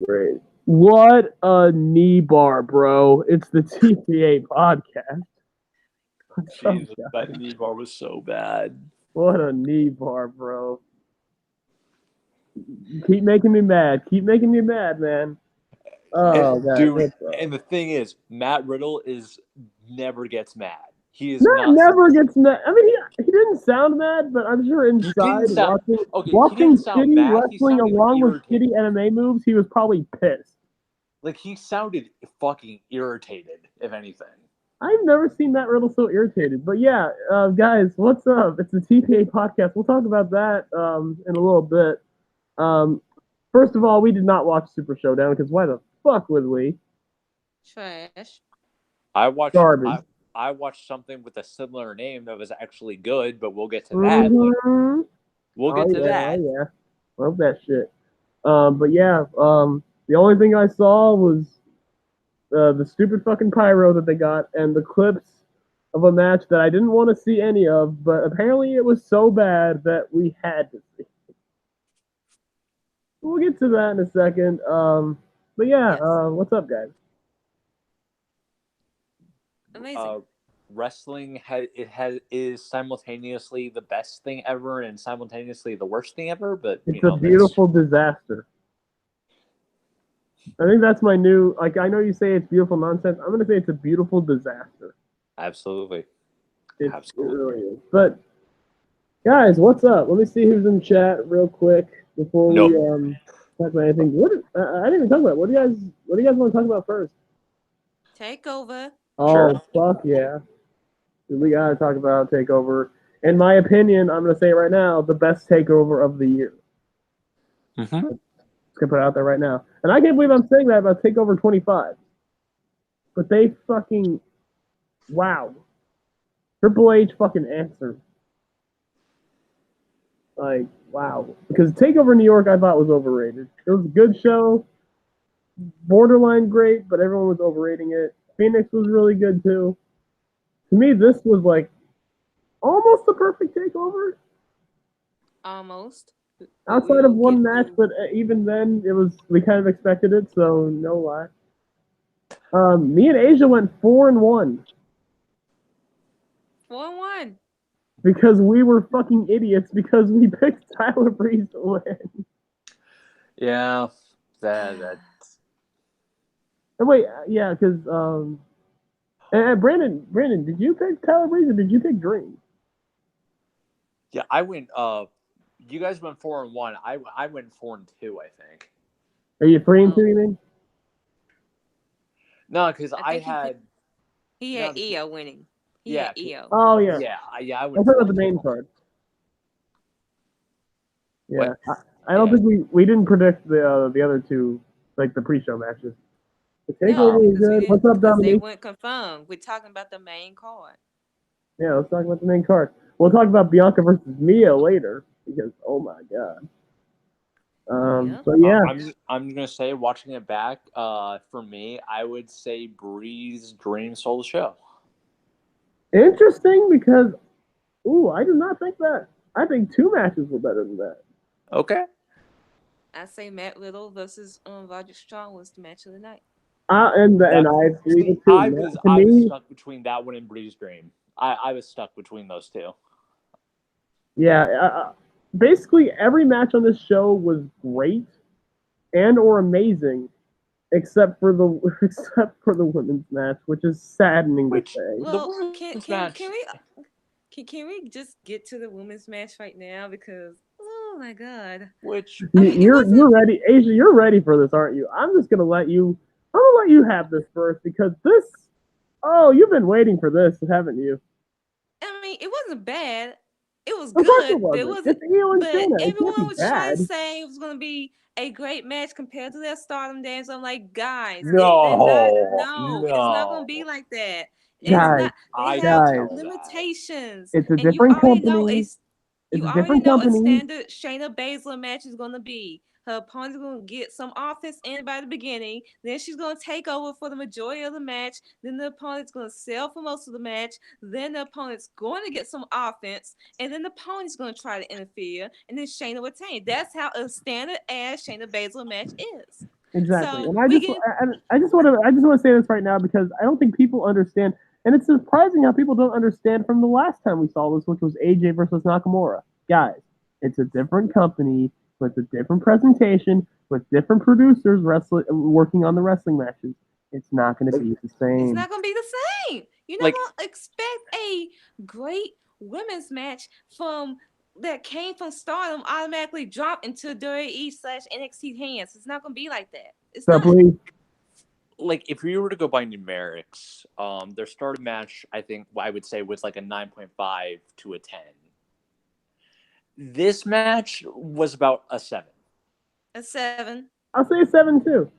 Great. What a knee bar, bro. It's the TPA podcast. What's up, Jesus, that guys? knee bar was so bad. What a knee bar, bro. Keep making me mad. Keep making me mad, man. Oh, And, guys, dude, what's up? and the thing is, Matt Riddle is never gets mad. He is Matt not never someone. gets mad. I mean, he didn't sound mad, but I'm sure He didn't inside sound okay. He watching didn't sound shitty mad. He wrestling sounded along with irritated. shitty MMA moves, he was probably pissed. Like he sounded fucking irritated, if anything. I've never seen Matt Riddle so irritated. But yeah, guys, what's up? It's the TPA podcast. We'll talk about that in a little bit. Um, first of all, we did not watch Super Showdown because why the fuck would we? Trash. I watched. Garbage. I watched something with a similar name that was actually good, but we'll get to that. Mm-hmm. We'll Oh get to yeah, that. oh yeah. Love that shit. But yeah, the only thing I saw was the stupid fucking pyro that they got and the clips of a match that I didn't want to see any of, but apparently it was so bad that we had to see. We'll get to that in a second. But yeah, Yes. what's up, guys? Amazing. Wrestling is simultaneously the best thing ever and simultaneously the worst thing ever. But It's a beautiful disaster. I think that's my new. Like, I know you say it's beautiful nonsense. I'm gonna say it's a beautiful disaster. Absolutely. It Absolutely. really is. But guys, what's up? Let me see who's in chat real quick before we talk about anything. I didn't even talk about. What do you guys want to talk about first? Takeover. Oh, Sure. fuck yeah! We gotta talk about Takeover. In my opinion, I'm gonna say it right now, the best Takeover of the year. Mm-hmm. Just gonna put it out there right now. And I can't believe I'm saying that about Takeover 25. But they fucking wow. Triple H fucking answered. Like, wow. Because Takeover New York I thought was overrated. It was a good show, borderline great, but everyone was overrating it. Phoenix was really good too. To me, this was like almost the perfect takeover. Almost. Outside of one match, but even then, it was we kind of expected it, so no lie. Me and Asia went 4-1 4-1. because we were fucking idiots because we picked Tyler Breeze to win. Yeah, that. And wait, yeah, because and Brandon, did you pick Tyler Breeze or did you pick Dream? Yeah, I went. You guys went 4-1. I went 4-2. I think. Are you 3-2? You mean? No, because I I think had. he had EO winning. He Yeah. had EO. Oh yeah. Yeah. I I went. thought about the main card. Yeah, What? I don't Yeah. think we didn't predict the other two, like the pre-show matches. The No, takeover was because we good. didn't, What's up, because they Dominique? weren't confirmed. We're talking about the main card. Yeah, let's talk about the main card. We'll talk about Bianca versus Mia later because oh my god. Yeah. But yeah, I'm gonna say watching it back. For me, I would say Breeze Dream stole the show. interesting because ooh, I did not think that. I think two matches were better than that. Okay. I say Matt Riddle versus Roger Strong was the match of the night. And I agree with I two. was To I was me, stuck between that one and Breeze Dream. I was stuck between those two. yeah, basically every match on this show was great and or amazing, except for the women's match, which is saddening to Which say. the Well, women's match. can we just get to the women's match right now? Because oh my god, Which I mean, it wasn't. You're ready, Asia. You're ready for this, aren't you? I'm just gonna let you. I'm gonna let you have this first because this. Oh, you've been waiting for this, haven't you? I mean, it wasn't bad. It was Of course good, it but it wasn't. wasn't. It's Io and But Shayna. It can't be everyone was trying bad. to say it was going to be a great match compared to their Stardom days. I'm like, guys, they're not. no, No, it's not going to be no. like that. It's Guys, not. They I have can guys, tell that. limitations, it's a and different company. It's you a already different know a company. standard Shayna Baszler match is going to be. Her opponent's going to get some offense in by the beginning. Then she's going to take over for the majority of the match. Then the opponent's going to sell for most of the match. Then the opponent's going to get some offense. And then the opponent's going to try to interfere. And then Shayna retain. That's how a standard ass Shayna Baszler match is. Exactly. So And I we just can. I just want to say this right now because I don't think people understand, and it's surprising how people don't understand from the last time we saw this, which was AJ versus Nakamura. Guys, it's a different company with a different presentation with different producers wrestling working on the wrestling matches. It's not going to be the same. It's not gonna be the same. You're not Like- gonna expect a great women's match from that came from Stardom automatically drop into WWE/NXT hands. It's not gonna be like that. It's So not. please, Like if we were to go by numerics, their starting match, I think I would say was like a 9.5 to a 10. This match was about a 7. A 7. I'll say a 7 too.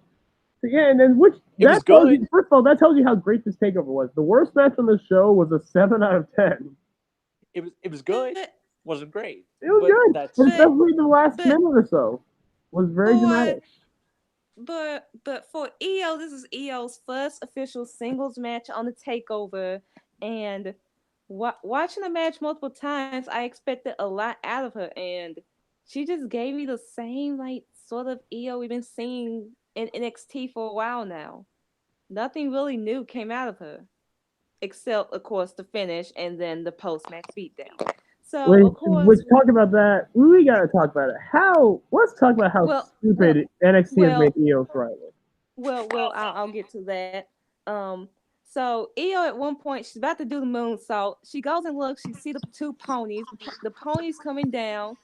So yeah, and then It was good. First of all, that tells you how great this takeover was. The worst match on the show was a 7 out of 10. It was good. Wasn't great. It was but good, That's especially the last but- minute or so. Was very dramatic. But for EO, this is EO's first official singles match on the takeover, and watching the match multiple times, I expected a lot out of her, and she just gave me the same like sort of EO we've been seeing in NXT for a while now. Nothing really new came out of her, except of course the finish and then the post match beatdown. So of course, Talk about that. We gotta talk about it. Let's talk about how stupid NXT has made Io Shirai look. Well, I'll get to that. So Io at one point she's about to do the moonsault. She goes and looks. She see the two ponies. The ponies coming down,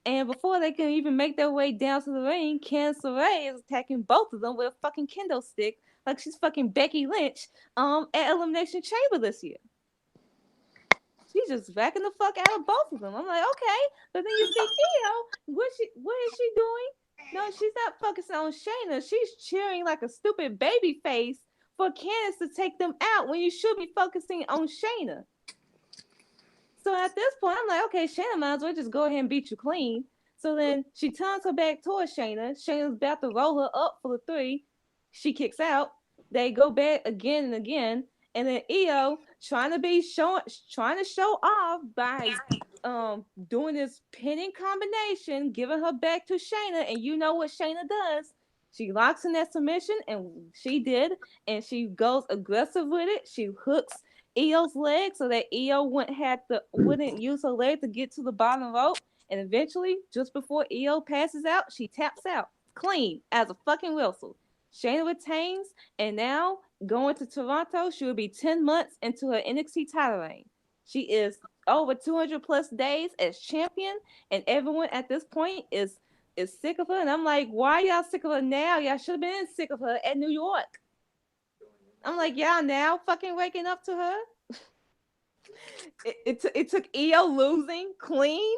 and before they can even make their way down to the ring, Candice LeRae is attacking both of them with a fucking kendo stick, like she's fucking Becky Lynch. At Elimination Chamber this year. She's just backing the fuck out of both of them. I'm like, okay, but then you see Io. What is she doing? No, she's not focusing on Shayna. She's cheering like a stupid baby face for Candice to take them out when you should be focusing on Shayna. So at this point, I'm like, okay, Shayna might as well just go ahead and beat you clean. So then she turns her back towards Shayna. Shayna's about to roll her up for the 3. She kicks out. They go back again and again. And then Io trying to show off by doing this pinning combination, giving her back to Shayna, and you know what Shayna does. She locks in that submission, and she did, and she goes aggressive with it. She hooks Io's leg so that Io wouldn't use her leg to get to the bottom rope, and eventually, just before Io passes out, she taps out clean as a fucking whistle. Shayna retains, and now going to Toronto, she will be 10 months into her NXT title reign. She is over 200 plus days as champion, and everyone at this point is sick of her. And I'm like, why y'all sick of her now? Y'all should have been sick of her at New York. I'm like, y'all now fucking waking up to her. It took Io losing clean.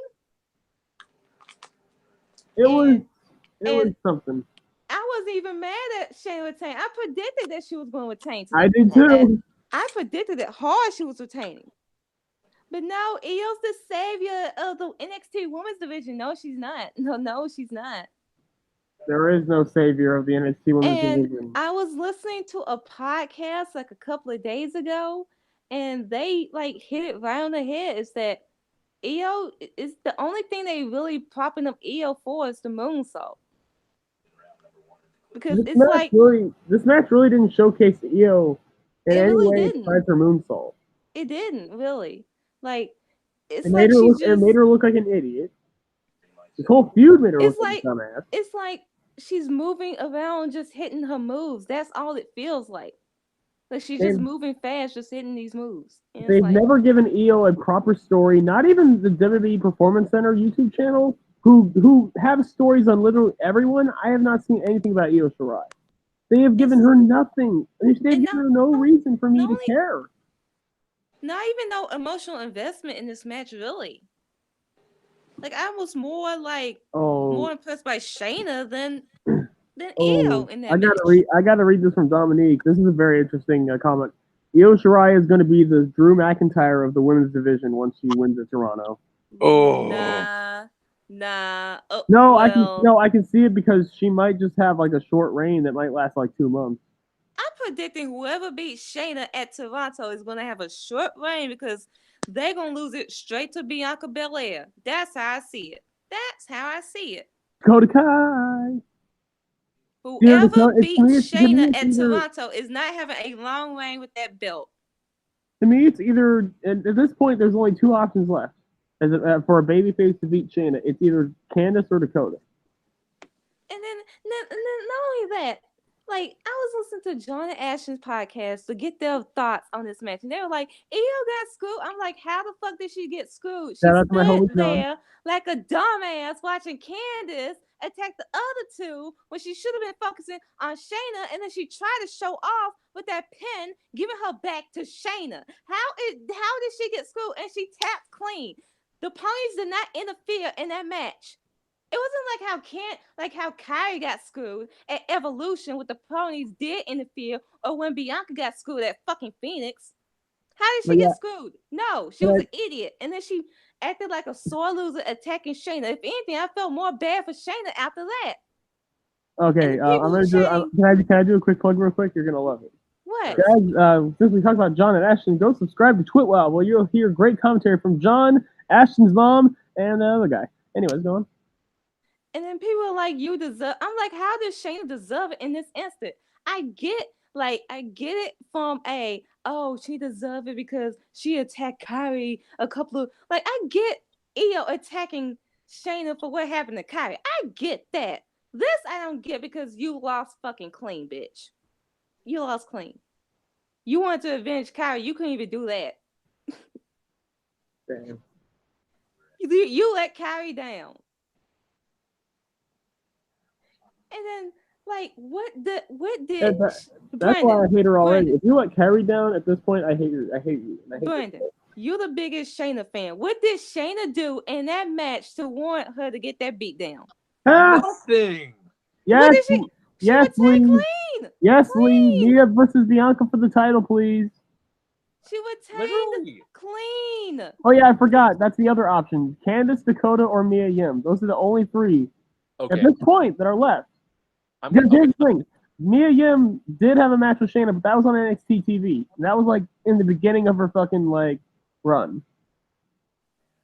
It was something. I wasn't even mad at Shayna retain. I predicted that she was going to retain. I did too. I predicted it hard she was retaining. But no, Io's the savior of the NXT Women's Division. No, she's not. No, she's not. There is no savior of the NXT Women's Division. I was listening to a podcast like a couple of days ago, and they like hit it right on the head. Is that Io is the only thing they really propping up Io for is the moonsault. Because this match really didn't showcase Io in any way besides her moonsault. It didn't really. Like it made her look like an idiot. This whole feud made her look like a dumbass. It's like she's moving around, just hitting her moves. That's all it feels like. Like she's just moving fast, just hitting these moves. They've never given Io a proper story. Not even the WWE Performance Center YouTube channel, who have stories on literally everyone. I have not seen anything about Io Shirai. They have given her nothing. They've given her no reason for me to care. Not even no emotional investment in this match, really. Like I was more impressed by Shayna than Io in that match. I gotta read this from Dominique. This is a very interesting comment. Io Shirai is going to be the Drew McIntyre of the women's division once she wins at Toronto. Oh. Nah. Oh, no, I can see it because she might just have like a short reign that might last like 2 months. I'm predicting whoever beats Shayna at Toronto is going to have a short reign because they're going to lose it straight to Bianca Belair. That's how I see it. Go to Kai. Whoever beats to me, Shayna it's at either, Toronto is not having a long reign with that belt. to me, it's either at this point. There's only two options left. For a babyface to beat Shayna, it's either Candice or Dakota. And then not only that, like I was listening to John and Ashton's podcast to get their thoughts on this match, and they were like, "Io got screwed." I'm like, "How the fuck did she get screwed?" She Shout out to my homie stood John. there like a dumbass watching Candice attack the other two when she should have been focusing on Shayna, and then she tried to show off with that pin, giving her back to Shayna. How did she get screwed? And she tapped clean. The ponies did not interfere in that match. It wasn't like how Kyrie got screwed at Evolution with the ponies did interfere, or when Bianca got screwed at fucking Phoenix. How did she get screwed? No, she was an idiot, and then she acted like a sore loser attacking Shayna. If anything, I felt more bad for Shayna after that. Okay, I'm gonna do. Can I do a quick plug real quick? You're gonna love it. What? Guys, since we talked about John and Ashton, go subscribe to Twitwell, where you'll hear great commentary from John, Ashton's mom, and the other guy. Anyways, go on. And then people are like, "You deserve." I'm like, "How does Shayna deserve it in this instant?" I get it from she deserved it because she attacked Kyrie a couple of I get Io attacking Shayna for what happened to Kyrie. I get that. This I don't get because you lost fucking clean, bitch. You lost clean. You wanted to avenge Kyrie. You couldn't even do that. Damn. You let Kyrie down. And then, what did That's Brandon, why I hate her already. Brandon, If you let Carrie down at this point, I hate you. Brandon, you're the biggest Shayna fan. What did Shayna do in that match to warrant her to get that beat down? Nothing. Yes, What did she? She yes, would take please. clean. Yes, Clean. Lee. Mia versus Bianca for the title, please. She would take Literally. clean. Oh yeah, I forgot. That's the other option: Candice, Dakota, or Mia Yim. Those are the only three at this point that are left. Here's the thing: Mia Yim did have a match with Shayna, but that was on NXT TV. And that was in the beginning of her fucking run.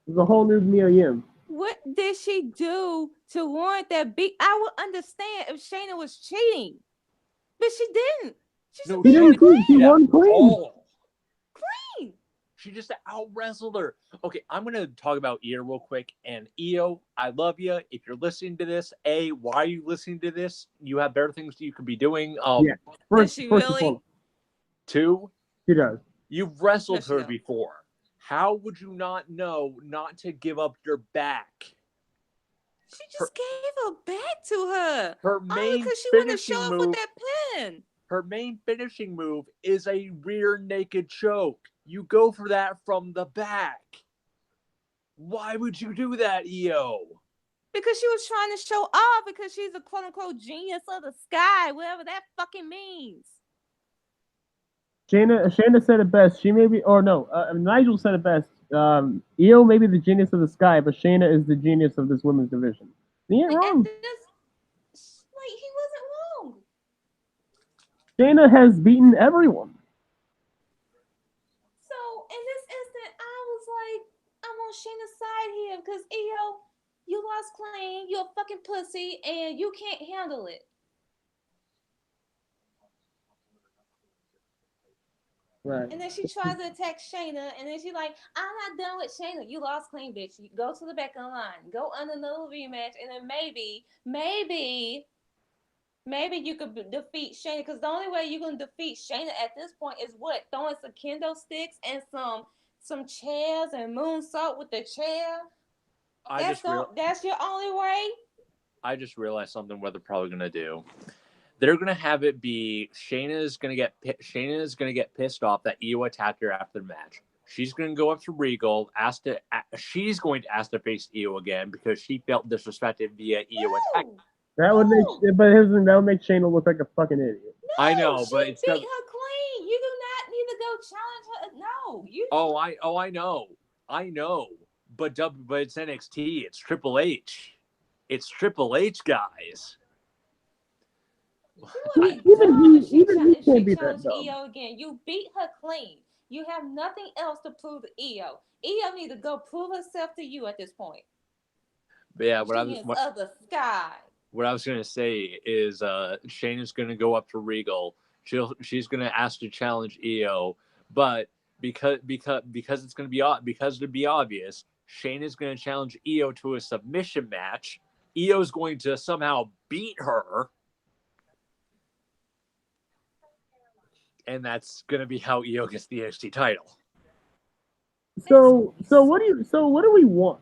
There's a whole new Mia Yim. What did she do to warrant that beat? I would understand if Shayna was cheating, but she didn't. She didn't cheat. She won clean. Clean. She just out wrestled her. Okay, I'm gonna talk about Io real quick. And Io, I love you. If you're listening to this, why are you listening to this? You have better things you could be doing. Yeah. First really? Two, she does. You've wrestled her before. How would you not know not to give up your back? She just gave her back to her. Her main because she wanted to show off with that pin. Her main finishing move is a rear naked choke. You go for that from the back. Why would you do that, Io? Because she was trying to show off because she's a quote-unquote genius of the sky, whatever that fucking means. Shayna said it best. She may be, or no, Nigel said it best. Io may be the genius of the sky, but Shayna is the genius of this women's division. He ain't wrong. He wasn't wrong. Shayna has beaten everyone. So in this instant, I was like, I'm on Shayna's side here because Io, you lost clean, you're a fucking pussy, and you can't handle it. Right. And then she tries to attack Shayna, and then she's like, I'm not done with Shayna. You lost clean, bitch. You go to the back of the line. Go on another rematch, and then maybe you could defeat Shayna. Because the only way you're going to defeat Shayna at this point is what? Throwing some kendo sticks and some chairs and moonsault with the chair? That's your only way? I just realized something what they're probably going to do. They're gonna have it be Shayna's gonna get pissed off that Io attacked her after the match. She's gonna go up to Regal, she's going to ask to face Io again because she felt disrespected via Io attack. That would make Shayna look like a fucking idiot. No, I know, but it's beat her clean. You do not need to go challenge her. No, you. I know, but it's NXT. It's Triple H. It's Triple H, guys. Even he can't be that dumb. Io again. You beat her clean. You have nothing else to prove to Io. Io need to go prove herself to you at this point. But yeah, of the sky. what I was gonna say is Shayna's gonna go up to Regal. She's gonna ask to challenge Io, but because it's gonna be because to be obvious, Shayna's gonna challenge Io to a submission match. Io's going to somehow beat her, and that's gonna be how Io gets the NXT title. So what do we want?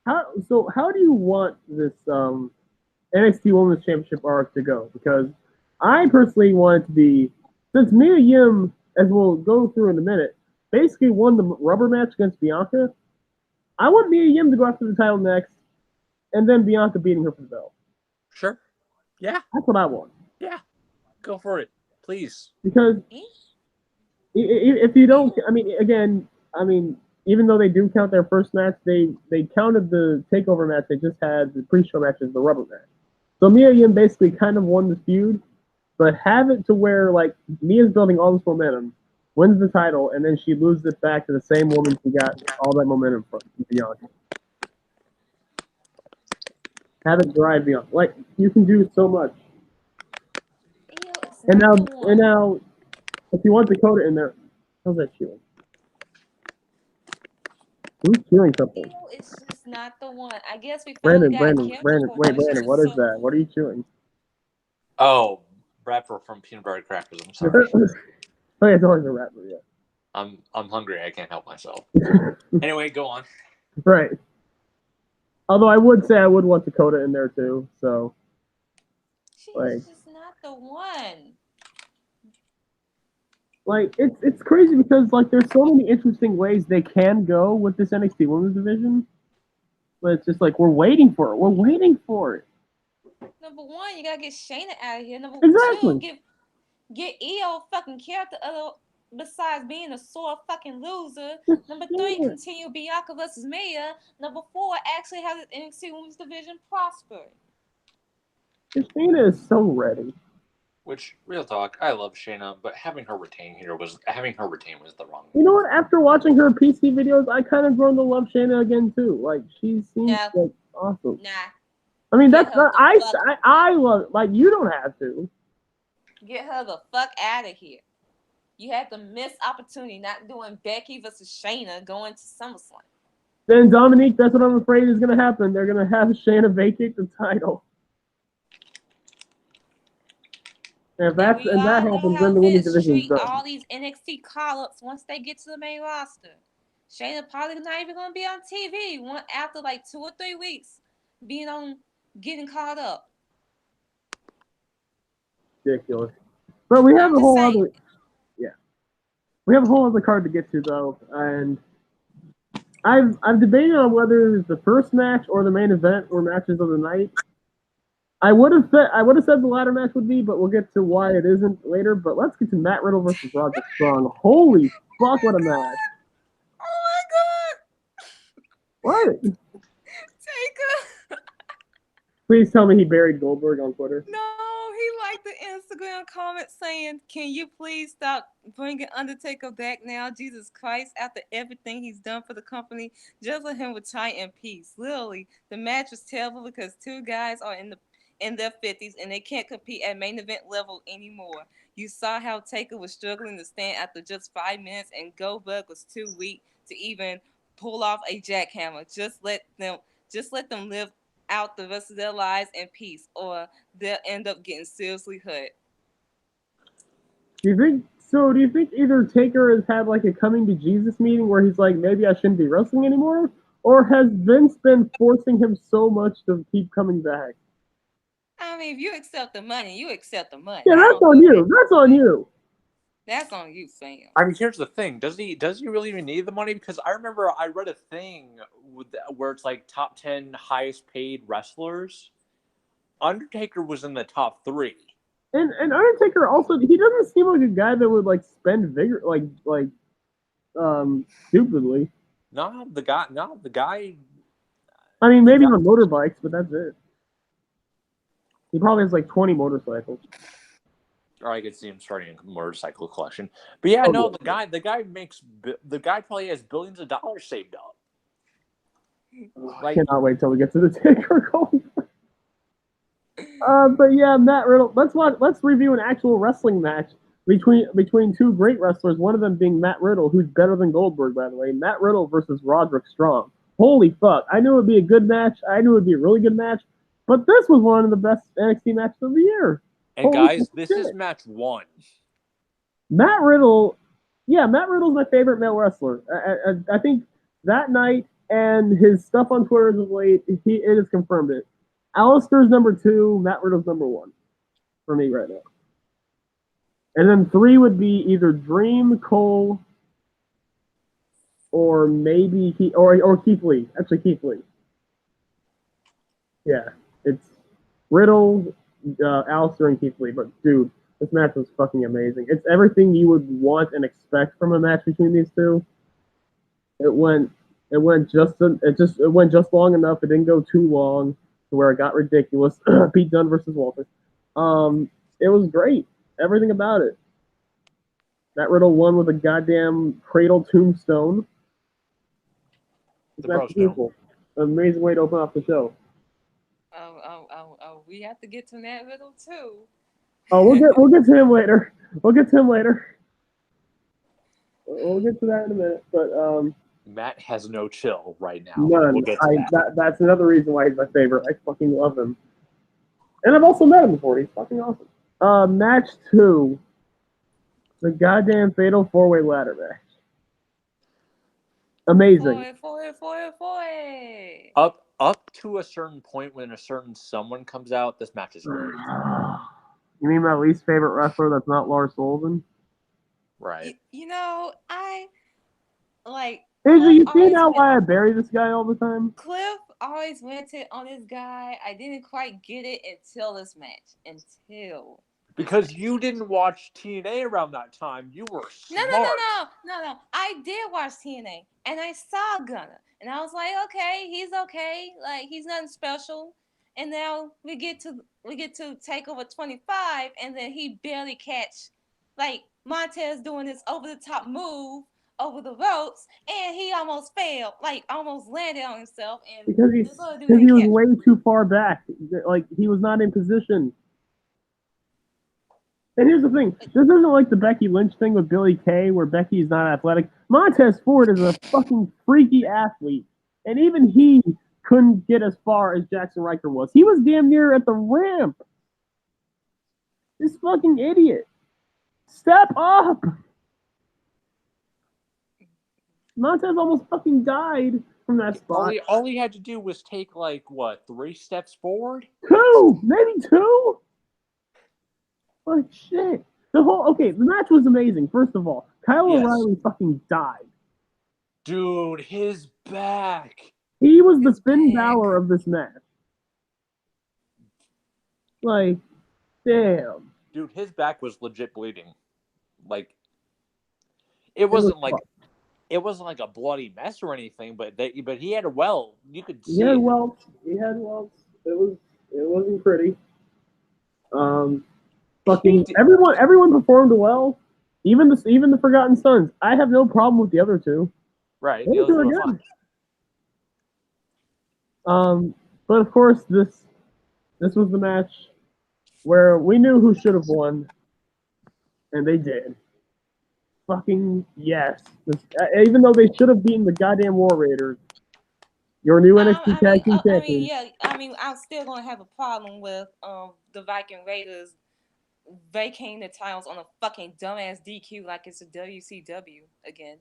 How do you want this NXT Women's Championship arc to go? Because I personally want it to be, since Mia Yim, as we'll go through in a minute, basically won the rubber match against Bianca. I want Mia Yim to go after the title next, and then Bianca beating her for the belt. Sure. Yeah. That's what I want. Yeah. Go for it, please. Because if you don't, even though they do count their first match, they counted the takeover match they just had, the pre-show match, as the rubber match. So Mia Yim basically kind of won the feud, but have it to where like Mia's building all this momentum, wins the title, and then she loses it back to the same woman she got all that momentum from, Bianca. Have it drive Bianca. Like, you can do so much. And now, if you want Dakota in there, how's that cheering? Who's cheering something? It's just not the one. I guess we Brandon, finally got Brandon, wait, Brandon, what is that? What are you chewing? Oh, Bradford from Peanut Butter Crackers. I'm sorry. Oh, yeah, it's always a rapper, yeah. I'm hungry. I can't help myself. Anyway, go on. Right. Although I would say I would want Dakota in there too. So. She's just not the one. Like, it's crazy because like there's so many interesting ways they can go with this NXT Women's division, but it's just like we're waiting for it. We're waiting for it. Number one, you gotta get Shayna out of here. Number Exactly. two, get Io fucking character other besides being a sore fucking loser. Number three, continue Bianca versus Mia. Number four, actually have the NXT Women's division prosper. Shayna is so ready. Which, real talk, I love Shayna, but having her retain was the wrong move. You know what? After watching her PC videos, I kind of grown to love Shayna again too. Like, she seems like awesome. Nah. I mean, that's not, I love it. Like, you don't have to. Get her the fuck out of here. You had the missed opportunity not doing Becky versus Shayna going to SummerSlam. Then Dominique, that's what I'm afraid is going to happen. They're going to have Shayna vacate the title. And if that happens, then the women's division is done. All these NXT call-ups once they get to the main roster. Shayna probably not even going to be on TV after like 2 or 3 weeks getting caught up. Ridiculous. But we have a whole other, we have a whole other card to get to though, and I've debated on whether the first match or the main event were matches of the night. I would have said the latter match would be, but we'll get to why it isn't later. But let's get to Matt Riddle versus Roderick Strong. Holy fuck, what a match! Oh my god! What? Taker. Please tell me he buried Goldberg on Twitter. No, he liked the Instagram comment saying, "Can you please stop bringing Undertaker back now? Jesus Christ! After everything he's done for the company, just let him retire in peace." Literally, the match was terrible because 2 guys are in their 50s and they can't compete at main event level anymore. You saw how Taker was struggling to stand after just 5 minutes, and Goldberg was too weak to even pull off a jackhammer. Just let them live out the rest of their lives in peace, or they'll end up getting seriously hurt. Do you think either Taker has had like a coming to Jesus meeting where he's like, maybe I shouldn't be wrestling anymore? Or has Vince been forcing him so much to keep coming back? I mean, if you accept the money, you accept the money. Yeah, that's on you. That's on you. That's on you, Sam. I mean, here's the thing: does he really even need the money? Because I remember I read a thing where it's like top 10 highest paid wrestlers. Undertaker was in the top 3. And Undertaker also, he doesn't seem like a guy that would like spend vigor stupidly. No, the guy. I mean, maybe on motorbikes, but that's it. He probably has like 20 motorcycles. Or I could see him starting a motorcycle collection. But yeah, the guy probably has billions of dollars saved up. I cannot wait till we get to the Taker call. But yeah, Matt Riddle. Let's review an actual wrestling match between two great wrestlers. One of them being Matt Riddle, who's better than Goldberg, by the way. Matt Riddle versus Roderick Strong. Holy fuck! I knew it'd be a good match. I knew it'd be a really good match. But this was one of the best NXT matches of the year. And Holy guys, this shit. is match 1. Matt Riddle. Yeah, Matt Riddle's my favorite male wrestler. I think that night and his stuff on Twitter as of late, it has confirmed it. Alistair's number 2, Matt Riddle's number 1 for me right now. And then 3 would be either Dream, Cole, or maybe or Keith Lee. Actually, Keith Lee. Yeah, it's Riddle, Alistair, and Keith Lee. But dude, this match was fucking amazing. It's everything you would want and expect from a match between these two. It went just long enough. It didn't go too long to where it got ridiculous. Pete Dunne versus Walter. It was great. Everything about it. Matt Riddle won with a goddamn cradle tombstone. That's beautiful. Amazing way to open up the show. Oh, we have to get to Matt Riddle too. Oh, we'll get to him later. We'll get to that in a minute. But Matt has no chill right now. None. We'll get to that. That's another reason why he's my favorite. I fucking love him. And I've also met him before. He's fucking awesome. Match 2. The goddamn fatal 4-way ladder match. Amazing. Four. Up to a certain point when a certain someone comes out, this match is great. You mean my least favorite wrestler that's not Lars Sullivan? Right. You know, I like. Andrew, you see now why I bury this guy all the time? Cliff always went on this guy. I didn't quite get it until this match. Because you didn't watch TNA around that time. You were smart. No. I did watch TNA, and I saw Gunner, and I was like, okay, he's okay. Like, he's nothing special. And now we get to TakeOver 25, and then he barely catch, like, Montez doing this over-the-top move over the ropes, and he almost fell, like, almost landed on himself. And because he was way too far back. Like, he was not in position. And here's the thing. This isn't like the Becky Lynch thing with Billie Kay, where Becky's not athletic. Montez Ford is a fucking freaky athlete. And even he couldn't get as far as Jackson Riker was. He was damn near at the ramp. This fucking idiot. Step up! Montez almost fucking died from that spot. All he had to do was take, 3 steps forward? 2! Maybe 2? Like, shit. The match was amazing, first of all. Kyle O'Reilly fucking died. Dude, his back. He was the Finn Balor of this match. Like, damn. Dude, his back was legit bleeding. Like, it wasn't like a bloody mess or anything, but he had a welt. You could see. He had welts. It wasn't pretty. Fucking everyone performed well. Even the Forgotten Sons. I have no problem with the other two. Right. They were good. But of course this was the match where we knew who should have won, and they did. Fucking yes. Even though they should have beaten the goddamn War Raiders. Your new NXT Tag Team Champions. I'm still gonna have a problem with the Viking Raiders vacating the titles on a fucking dumbass DQ like it's a WCW again.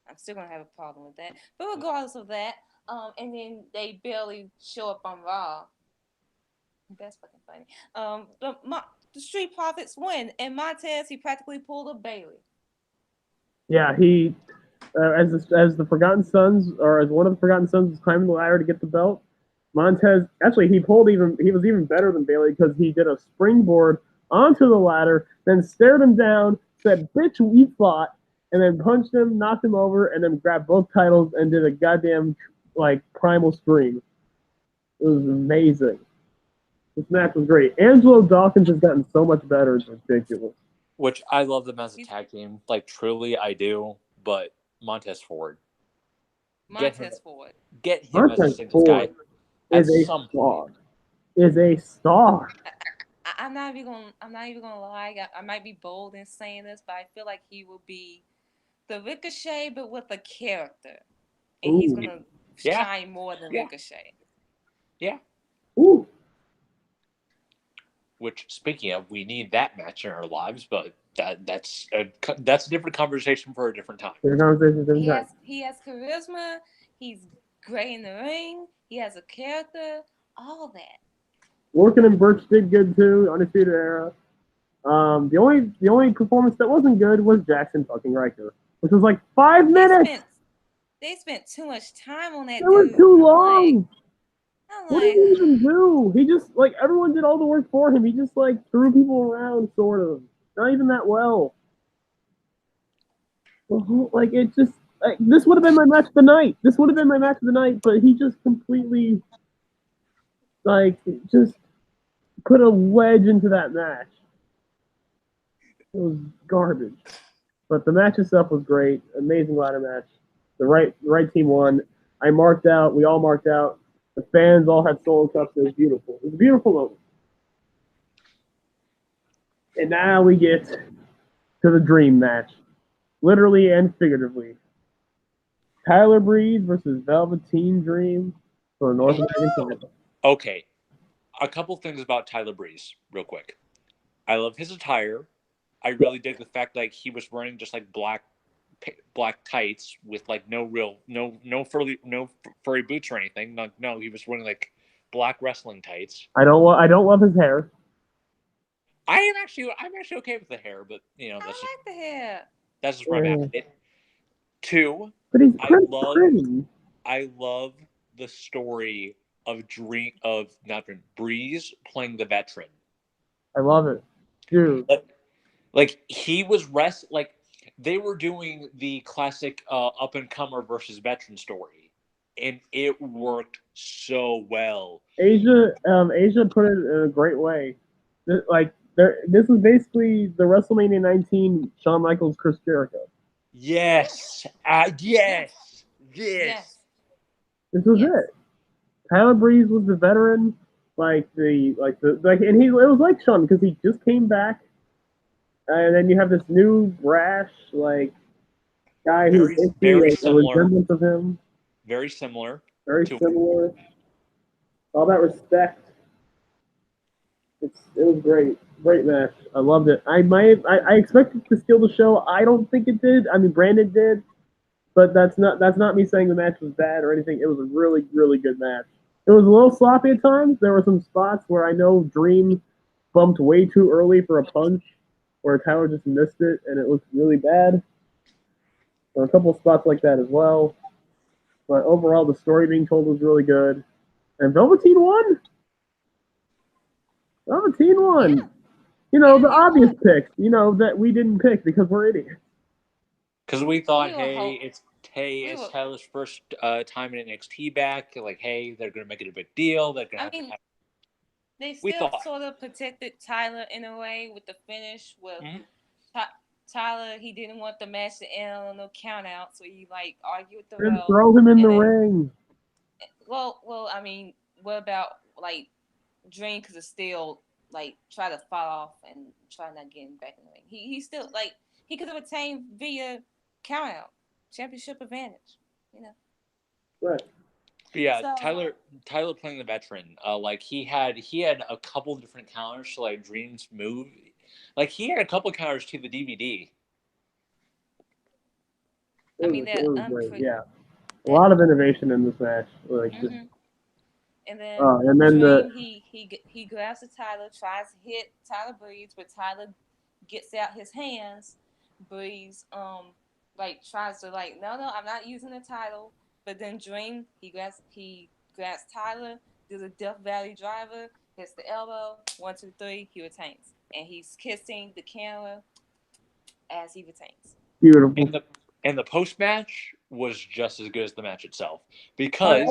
I'm still gonna have a problem with that. But regardless of that, and then they barely show up on Raw. That's fucking funny. The Street Profits win, and Montez, he practically pulled a Bailey. Yeah, he as the Forgotten Sons, or as one of the Forgotten Sons was climbing the ladder to get the belt. Montez actually he was even better than Bailey because he did a springboard onto the ladder, then stared him down, said, "Bitch, we fought," and then punched him, knocked him over, and then grabbed both titles and did a goddamn primal scream. It was amazing. This match was great. Angelo Dawkins has gotten so much better. It's ridiculous. Which I love them as a tag team. Like, truly, I do. But Montez Ford. Get him as a singles guy. Is a fraud. is a star. I'm not even gonna lie. I might be bold in saying this, but I feel like he will be the Ricochet, but with a character, and he's Ooh. gonna Yeah. shine more than Yeah. Ricochet. Yeah. Ooh. Which, speaking of, we need that match in our lives, but that's a different conversation for a different time. He has charisma. He's great in the ring. He has a character. All that. Lorcan and Birch did good too. Undisputed Era. The only performance that wasn't good was Jackson fucking Riker, which was like 5 minutes. They spent too much time on that. It was too long. I'm what did he even do? He just like everyone did all the work for him. He just like threw people around, sort of. Not even that well. Like it just like, this would have been my match of the night. This would have been my match of the night, but he just completely like just put a wedge into that match. It was garbage. But the match itself was great. Amazing ladder match. The right team won. I marked out. We all marked out. The fans all had solo cups. It was beautiful. It was a beautiful moment. And now we get to the dream match. Literally and figuratively. Tyler Breeze versus Velveteen Dream for the North American title. Okay. A couple things about Tyler Breeze, real quick. I love his attire. I really dig the fact like he was wearing just like black tights with like no furry boots or anything. No, he was wearing like black wrestling tights. I don't love his hair. I'm actually okay with the hair, but you know I like the hair. That's just where I'm at. Two, but he's pretty. I love the story of Breeze playing the veteran. I love it, dude. Like he was they were doing the classic up and comer versus veteran story, and it worked so well. Asia put it in a great way. This is basically the WrestleMania 19 Shawn Michaels Chris Jericho. Yes. Yes. This was it. Tyler Breeze was the veteran, and it was like Shawn because he just came back, and then you have this new brash guy who's very a resemblance of him. Very similar. Very similar. All that respect. It was great. Great match. I loved it. I expected to steal the show. I don't think it did. I mean, Brandon did, but that's not me saying the match was bad or anything. It was a really, really good match. It was a little sloppy at times. There were some spots where I know Dream bumped way too early for a punch, where Tyler just missed it, and it looked really bad. There were a couple of spots like that as well. But overall, the story being told was really good. And Velveteen won. Velveteen won. Yeah. You know, the obvious picks, that we didn't pick because we're idiots. Because we thought, it's Tyler's first time in NXT back. Like, hey, they're going to make it a big deal. They're going to have they still sort of protected Tyler in a way with the finish with Tyler. He didn't want the match to end on no count out, so he argued with the ref. Throw him in the ring. Well, I mean, what about Dream? Because it's still try to fall off and try not getting back in the ring. He still he could have attained via count out, championship advantage. Right. But yeah, so, Tyler playing the veteran. He had a couple different counters to Dream's move. He had a couple counters to the DVD. I mean, it was great. Yeah, a lot of innovation in this match. And then Dream, he grabs the Tyler, tries to hit Tyler Breeze, but Tyler gets out his hands. Breeze tries to no, I'm not using the title. But then Dream he grabs Tyler, does a Death Valley driver, hits the elbow, 1, 2, 3, he retains, and he's kissing the camera as he retains. Beautiful. And the post match was just as good as the match itself because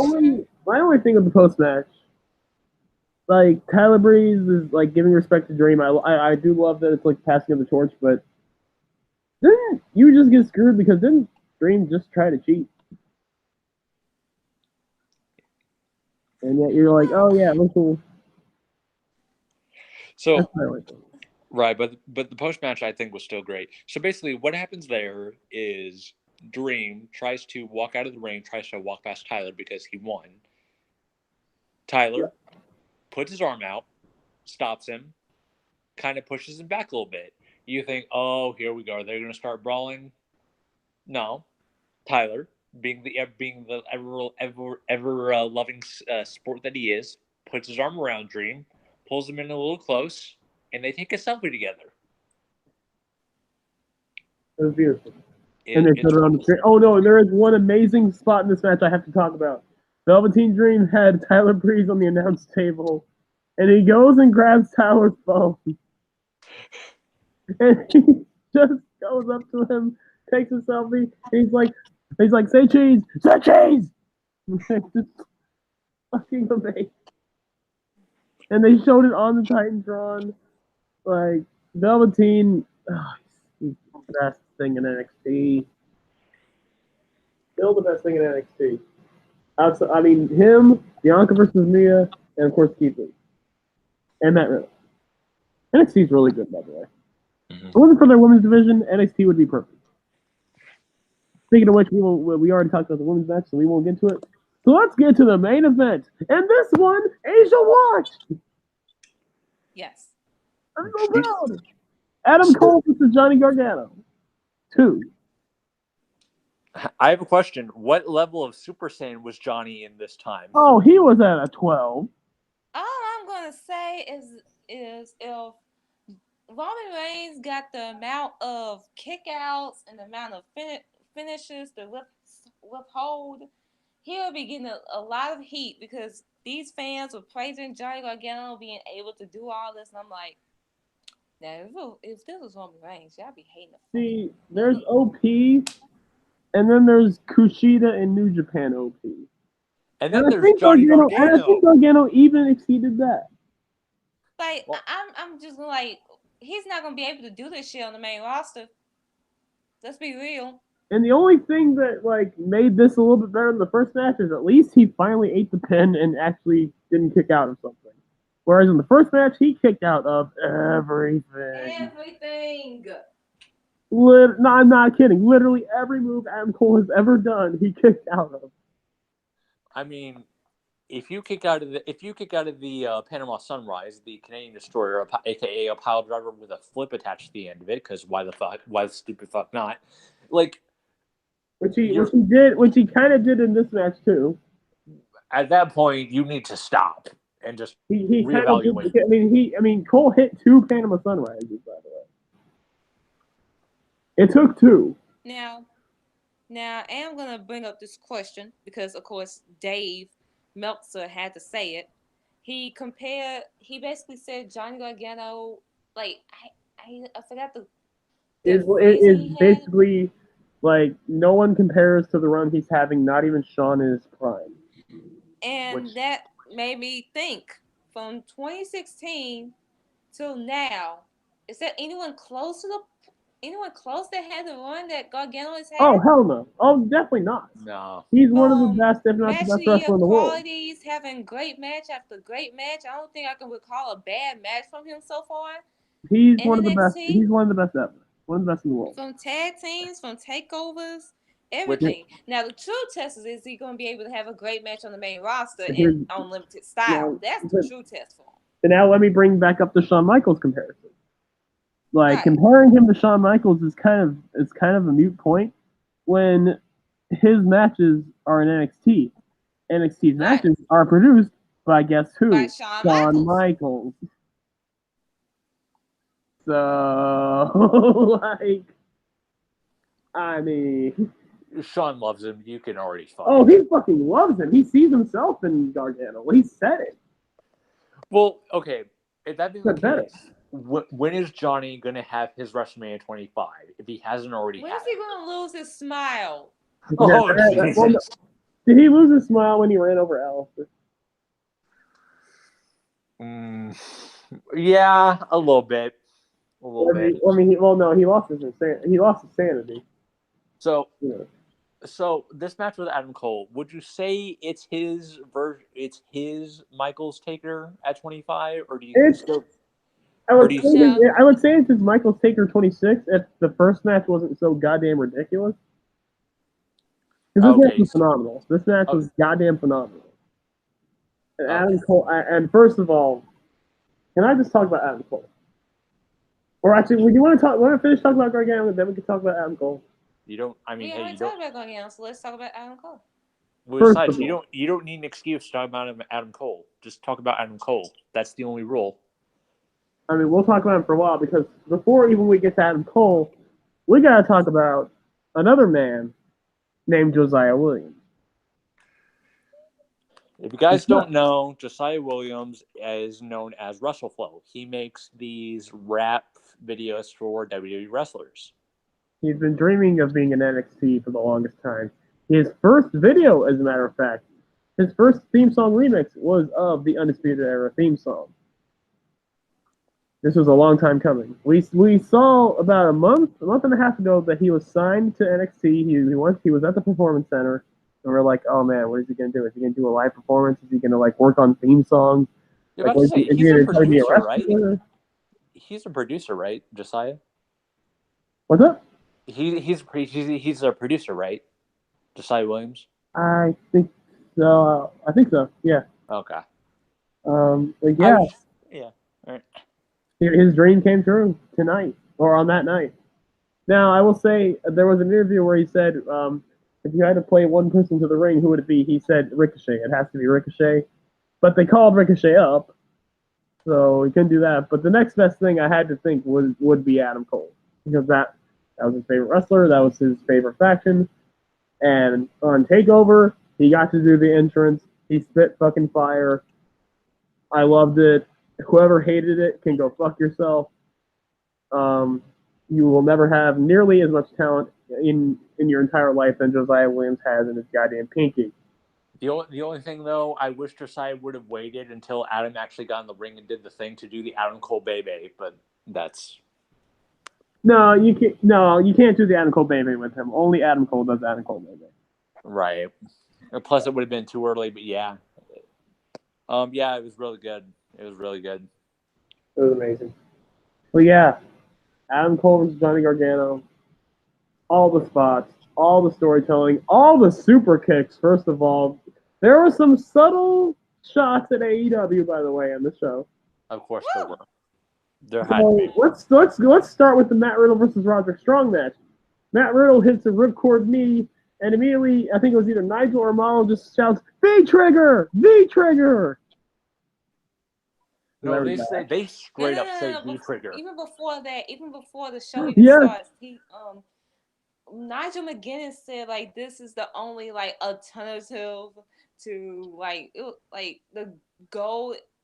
my only thing with the post match, Tyler Breeze is giving respect to Dream. I do love that it's passing of the torch, but didn't you just get screwed because didn't Dream just try to cheat? And yet you're oh yeah, listen. So That's my only thing. right, but the post match I think was still great. So basically, what happens there is Dream tries to walk out of the ring, tries to walk past Tyler because he won. Tyler puts his arm out, stops him, kind of pushes him back a little bit. You think, oh, here we go. They're going to start brawling. No, Tyler, being the ever loving sport that he is, puts his arm around Dream, pulls him in a little close, and they take a selfie together. It was beautiful. And they put it on the screen. Oh no, there is one amazing spot in this match I have to talk about. Velveteen Dream had Tyler Breeze on the announce table, and he goes and grabs Tyler's phone, and he just goes up to him, takes a selfie, and he's like, say cheese, say cheese. Just fucking amazing. And they showed it on the Titantron. Like Velveteen, he's the best thing in NXT. Still the best thing in NXT. I mean, him, Bianca versus Mia, and of course Keith Lee. And Matt Riddle. NXT is really good, by the way. If it wasn't for their women's division, NXT would be perfect. Speaking of which, we already talked about the women's match, so we won't get to it. So let's get to the main event. And this one, Asia watched. Yes. I'm so proud. Adam Cole versus Johnny Gargano. 2. I have a question. What level of Super Saiyan was Johnny in this time? Oh, he was at a 12. All I'm gonna say is if Roman Reigns got the amount of kickouts and the amount of finishes to withhold, he'll be getting a lot of heat because these fans were praising Johnny Gargano being able to do all this, and I'm like, now if this was Roman Reigns, y'all be hating the. See, there's OP, and then there's Kushida and New Japan OP. And then there's Johnny Gargano. And I think Gargano even exceeded that. Like, I'm just like, he's not gonna be able to do this shit on the main roster. Let's be real. And the only thing that made this a little bit better than the first match is at least he finally ate the pin and actually didn't kick out of something. Whereas in the first match, he kicked out of everything. Everything. No, I'm not kidding. Literally every move Adam Cole has ever done, he kicked out of. I mean, if you kick out of the Panama Sunrise, the Canadian Destroyer, aka a pile driver with a flip attached to the end of it, because why the stupid fuck not? Like, which he kind of did in this match too. At that point, you need to stop and just reevaluate. I mean, Cole hit 2 Panama Sunrises, by the way. It took 2. Now, I am gonna bring up this question because, of course, Dave Meltzer had to say it. He basically said Johnny Gargano, like, I forgot the. It is basically like no one compares to the run he's having, not even Shawn in his prime. And that made me think, from 2016 till now, is there anyone close that had the run that Gargano has had? Oh, hell no. Oh, definitely not. No. He's one of the best, if not the best wrestler in the world. Qualities, having great match after great match. I don't think I can recall a bad match from him so far. He's one of the best. He's one of the best ever. One of the best in the world. From tag teams, from takeovers, everything. Now, the true test is he going to be able to have a great match on the main roster and on limited style? That's the true test for him. And now let me bring back up the Shawn Michaels comparison. Comparing him to Shawn Michaels is kind of a moot point when his matches are in NXT. NXT's matches are produced by guess who? By Shawn Michaels. So, I mean, Shawn loves him. You can already find. Oh, he fucking loves him. He sees himself in Gargano. He said it. Well, okay. If that being the case, when is Johnny going to have his WrestleMania 25? If he hasn't already when is he going to lose his smile? Oh, Jesus. Did he lose his smile when he ran over Alistair? Yeah, a little bit. A little bit. He lost his sanity. So, this match with Adam Cole, would you say it's his Michaels taker at 25, or do you still? I would Pretty- say I would say it's his Michael Taker 26 if the first match wasn't so goddamn ridiculous. Because this match Okay. was phenomenal. This match Oh. was goddamn phenomenal. And Okay. Adam Cole. And first of all, can I just talk about Adam Cole? Or actually, would you want to talk? Want to finish talking about Gargano, and then we can talk about Adam Cole. You don't. I mean, We hey, already you don't. talked about Gargano, so let's talk about Adam Cole. First Besides, of all- you don't need an excuse to talk about Adam Cole. Just talk about Adam Cole. That's the only rule. I mean, we'll talk about him for a while because before even we get to Adam Cole, we gotta talk about another man named Josiah Williams. If you guys don't know, Josiah Williams is known as WrestleFlow. He makes these rap videos for WWE wrestlers. He's been dreaming of being in NXT for the longest time. His first video, as a matter of fact, his first theme song remix was of the Undisputed Era theme song. This was a long time coming. We saw about a month and a half ago that he was signed to NXT. He was at the Performance Center, and we're like, oh man, what is he gonna do? Is he gonna do a live performance? Is he gonna like work on theme songs? You're Like, about to say, is he he's a gonna try to be a producer, right? wrestler? He's a producer, right, Josiah? What's up? He's a producer, right? Josiah Williams? I think so. Yeah. Okay. But yeah, Yeah. All right. his dream came true tonight or on that night. Now, I will say there was an interview where he said, if you had to play one person to the ring, who would it be? He said Ricochet. It has to be Ricochet. But they called Ricochet up, so he couldn't do that. But the next best thing I had to think would be Adam Cole, because that was his favorite wrestler. That was his favorite faction. And on TakeOver, he got to do the entrance. He spit fucking fire. I loved it. Whoever hated it can go fuck yourself. You will never have nearly as much talent in your entire life than Josiah Williams has in his goddamn pinky. The only thing though, I wish Josiah would have waited until Adam actually got in the ring and did the thing to do the Adam Cole baby, but that's No, you can't. No, you can't do the Adam Cole baby with him. Only Adam Cole does Adam Cole baby. right. Plus, it would have been too early, but yeah. Yeah, it was really good. It was really good. It was amazing. Well, yeah, Adam Cole versus Johnny Gargano. All the spots, all the storytelling, all the super kicks. First of all, there were some subtle shots at AEW, by the way, on the show. Of course, there were. There So had to be. let's start with the Matt Riddle versus Roderick Strong match. Matt Riddle hits a ripcord knee, and immediately, I think it was either Nigel or Marlo just shouts, V-Trigger! V-Trigger! No, they straight up say No. V-Trigger. Even before the show even Yes. starts, Nigel McGuinness said like this is the only like alternative to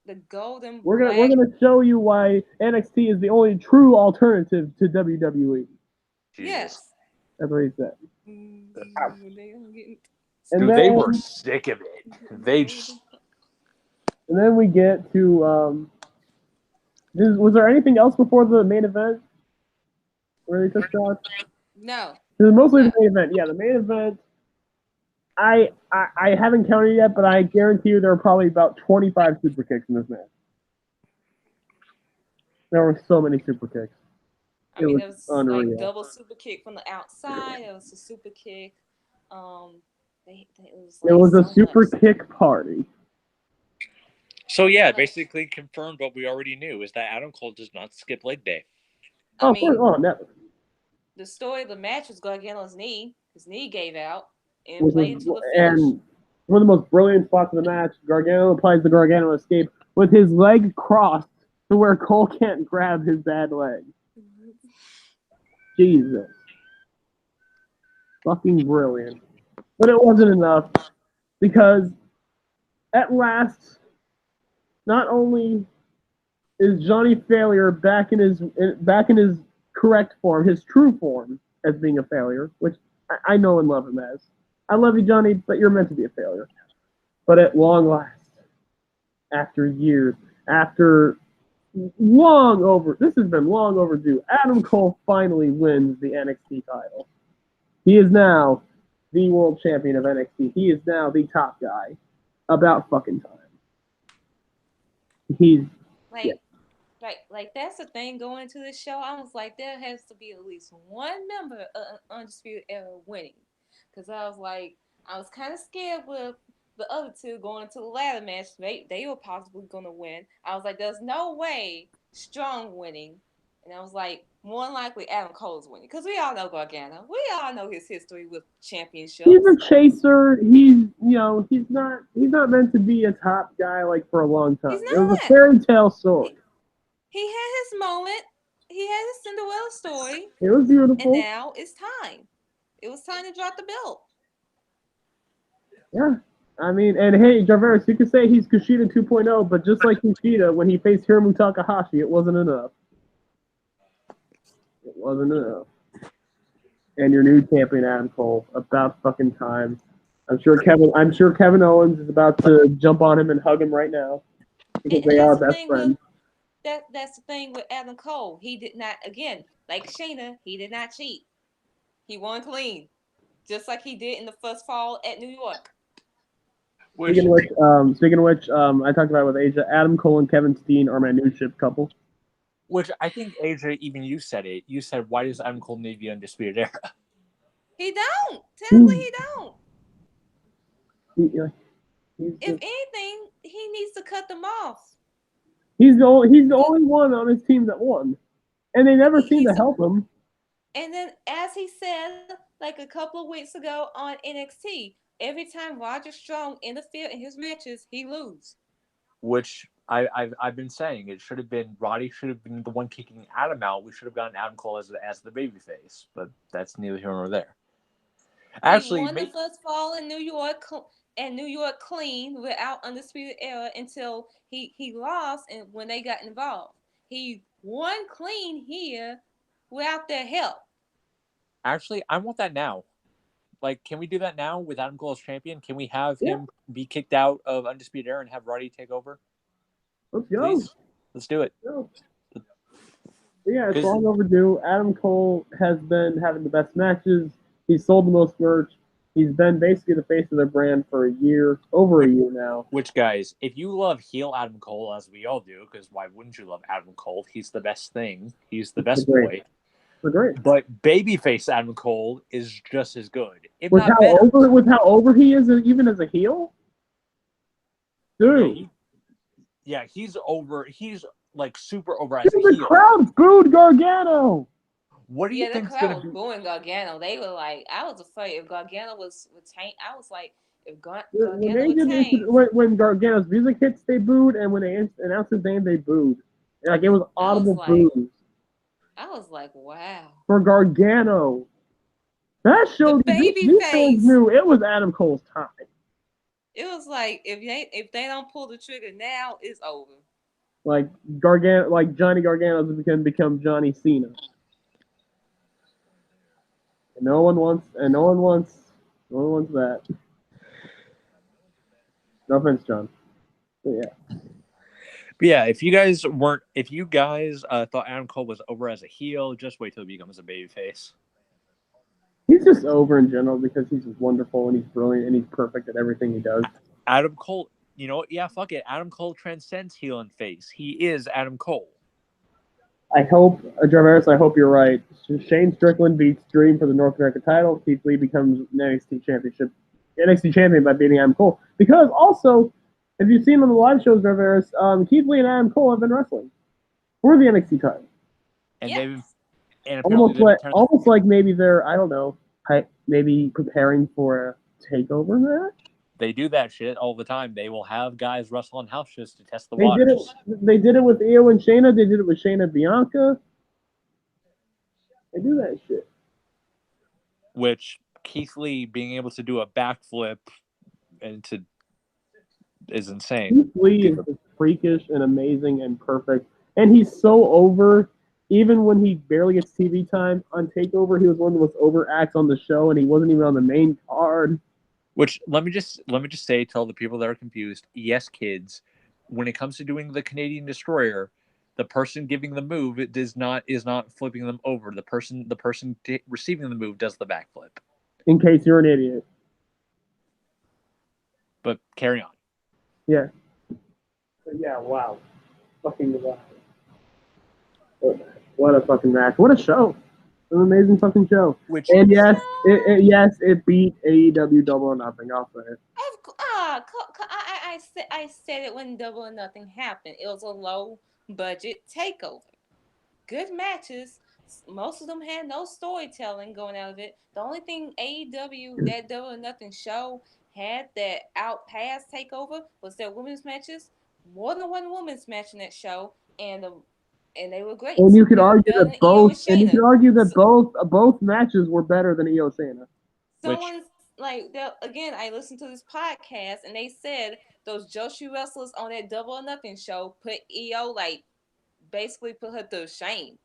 the golden. We're gonna show you why NXT is the only true alternative to WWE. Jesus. Yes. That's what he said. And And Dude, then, they were sick of it. And then we get to was there anything else before the main event where they took shots? No. It was mostly the main event. Yeah, the main event. I haven't counted yet, but I guarantee you there were probably about 25 super kicks in this match. There were so many super kicks. I mean, was there was unreal. like double super kick from the outside. There was a super kick. It was a so super much. kick party. So yeah, basically confirmed what we already knew is that Adam Cole does not skip leg day. I mean, never. the story of the match was Gargano's knee. His knee gave out and played into the finish. And one of the most brilliant spots of the match, Gargano applies the Gargano escape with his leg crossed to where Cole can't grab his bad leg. Jesus. Fucking brilliant. But it wasn't enough because at last, not only is Johnny Failure back in his correct form, his true form as being a failure, which I know and love him as. I love you, Johnny, but you're meant to be a failure. But at long last, after years, after this has been long overdue, Adam Cole finally wins the NXT title. He is now the world champion of NXT. He is now the top guy. About fucking time. He's like Like that's the thing going into this show. I was like, there has to be at least one member of Undisputed Era winning, because I was kind of scared with the other two going into the ladder match. They were possibly gonna win. I was like, there's no way Strong winning, and I was like, more than likely Adam Cole's winning, because we all know Gargano. We all know his history with championships. He's a chaser. He's not meant to be a top guy like for a long He's time. It was a not. fairy tale story. He had his moment. He had his Cinderella story. It was And beautiful. now it's time. It was time to drop the belt. Yeah. I mean, and hey, Jarvarus, you could say he's Kushida 2.0, but just like Kushida, when he faced Hiromu Takahashi, it wasn't enough. It wasn't enough. And your new champion, Adam Cole, about fucking time. I'm sure Kevin Owens is about to jump on him and hug him right now because they are best friends. That's the thing with Adam Cole. He did not, again, like Shayna, he did not cheat. He won clean, just like he did in the first fall at New York. Speaking of which, I talked about it with Asia. Adam Cole and Kevin Steen are my new ship couple. Which I think, Asia, even you said it. You said, why does Adam Cole need the Undisputed Era? He don't. Technically, he don't. If anything, he needs to cut them off. He's the only one on his team that won, and they never seem to help him. And then, as he said, like a couple of weeks ago on NXT, every time Roger Strong interfered in his matches, he lose. Which I've been saying, it should have been Roddy should have been the one kicking Adam out. We should have gotten Adam Cole as the babyface, but that's neither here nor there. Actually, he won the first fall in New York clean without Undisputed Era until he lost, and when they got involved, he won clean here without their help. Actually, I want that now. Like, can we do that now with Adam Cole as champion? Can we have him be kicked out of Undisputed Era and have Roddy take over? Let's go. Please. Let's do it. Yeah, it's long overdue. Adam Cole has been having the best matches. He's sold the most merch. He's been basically the face of their brand for over a year now. Which, guys, if you love heel Adam Cole, as we all do, because why wouldn't you love Adam Cole? He's the best thing. He's the best boy. We're great. But babyface Adam Cole is just as good. With how over he is, even as a heel? Dude. Yeah, he's over. He's like super over as a heel. The crowd booed Gargano. What do you think is going to be? Booing Gargano. They were like, I was afraid if Gargano was retained. I was like, if Gargano when Gargano's music hits, they booed, and when they announced his name, they booed. Like it was audible boos. I was like, wow. For Gargano. That showed these fans knew it was Adam Cole's time. It was like if they don't pull the trigger now, it's over. Like Johnny Gargano's can become Johnny Cena. And no one wants that. No offense, John. But yeah. But yeah, if you guys thought Adam Cole was over as a heel, just wait till he becomes a babyface. He's just over in general because he's wonderful and he's brilliant and he's perfect at everything he does. Adam Cole, you know what? Yeah, fuck it. Adam Cole transcends heel and face. He is Adam Cole. I hope, Jarvarus, you're right. Shane Strickland beats Dream for the North American title. Keith Lee becomes NXT champion by beating Adam Cole. Because also, if you've seen on the live shows, Jarvarus, Keith Lee and Adam Cole have been wrestling for the NXT title. And almost like maybe they're, I don't know, maybe preparing for a takeover match. They do that shit all the time. They will have guys wrestle on house shows to test the waters. They did it with Io and Shayna. They did it with Shayna and Bianca. They do that shit. Which Keith Lee being able to do a backflip is insane. Keith Lee is freakish and amazing and perfect. And he's so over. Even when he barely gets TV time on TakeOver, he was one of the most over acts on the show, and he wasn't even on the main card. Which let me just say to all the people that are confused, yes, kids, when it comes to doing the Canadian Destroyer, the person giving the move is not flipping them over. The person receiving the move does the backflip. In case you're an idiot. But carry on. Yeah. Yeah. Wow. Fucking wow. What a fucking match! What a show! An amazing fucking show. Which And yes, it beat AEW Double or Nothing. I'll say it. I said it when Double or Nothing happened. It was a low budget takeover. Good matches. Most of them had no storytelling going out of it. The only thing AEW that Double or Nothing show had that outpassed takeover was their women's matches. More than one women's match in that show, and they were great. And you could They were argue better that than Io and Shayna. both matches were better than Io Shayna. Someone's like, again, I listened to this podcast and they said those Joshi wrestlers on that Double or Nothing show put Io, like, basically put her to shame.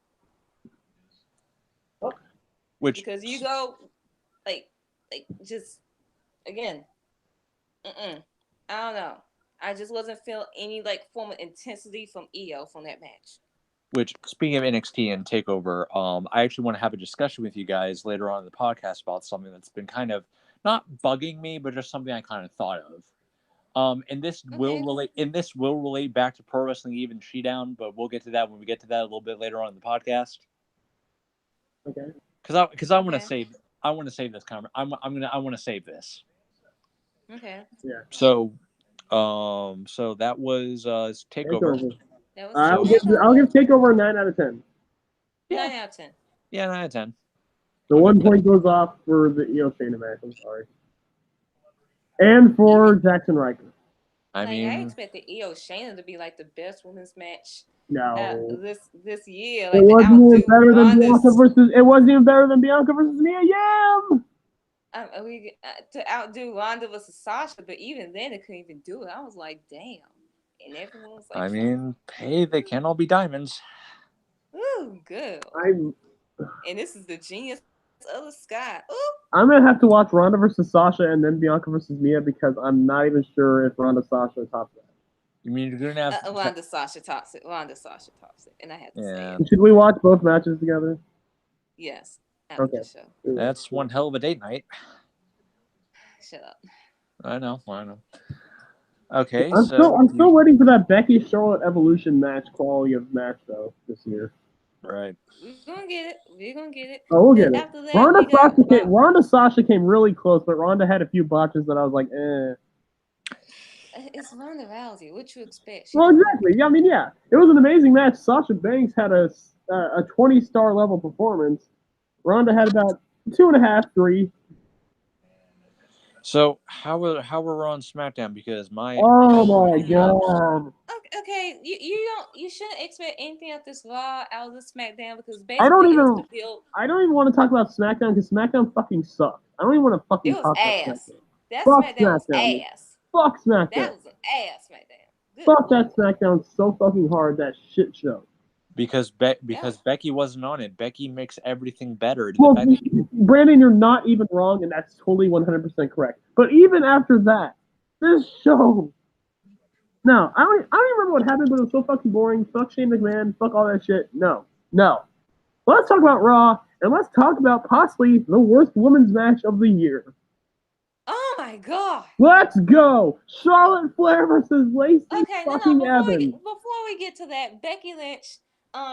Because you go, like just, again, I don't know. I just wasn't feeling any, like, form of intensity from Io from that match. Which, speaking of NXT and TakeOver, I actually want to have a discussion with you guys later on in the podcast about something that's been kind of not bugging me, but just something I kind of thought of. And this will relate back to Pro Wrestling Even Showdown, but we'll get to that when we get to that a little bit later on in the podcast. Okay. Because I want to save this I want to save this. Okay. Yeah. So that was TakeOver. I'll give TakeOver a 9 out of 10. 9 out of 10. Yeah, 9 out of 10. The 1 point goes off for the Io Shayna match. I'm sorry. And for Jackson Riker. I expected Io Shayna to be like the best women's match. No. This year. Like, it wasn't even better than Bianca versus. It wasn't even better than Bianca versus Mia Yim. To outdo Ronda versus Sasha, but even then they couldn't even do it. I was like, damn. And everyone was like, hey, they can't all be diamonds. Ooh, good. And this is the genius of the sky. Ooh. I'm gonna have to watch Ronda versus Sasha and then Bianca versus Mia because I'm not even sure if Ronda Sasha tops that. You mean you're gonna have Ronda Sasha tops it, and I have to say it. Should we watch both matches together? Yes. After the show. That's one hell of a date night. Shut up. I know. Okay, I'm still waiting for that Becky Charlotte Evolution quality of match though this year. Right. We're gonna get it. Oh, we'll get it. Ronda Sasha came really close, but Ronda had a few botches that I was like, eh. It's Ronda Rousey. What you expect? Well, exactly. Yeah, I mean, yeah, it was an amazing match. Sasha Banks had a 20-star level performance. Ronda had about 2.5, 3. So how were we on SmackDown? Because oh my god. Okay, you shouldn't expect anything out this Raw out of the SmackDown because basically I don't even want to talk about SmackDown because SmackDown fucking sucked. I don't even want to fucking talk about SmackDown. That SmackDown was ass. Fuck SmackDown. That was an ass SmackDown. Good Fuck that SmackDown so fucking hard, that shit show. Because Becky wasn't on it. Becky makes everything better. Well, Brandon, you're not even wrong, and that's totally 100% correct. But even after that, this show... No, I don't even remember what happened, but it was so fucking boring. Fuck Shane McMahon. Fuck all that shit. No. Let's talk about Raw, and let's talk about possibly the worst women's match of the year. Oh my god! Let's go! Charlotte Flair versus Lacey fucking Evans. Before we get to that, Becky Lynch,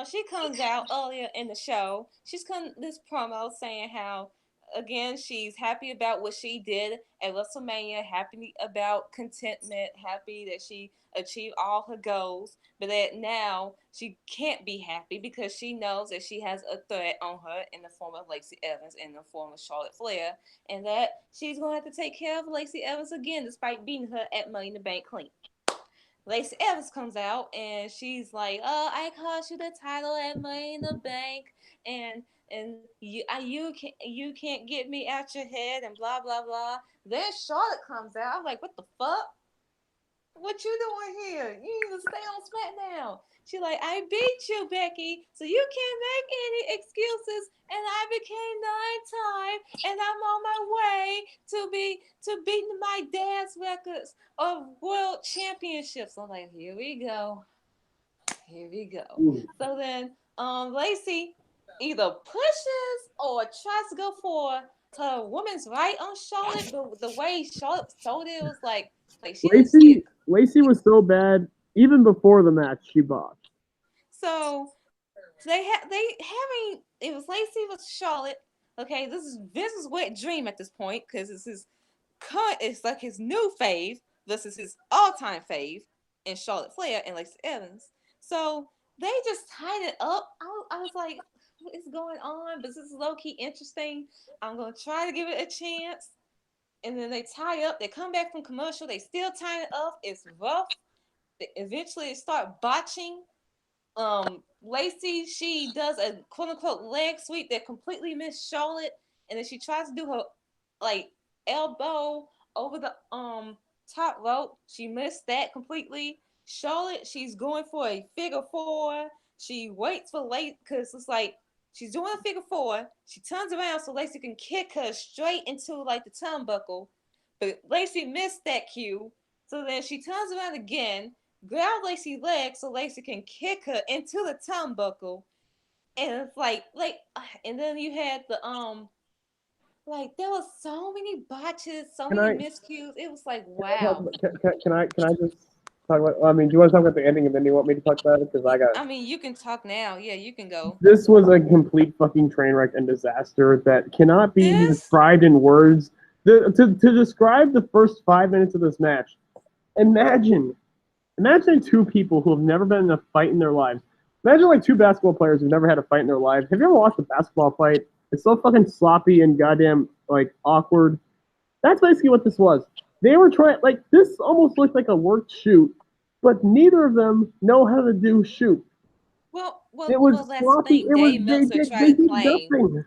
she comes out earlier in the show. She's come this promo saying how, again, she's happy about what she did at WrestleMania, happy about contentment, happy that she achieved all her goals, but that now she can't be happy because she knows that she has a threat on her in the form of Lacey Evans, in the form of Charlotte Flair, and that she's going to have to take care of Lacey Evans again despite beating her at Money in the Bank clean. Lacey Evans comes out and she's like, I cost you the title at Money in the Bank, and you can't get me out your head, and blah blah blah. Then Charlotte comes out. I'm like, what the fuck? What you doing here? You need to stay on SmackDown. She like, I beat you, Becky, so you can't make any excuses. And I became 9-time, and I'm on my way to beating my dad's records of world championships. I'm like, here we go. So then, Lacey either pushes or tries to go for her woman's right on Charlotte, but the way Charlotte sold it was like Lacey was so bad even before the match she botched. So So they having it was Lacey with Charlotte. Okay, this is Vince's wet dream at this point because it's like his new fave versus his all-time fave in Charlotte Flair and Lacey Evans. So they just tied it up. I was like, what is going on? But this is low-key interesting. I'm gonna try to give it a chance. And then they tie up. They come back from commercial. They still tie it up. It's rough. Eventually, they start botching. Lacey, she does a quote unquote leg sweep that completely missed Charlotte, and then she tries to do her like elbow over the top rope. She missed that completely. Charlotte, she's going for a figure four. She waits for Lacey because it's like she's doing a figure four. She turns around so Lacey can kick her straight into like the turnbuckle, but Lacey missed that cue. So then she turns around again, grab Lacey's leg so Lacey can kick her into the turnbuckle. And it's like, and then you had the like there was so many botches, so many miscues. It was like wow. Can I just talk about? I mean, do you want to talk about the ending, and then you want me to talk about it? Because I got. I mean, you can talk now. Yeah, you can go. This was a complete fucking train wreck and disaster that cannot be described in words. To describe the first 5 minutes of this match, imagine two people who have never been in a fight in their lives. Imagine like two basketball players who've never had a fight in their lives. Have you ever watched a basketball fight? It's so fucking sloppy and goddamn like awkward. That's basically what this was. They were trying like this almost looked like a worked shoot, but neither of them know how to do shoot. Well, it was that's sloppy. the thing. Dave Meltzer tried to claim. Nothing.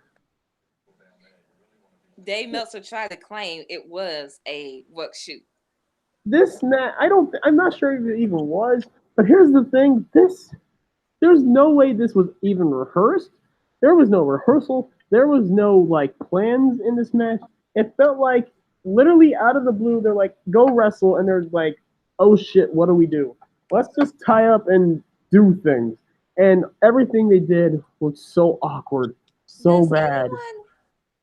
Dave Meltzer tried to claim it was a work shoot. This match, I'm not sure if it even was. But here's the thing: there's no way this was even rehearsed. There was no rehearsal. There was no like plans in this match. It felt like literally out of the blue. They're like, "Go wrestle," and they're like, "Oh shit, what do we do? Let's just tie up and do things." And everything they did was so awkward, so bad.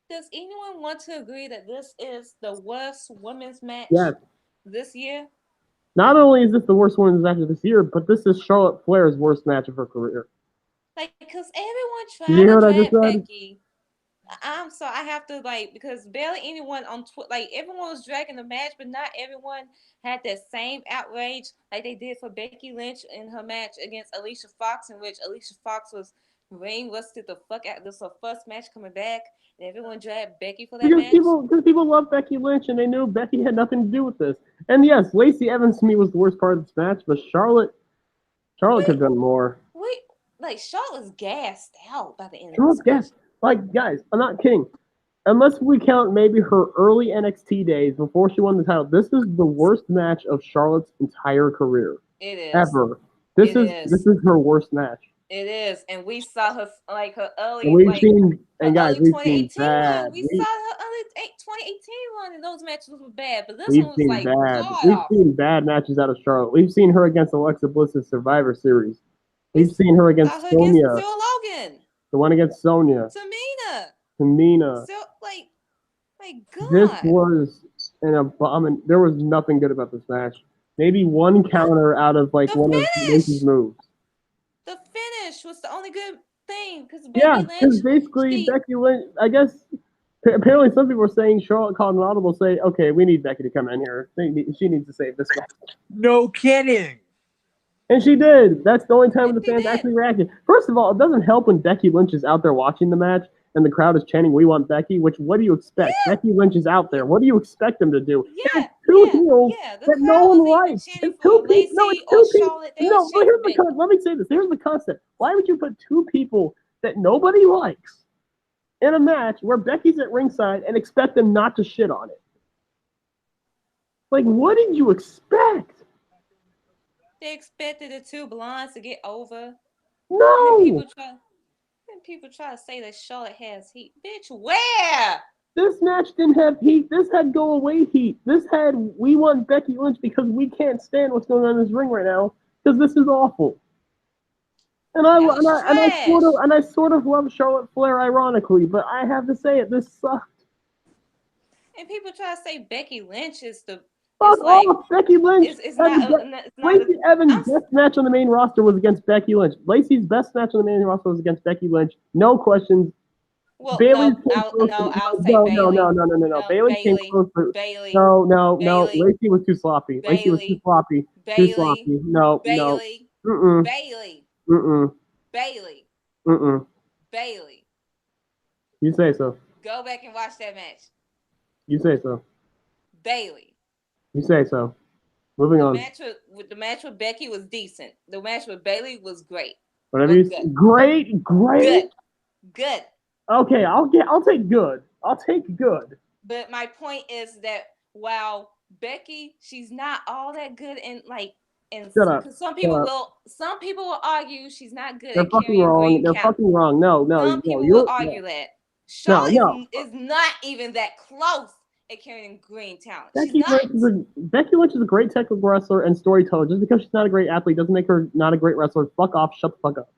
Does anyone want to agree that this is the worst women's match this year? Not only is this the worst women's match of this year, but this is Charlotte Flair's worst match of her career. Like, because everyone tried to drag Becky. I'm sorry, I have to because barely anyone on everyone was dragging the match, but not everyone had that same outrage like they did for Becky Lynch in her match against Alicia Fox, in which Alicia Fox was rusted the fuck out. This is her first match coming back, and everyone dragged Becky for that match. Because people love Becky Lynch, and they knew Becky had nothing to do with this. And yes, Lacey Evans to me was the worst part of this match, but Charlotte could have done more. Charlotte was gassed out by the end. Charlotte's gassed. Like, guys, I'm not kidding. Unless we count maybe her early NXT days before she won the title, this is the worst match of Charlotte's entire career. It is. Ever. This is her worst match. It is, and we saw her her early. And we've seen bad. We saw her early 2018 run, and those matches were bad. But this one was like bad. We've seen bad matches out of Charlotte. We've seen her against Alexa Bliss's Survivor Series. We've seen her against Sonya. Logan. The one against Sonya. Tamina. So my God. This was an abomination. There was nothing good about this match. Maybe one counter out of one of Lacey's moves. The finish was the only good thing because basically Becky Lynch. I guess apparently some people were saying Charlotte called an audible, say, "Okay, we need Becky to come in here. She needs to save this guy." No kidding. And she did. That's the only time the fans actually reacted. First of all, it doesn't help when Becky Lynch is out there watching the match and the crowd is chanting, "We want Becky." What do you expect? Yeah. Becky Lynch is out there. What do you expect them to do? Yeah, two heels that no one likes. It's two people. No, it's two people. No, let me say this. Here's the concept. Why would you put two people that nobody likes in a match where Becky's at ringside and expect them not to shit on it? Like, what did you expect? They expected the two blondes to get over. No. And people try to say that Charlotte has heat. Bitch, where? This match didn't have heat. This had go away heat. This had we want Becky Lynch because we can't stand what's going on in this ring right now because this is awful. And I sort of love Charlotte Flair ironically, but I have to say it. This sucked. And people try to say Becky Lynch is the Fuck It's like off, Becky Lynch. it's not. It's not Lacey Evans' I'm best match on the main roster was against Becky Lynch. Lacey's best match on the main roster was against Becky Lynch. No questions. well, Bailey's no, came close. I'll say No, no, Bailey. no, no, no, no, no. Bailey came Bailey, close. Bailey, No, no, no. Bailey, Lacey was too sloppy. Lacey was too Bailey, sloppy. Too Bailey, sloppy. No, no. Bailey, Mm-mm. Bailey, Mm-mm. Bailey, Mm-mm. Bailey. You say so. Go back and watch that match. You say so. Bailey. You say so. Moving on. The match with Becky was decent. The match with Bailey was great. Whatever you good. Great. Good. Okay, I'll take good. I'll take good. But my point is that while Becky, she's not all that good in like Shut up. some people will argue she's not good They're at fucking carrying wrong. green They're count. fucking wrong. No. Some people You're, will argue that. Charlotte No. is not even that close at carrying green talent. Becky Lynch is a great technical wrestler and storyteller. Just because she's not a great athlete doesn't make her not a great wrestler. Fuck off. Shut the fuck up.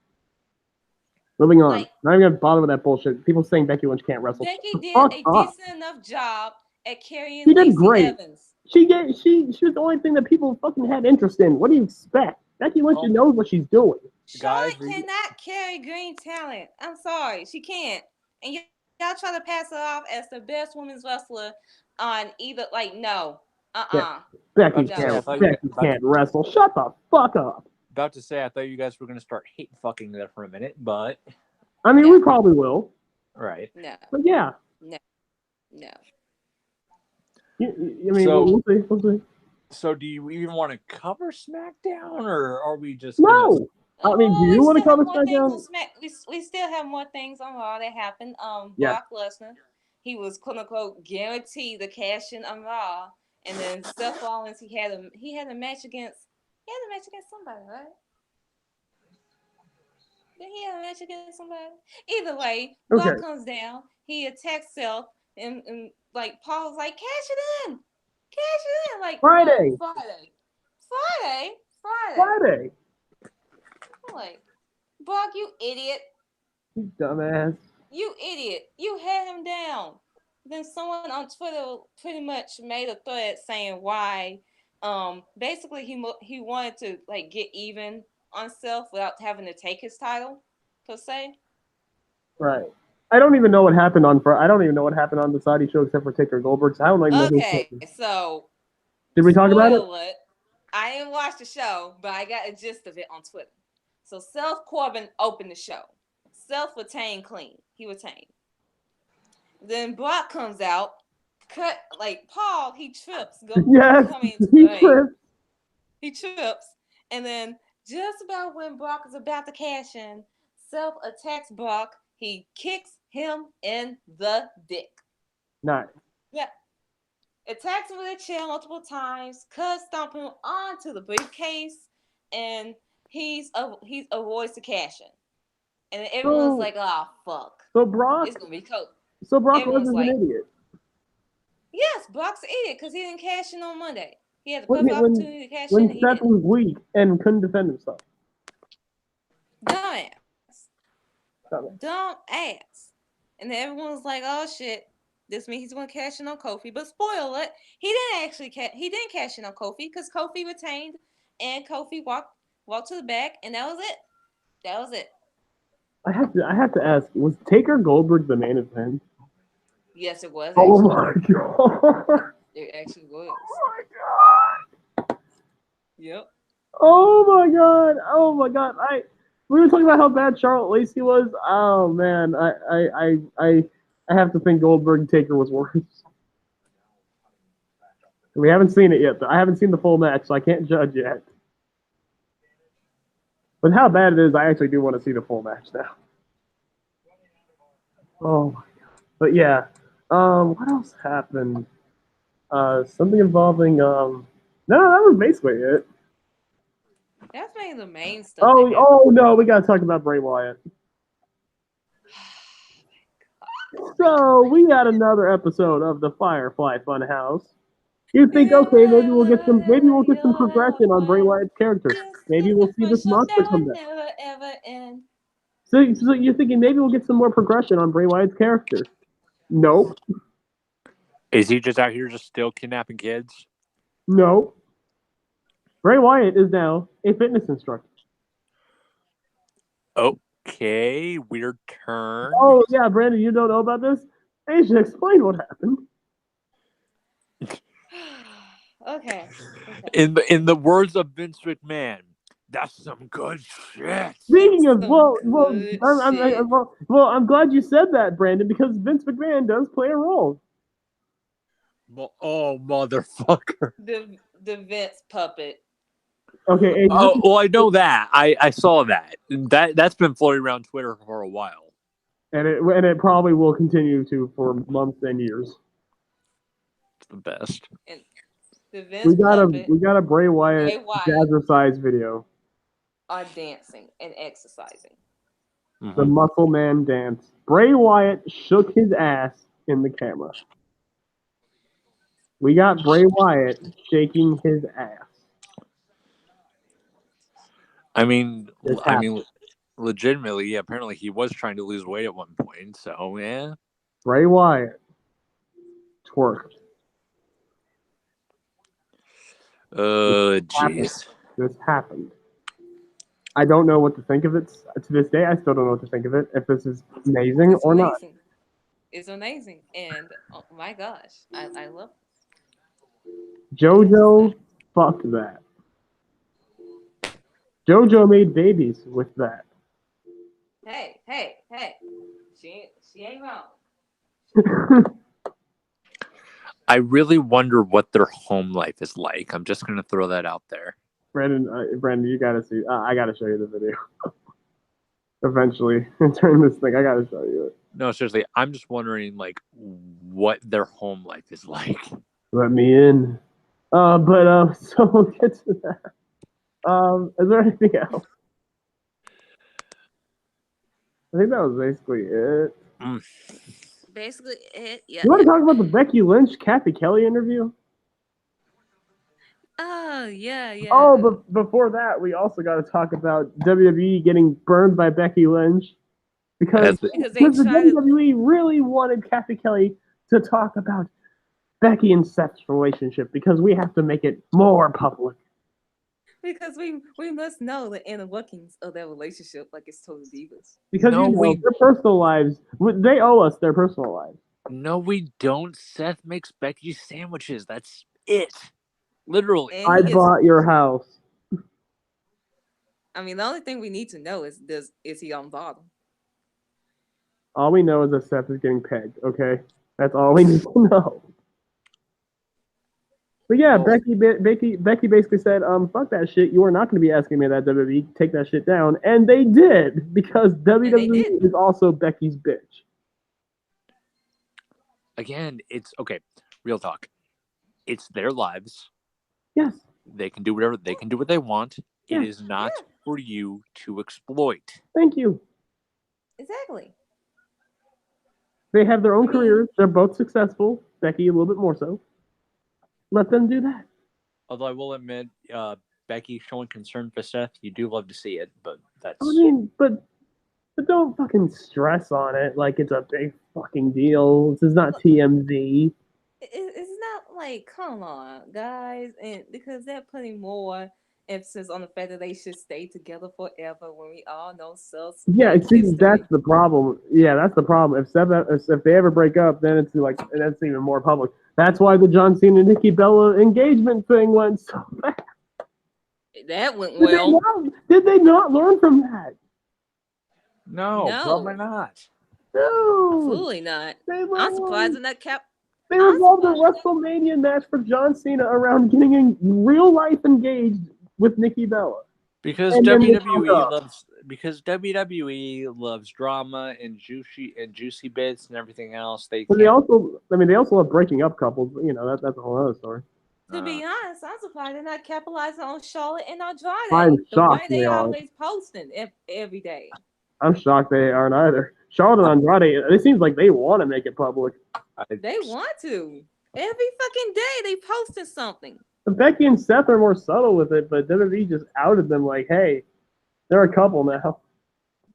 Moving on. Like, not even gonna bother with that bullshit. People saying Becky Lynch can't wrestle. Becky did fuck a up. decent enough job at carrying She did Lacey great. Evans. She was the only thing that people fucking had interest in. What do you expect? Becky Lynch knows what she's doing. Charlotte cannot carry green talent. I'm sorry, she can't. And y'all try to pass her off as the best women's wrestler on either. Like, no, Becky can't wrestle. Shut the fuck up. About to say, I thought you guys were going to start hate fucking there for a minute, but I mean, we probably will. Right. No. But yeah. No. I mean, we'll see. So, do you even want to cover SmackDown, or are we just no? I mean, do you want to cover SmackDown? We still have more things on Raw that happened. Yes. Brock Lesnar, he was quote unquote guaranteed the cash in on Raw, and then Seth Rollins, he had a match against somebody, right? Did he have a match against somebody? Either way, Brock comes down, he attacks Seth, and like Paul's like, cash it in, like Friday. I'm like, Brock, you idiot. You dumbass. You idiot. You had him down. Then someone on Twitter pretty much made a thread saying why basically he wanted to like get even on Seth without having to take his title, per se. Right. I don't even know what happened on the Saudi show except for Taker Goldberg. So I don't even know. Okay, so did we talk about it? I didn't watch the show, but I got a gist of it on Twitter. So Seth Corbin opened the show. Seth retained clean. He retained. Then Brock comes out, cut like Paul. He trips. He trips, and then just about when Brock is about to cash in, Seth attacks Brock. He kicks him in the dick. Nice. Yeah. Attacks him with a chair multiple times, stomping him onto the briefcase, and he avoids the cash in. And everyone's like, oh, fuck. So Brock... It's going to be cool. So Brock Lesnar's an idiot. Yes, Brock's an idiot because he didn't cash in on Monday. He had the perfect opportunity to cash in. When Seth was weak and couldn't defend himself. Dumbass. And then everyone was like, oh, shit. This means he's going to cash in on Kofi. But spoil it, he didn't cash in on Kofi because Kofi retained and Kofi walked to the back, and that was it. I have to ask, was Taker Goldberg the main event? Yes, it was. Oh my god! It actually was. Oh my god! Yep. Oh my god! We were talking about how bad Charlotte Lacey was. Oh man, I have to think Goldberg and Taker was worse. We haven't seen it yet. I haven't seen the full match, so I can't judge yet. But how bad it is, I actually do want to see the full match now. Oh my god! But yeah, what else happened? Something involving No, that was basically it. That's mainly the main stuff. Oh no, we gotta talk about Bray Wyatt. So we got another episode of the Firefly Funhouse. You think, okay, maybe we'll get some progression on Bray Wyatt's character. Maybe we'll see this monster come back. Never ever end. So you're thinking maybe we'll get some more progression on Bray Wyatt's character. Nope. Is he just out here just still kidnapping kids? No. Bray Wyatt is now a fitness instructor. Okay, weird turn. Oh, yeah, Brandon, you don't know about this? They should explain what happened. Okay. In the words of Vince McMahon, that's some good shit. Speaking of, Some well, good shit. I'm glad you said that, Brandon, because Vince McMahon does play a role. Oh, motherfucker. The Vince puppet. Okay, hey, Oh, well, I know that. I saw that. That's been floating around Twitter for a while. and it probably will continue to for months and years. It's the best. And the Vince We got puppet a Bray Wyatt Wyatt jazzercise video. are dancing and exercising. The Muscle Man dance. Bray Wyatt shook his ass in the camera. We got Bray Wyatt shaking his ass. I mean, This happened. legitimately, yeah, apparently he was trying to lose weight at one point. So yeah. Bray Wyatt twerked. Jeez. This happened. I don't know what to think of it. To this day, I still don't know what to think of it. If this is amazing It's or not. amazing. It's amazing. And oh my gosh, I love it. JoJo fucked that. JoJo made babies with that. Hey. She ain't wrong. I really wonder what their home life is like. I'm just gonna throw that out there. Brandon, you gotta see. I gotta show you the video. Eventually, during this thing, I gotta show you it. No, seriously, I'm just wondering, like, what their home life is like. Let me in. So we'll get to that. Is there anything else? I think that was basically it. Basically, yeah. You want to talk about the Becky Lynch, Kathy Kelly interview? Oh, yeah. Oh, but before that, we also got to talk about WWE getting burned by Becky Lynch because they the tried to, WWE really wanted Kathy Kelly to talk about Becky and Seth's relationship because we have to make it more public. because we must know the inner workings of their relationship, like it's Total Divas. Because their personal lives, they owe us their personal lives. No, we don't. Seth makes Becky sandwiches. That's it. Literally. I bought your house. I mean, the only thing we need to know is he on bottom? All we know is that Seth is getting pegged. Okay, that's all we need to know. But yeah, Becky basically said, fuck that shit. You are not going to be asking me that, WWE. Take that shit down. And they did, because WWE is also Becky's bitch. Again, it's okay. Real talk. It's their lives. Yes. They can do whatever they can do what they want. Yes. It is not for you to exploit. Thank you. Exactly. They have their own careers. They're both successful. Becky a little bit more so. Let them do that. Although I will admit, Becky showing concern for Seth, you do love to see it, but that's. I mean, but don't fucking stress on it like it's a big fucking deal. This is not TMZ. It's not like, come on, guys, and because they're putting more emphasis on the fact that they should stay together forever when we all know Seth's. Yeah, that's the problem. Yeah, that's the problem. If they ever break up, then it's like that's even more public. That's why the John Cena and Nikki Bella engagement thing went so bad. That went well. Did they not learn from that? No, probably not. No, absolutely not. I'm surprised in that cap. They revolved a WrestleMania match for John Cena around getting in real life engaged with Nikki Bella. Because WWE loves drama and juicy bits and everything else. They also love breaking up couples. You know, that's a whole other story. To be honest, I'm surprised they're not capitalizing on Charlotte and Andrade. I'm shocked they always posting every day. I'm shocked they aren't either. Charlotte and Andrade, it seems like they want to make it public. They want to. Every fucking day they posting something. Becky and Seth are more subtle with it, but WWE just outed them like, hey, they're a couple now.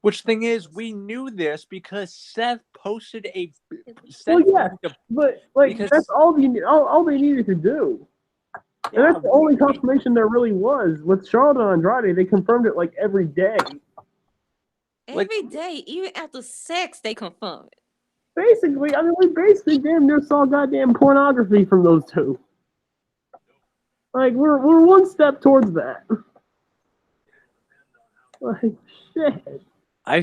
Which thing is, we knew this because Seth posted a. But like that's all they needed to do. And that's the only confirmation there really was. With Charlotte and Andrade, they confirmed it like every day. Every day, even after sex, they confirm it. Basically, I mean, we basically damn near saw goddamn pornography from those two. Like, we're one step towards that. Like, shit. I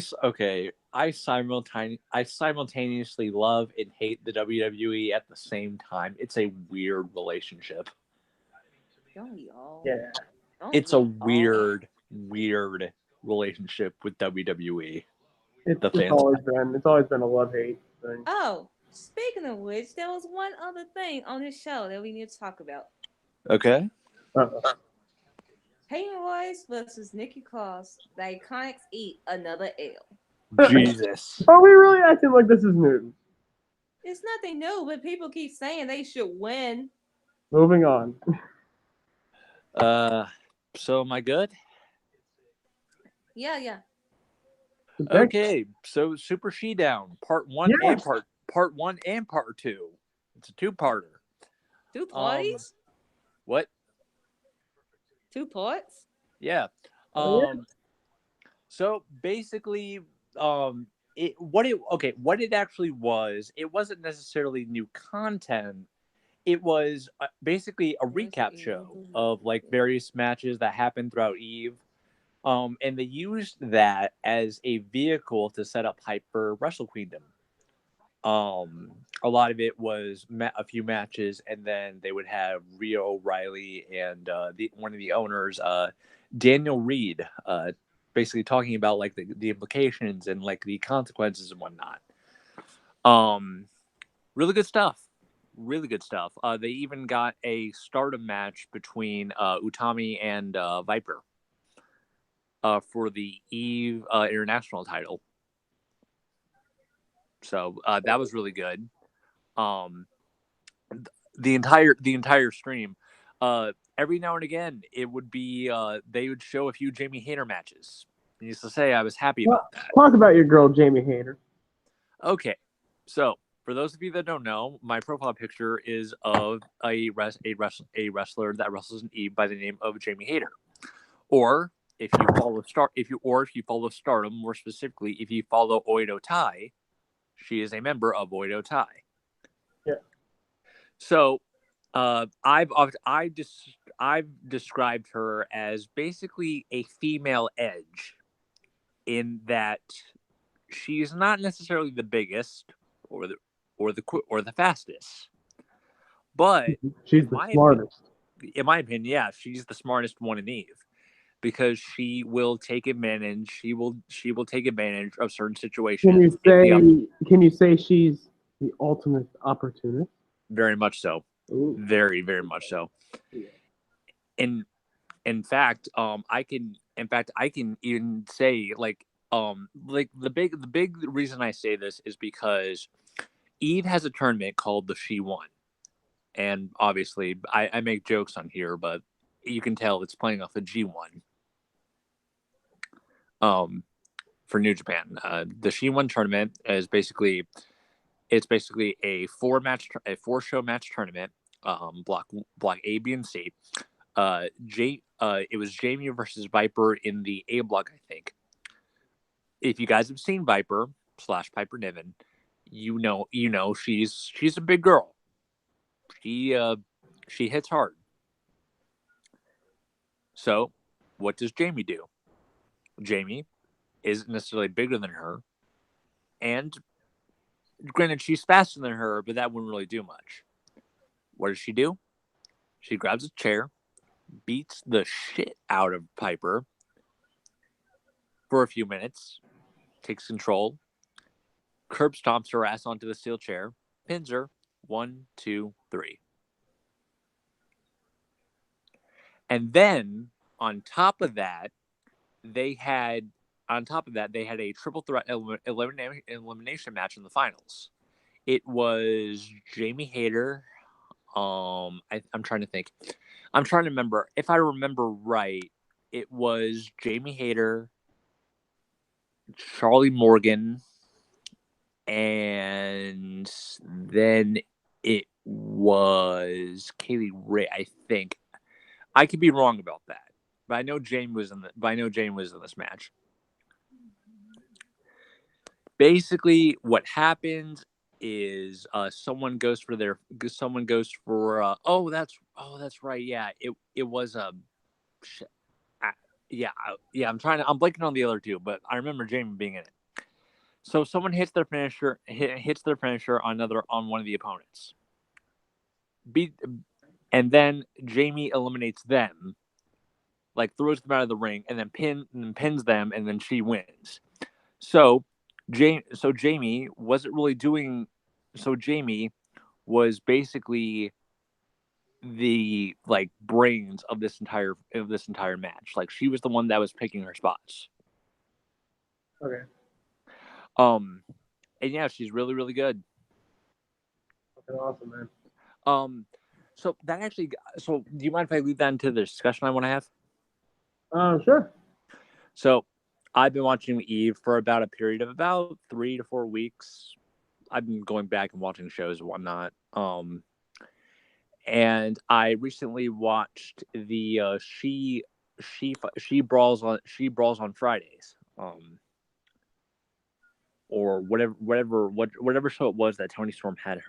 simultaneously love and hate the WWE at the same time. It's a weird relationship. Don't we all? Yeah. It's a weird relationship with WWE. It's always been a love-hate thing. Oh, speaking of which, there was one other thing on this show that we need to talk about. Okay. Peyton Royce versus Nikki Cross. The Iconics eat another L. Jesus. Are we really acting like this is new? It's nothing new, but people keep saying they should win. Moving on. So am I good? Yeah. Okay, so Super She-Down, part 1 and part 1 and part 2. It's a two-parter. 2 parties? What? 2 parts? Yeah. So basically, what it actually was, it wasn't necessarily new content. It was basically a recap show of like various matches that happened throughout Eve. And they used that as a vehicle to set up hype for Wrestle Kingdom. A lot of it was a few matches, and then they would have Rhea O'Reilly and one of the owners, Daniel Reed, basically talking about like the implications and like the consequences and whatnot. Really good stuff. Really good stuff. They even got a Stardom match between Utami and Viper for the Eve International title. So that was really good. The entire stream. Every now and again, it would be they would show a few Jamie Hayter matches. I used to say I was happy about that. Talk about your girl, Jamie Hayter. Okay, so for those of you that don't know, my profile picture is of a wrestler that wrestles in Eve by the name of Jamie Hayter. Or if you follow Stardom, more specifically, if you follow Oedo Tai, she is a member of Oedo Tai. Yeah. So, I've described her as basically a female Edge, in that she's not necessarily the biggest or the fastest, but she's the smartest. In my opinion, yeah, she's the smartest one in Eve, because she will take advantage. She will take advantage of certain situations. Can you say she's the ultimate opportunist? Very much so. Ooh. Very, very much so. Yeah. In fact, I can even say like the big reason I say this is because Eve has a tournament called the She One, and obviously I make jokes on here, but you can tell it's playing off the G1. For New Japan, the She One tournament is basically a 4-show match tournament. Block A, B, and C. It was Jamie versus Viper in the A block, I think. If you guys have seen Viper / Piper Niven, you know she's a big girl. She hits hard. So, what does Jamie do? Jamie isn't necessarily bigger than her, and granted, she's faster than her, but that wouldn't really do much. What does she do? She grabs a chair, beats the shit out of Piper for a few minutes, takes control, curb stomps her ass onto the steel chair, pins her, 1, 2, 3. And then, on top of that, they had a triple threat elimination match in the finals. It was Jamie Hayter. I'm trying to think. I'm trying to remember. If I remember right, it was Jamie Hayter, Charlie Morgan, and then it was Kaylee Ray, I think. I could be wrong about that, but I know Jamie was in this match. Basically, what happens is someone goes for oh that's right, yeah, it was a yeah I'm blanking on the other two, but I remember Jamie being in it. So someone hits their finisher on one of the opponents, and then Jamie eliminates them, like throws them out of the ring, and then pins them, and then she wins. So Jamie wasn't really doing. So Jamie was basically the like brains of this entire match. Like she was the one that was picking her spots. Okay. And yeah, she's really, really good. Fucking awesome, man. So do you mind if I lead that into the discussion I want to have? Sure. So I've been watching Eve for about a period of about 3 to 4 weeks. I've been going back and watching shows and whatnot. And I recently watched the She Brawls on Fridays. Or whatever show it was that Toni Storm had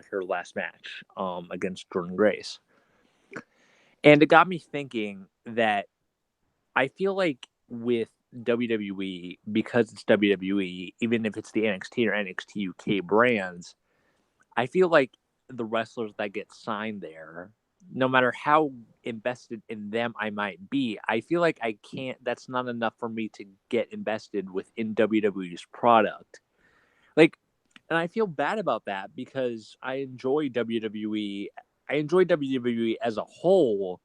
her last match against Jordan Grace. And it got me thinking that I feel like with WWE, because it's WWE, even if it's the NXT or NXT UK brands, I feel like the wrestlers that get signed there, no matter how invested in them I might be, I feel like that's not enough for me to get invested within WWE's product. Like, and I feel bad about that because I enjoy WWE. I enjoy WWE as a whole.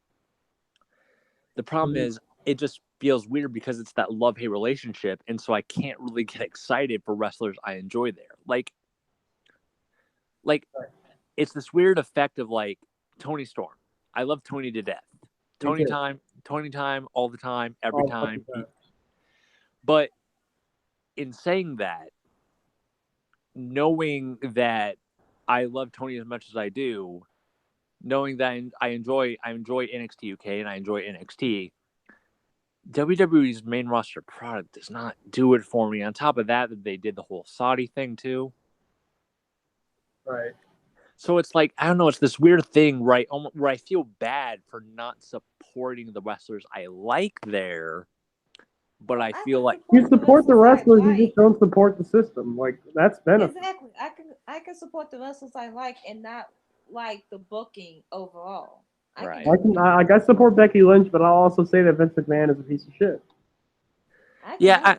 The problem is it just feels weird because it's that love-hate relationship, and so I can't really get excited for wrestlers I enjoy there. Like it's this weird effect of like Toni Storm. I love Toni to death. Toni time, all the time, every time. But in saying that, knowing that I love Toni as much as I do, knowing that I enjoy NXT UK and I enjoy NXT, WWE's main roster product does not do it for me. On top of that, they did the whole Saudi thing too. Right. So it's like, I don't know, it's this weird thing, right, where I feel bad for not supporting the wrestlers I like there, but I feel like you support the wrestlers, you just don't support the system. Like that's benefit. Exactly. I can support the wrestlers I like and not like the booking overall. Right. I support Becky Lynch, but I'll also say that Vince McMahon is a piece of shit. I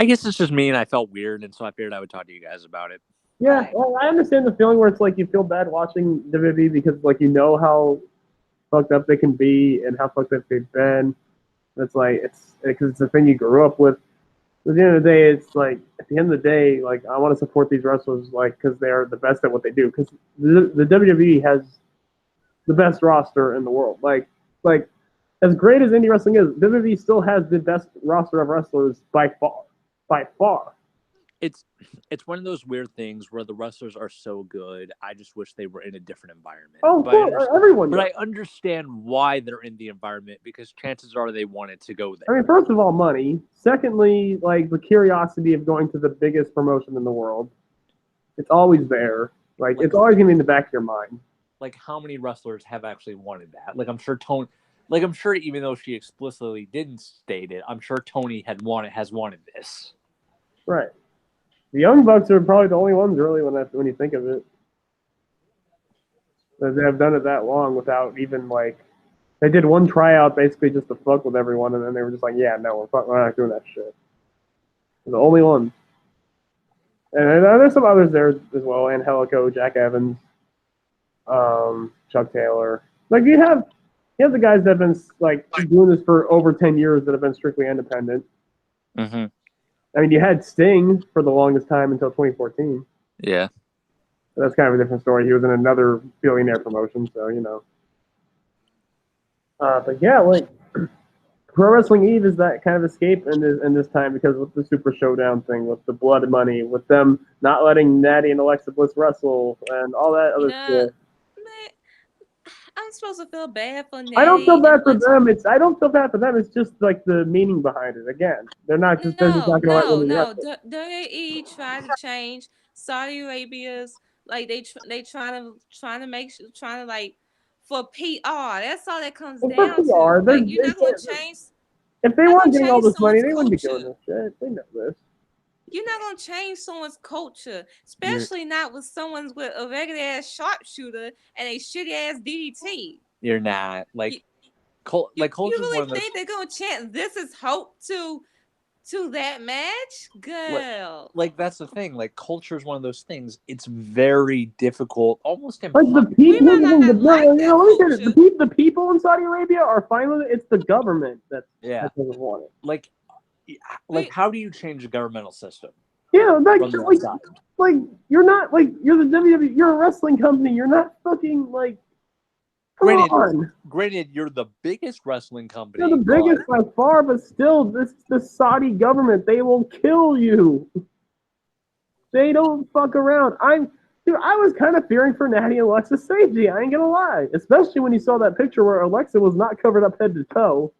guess it's just me, and I felt weird, and so I figured I would talk to you guys about it. Yeah, right. Well, I understand the feeling where it's like you feel bad watching WWE because like you know how fucked up they can be and how fucked up they've been. It's like because it's a thing you grew up with. At the end of the day, it's like at the end of the day, like I want to support these wrestlers, like because they are the best at what they do. Because the WWE has the best roster in the world. Like as great as indie wrestling is, WWE still has the best roster of wrestlers by far. By far. It's one of those weird things where the wrestlers are so good. I just wish they were in a different environment. Oh, everyone. But I understand why they're in the environment because chances are they wanted to go there. I mean, first of all, money. Secondly, like the curiosity of going to the biggest promotion in the world. It's always there. Like it's always gonna be in the back of your mind. Like how many wrestlers have actually wanted that? Like I'm sure even though she explicitly didn't state it, I'm sure Toni has wanted this. Right. The Young Bucks are probably the only ones really when you think of it. They have done it that long without even like they did one tryout basically just to fuck with everyone, and then they were just like, yeah, no, we're not doing that shit. They're the only ones. And there's some others there as well, Angelico, Jack Evans, Chuck Taylor. Like you have the guys that have been like doing this for over 10 years that have been strictly independent. Mm-hmm. I mean, you had Sting for the longest time until 2014. Yeah. But that's kind of a different story. He was in another billionaire promotion, so you know. But yeah, like Pro Wrestling Eve is that kind of escape in this time because with the Super Showdown thing, with the blood money, with them not letting Natty and Alexa Bliss wrestle, and all that other shit. I'm supposed to feel bad for I don't feel Natty bad and for Hunter. them. I don't feel bad for them. It's just like the meaning behind it. Again, they're just No, not gonna let no, women no. wrestle. WWE tried to change Saudi Arabia's like they trying to make trying to like for PR. That's all that comes And for down to. PR, Like you're not gonna change. if they You're not weren't gonna getting all change this money, someone's they wouldn't be doing culture. this shit. They know this. You're not gonna change someone's culture, You're especially not with someone's with a regular ass sharpshooter and a shitty ass DDT. you're not You, like you culture is one really of those. think they're gonna chant "This is hope" to that match, Like, girl? like that's the thing. Like culture is one of those things. It's very difficult, almost Like the impossible. We people, might not like you that know, let me say this, culture. the people in Saudi Arabia are fine with it. It's the government that Yeah, doesn't want it. like We how do you change a governmental system Yeah, from the outside? like you're not like you're the WWE. You're a wrestling company. You're not fucking like. Come Granted, on. granted, you're the biggest wrestling You're the company, but biggest by far, but still, the Saudi government, they will kill you. They don't fuck around. Dude, I was kind of fearing for Natty and Alexa's safety. I ain't gonna lie, especially when you saw that picture where Alexa was not covered up head to toe.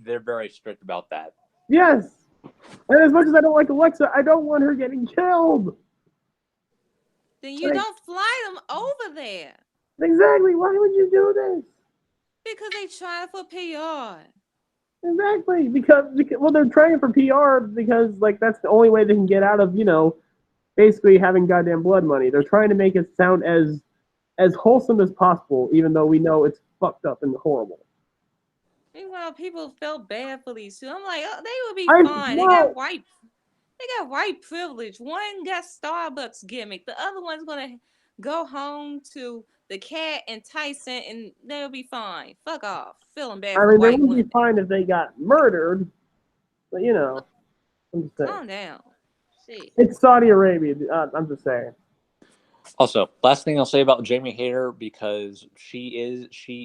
they're very strict about that. Yes, and as much as I don't like Alexa, I don't want her getting killed. then you Like, don't fly them over there exactly. Why would you do this? because they trying for PR. Exactly, because well, they're trying for PR because like that's the only way they can get out of basically having goddamn blood money. They're trying to make it sound as wholesome as possible, even though we know it's fucked up and horrible. Meanwhile, people felt bad for these two. I'm like, oh, they would be I fine. well, They got white privilege. One got Starbucks gimmick. The other one's gonna go home to the cat and Tyson, and they'll be fine. Fuck off. Feeling bad I for mean, they white would be women. fine if they got murdered, but I'm just saying. Calm down. Shit. It's Saudi Arabia. I'm just saying. Also, last thing I'll say about Jamie Hayter, because she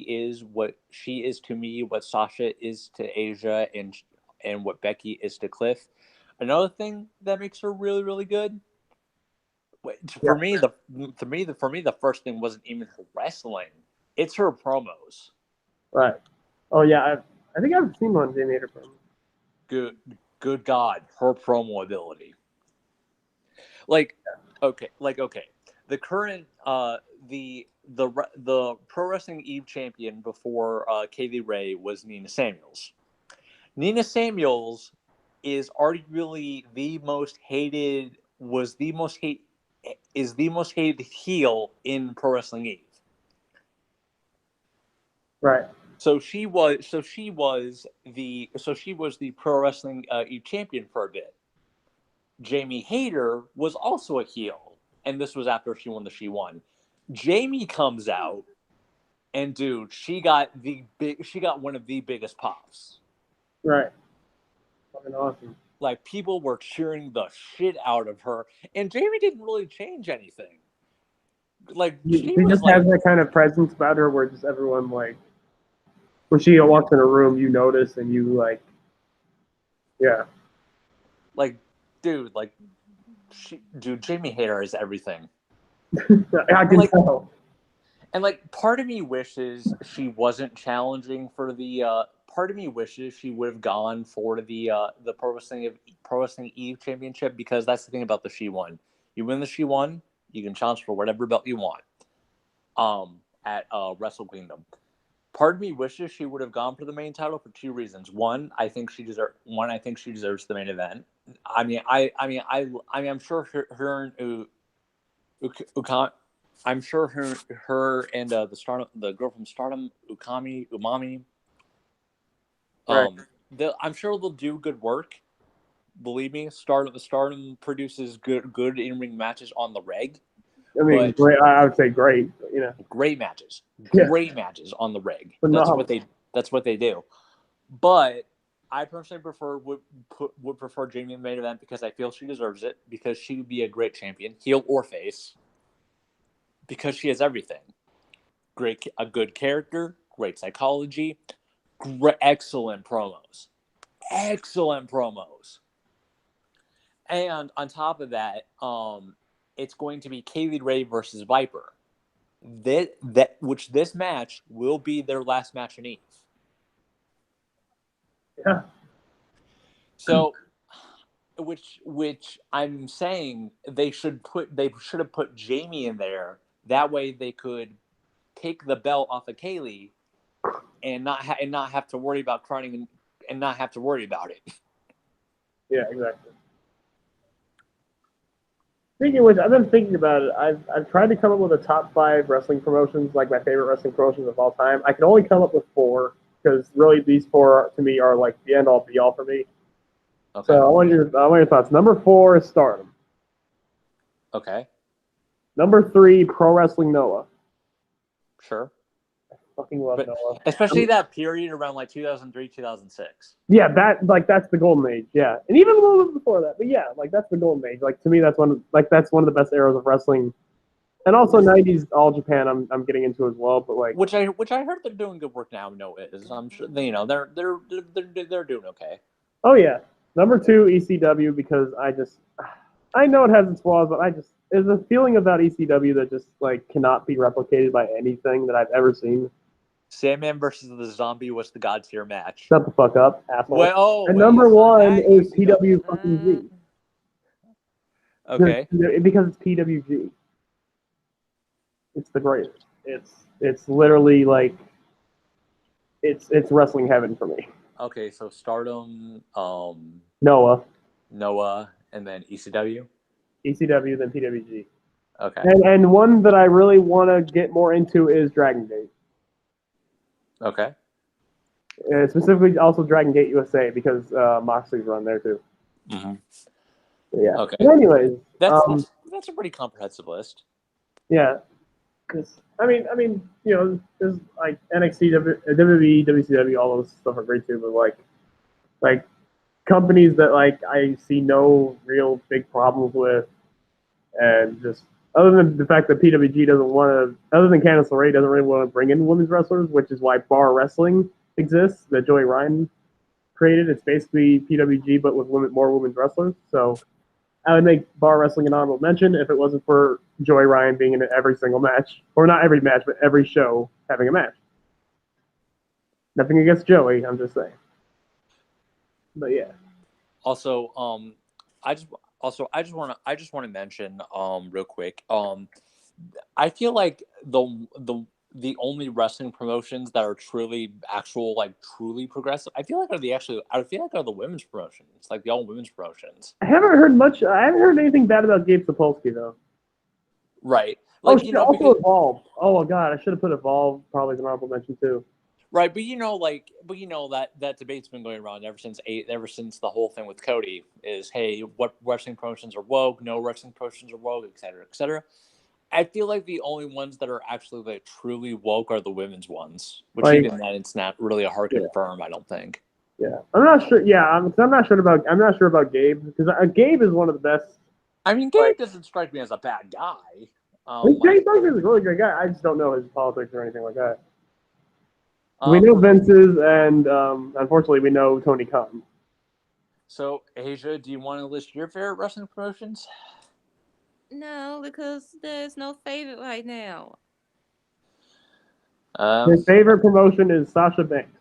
is what she is to me, what Sasha is to Asia, and what Becky is to Cliff. Another thing that makes her really really good. Yeah. For me the first thing wasn't even her wrestling; it's her promos. Right. Oh yeah. I think I've seen one Jamie Hater from. Good God, her promo ability. Like, okay, the current the Pro Wrestling Eve champion before Kaylee Ray was Nina Samuels. Nina Samuels is arguably the most hated was the most hate is the most hated heel in Pro Wrestling Eve. Right. So she was the Pro Wrestling Eve champion for a bit. Jamie Hayter was also a heel, and this was after she won the She Won. Jamie comes out, and dude, she got one of the biggest pops. Right. Fucking awesome. Like people were cheering the shit out of her, and Jamie didn't really change anything. Like She she was just like, has that kind of presence about her where just everyone like, when she walks in a room, you notice and you like, yeah. like, dude, like, Jamie Hayter is everything. I can tell. And like, part of me wishes she wasn't challenging for the. Part of me wishes she would have gone for the Pro Wrestling Eve Championship, because that's the thing about the She Won. You win the She Won, you can challenge for whatever belt you want. At Wrestle Kingdom. Part of me wishes she would have gone for the main title for two reasons. One, I think she deserves the main event. I'm sure her and I'm sure her and the girl from Stardom, Umami. Right. I'm sure they'll do good work. Believe me, Stardom produces good in ring matches on the reg. I mean, But great. I would say great. But, great matches Yeah. on the reg. But That's no. what they do. But I personally would prefer Jamie in the main event, because I feel she deserves it, because she would be a great champion, heel or face, because she has everything. A good character, great psychology, excellent promos. And on top of that, it's going to be Kaylee Ray versus Viper. This match will be their last match in Eve. Yeah. So, which I'm saying they should have put Jamie in there. That way they could take the belt off of Kaylee and not have to worry about crying and not have to worry about it. Yeah, exactly. Speaking of which, I've been thinking about it. I've tried to come up with a top 5 wrestling promotions, like my favorite wrestling promotions of all time. I can only come up with 4 because really these 4 to me are like the end all be all for me. Okay. So I want your thoughts. Number 4 is Stardom. Okay. Number 3, Pro Wrestling Noah. Sure. Fucking love Noah. Especially that period around like 2003, 2006. Yeah, that's the golden age. Yeah, and even a little bit before that. But yeah, like that's the golden age. Like to me, that's one of the best eras of wrestling. And also '90s All Japan, I'm getting into as well. But like, which I heard they're doing good work now. No, is I'm sure they're doing okay. Oh yeah, number 2 ECW because I know it has its flaws, but there's a feeling about ECW that just like cannot be replicated by anything that I've ever seen. Sandman versus the Zombie was the God tier match. Shut the fuck up, asshole. Well, and number 1 is PW fucking G. Okay. Because it's PWG. It's the greatest. It's literally like it's wrestling heaven for me. Okay, so Stardom, Noah, and then ECW. ECW, then PWG. Okay. And one that I really want to get more into is Dragon Gate. Okay. Specifically, also Dragon Gate USA because Moxley's run there too. Mm-hmm. Yeah. Okay. But anyways, that's a pretty comprehensive list. Yeah. Because I mean, there's like NXT, WWE, WCW, all those stuff are great too. But like companies that like I see no real big problems with, and just other than the fact that PWG doesn't want to, other than Candice LeRae doesn't really want to bring in women's wrestlers, which is why Bar Wrestling exists, that Joey Ryan created. It's basically PWG but with more women's wrestlers. So I would make Bar Wrestling an honorable mention if it wasn't for Joey Ryan being in every single match, or not every match, but every show having a match. Nothing against Joey, I'm just saying. But yeah. Also, I just want to mention real quick. I feel like the only wrestling promotions that are truly progressive, I feel like are the women's promotions, like the all women's promotions. I haven't heard anything bad about Gabe Sapolsky though. Right. Like, also Evolve. Oh god, I should have put Evolve probably as an honorable mention too. Right, but that debate's been going around ever since the whole thing with Cody is, hey, what wrestling promotions are woke, no wrestling promotions are woke, et cetera, et cetera. I feel like the only ones that are actually like truly woke are the women's ones, which even then it's not really a hard confirm, I don't think. Yeah, I'm not sure. Yeah, I'm not sure about Gabe because Gabe is one of the best. I mean, Gabe doesn't strike me as a bad guy. Gabe Duncan is a really great guy. I just don't know his politics or anything like that. We know Vince's, and unfortunately, we know Tony Khan. So, Asia, do you want to list your favorite wrestling promotions? No, because there's no favorite right now. His favorite promotion is Sasha Banks.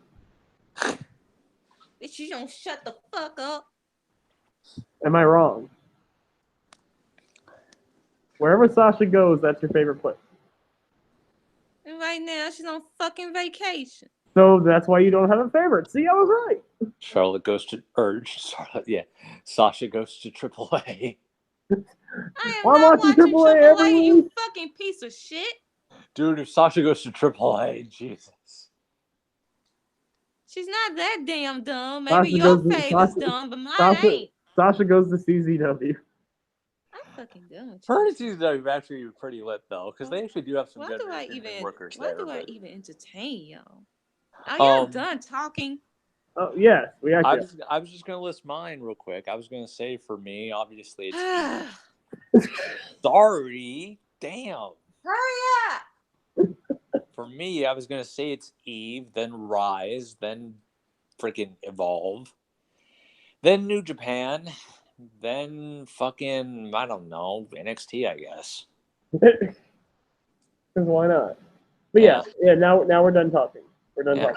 Bitch, you don't shut the fuck up. Am I wrong? Wherever Sasha goes, that's your favorite place. And right now, she's on fucking vacation. So that's why you don't have a favorite. See, I was right. Sasha goes to AAA. I am not watching AAA every week. You fucking piece of shit. Dude, if Sasha goes to AAA, Jesus. She's not that damn dumb. Maybe your favorite's dumb, but mine ain't. Sasha goes to CZW. I'm fucking done. Her and CZW actually pretty lit though, because they actually do have some good workers there. Why do I even entertain y'all? Are y'all done talking? Oh yes, we actually. I was just gonna list mine real quick. I was gonna say for me, obviously it's sorry, damn. Hurry up! For me, I was gonna say it's Eve, then Rise, then freaking Evolve, then New Japan, then fucking I don't know NXT, I guess. Because why not? But yeah. Now we're done talking. We're done talking.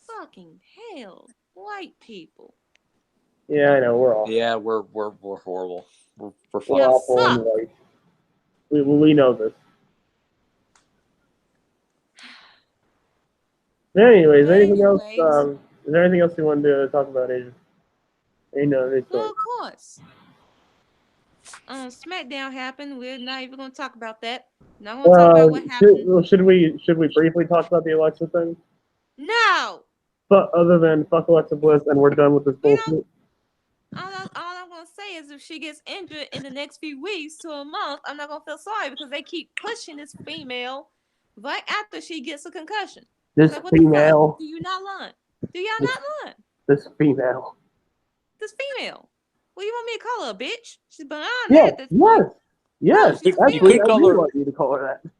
Fucking hell, white people. Yeah, I know we're awful. Yeah, we're horrible. We're We're awful and white. We know this. Anyways, anything else? Is there anything else you wanted to talk about, Asia? Well, of course. SmackDown happened. We're not even going to talk about that. Not going to talk about what happened. Should we briefly talk about the Alexa thing? No. But other than fuck Alexa Bliss, and we're done with this bullshit. All I'm going to say is if she gets injured in the next few weeks to a month, I'm not going to feel sorry because they keep pushing this female right after she gets a concussion. This like, female. Do you not learn? Do y'all not learn? This female. This female. What do you want me to call her, bitch? She's beyond that. Yes. You could call her. Want you to call her that.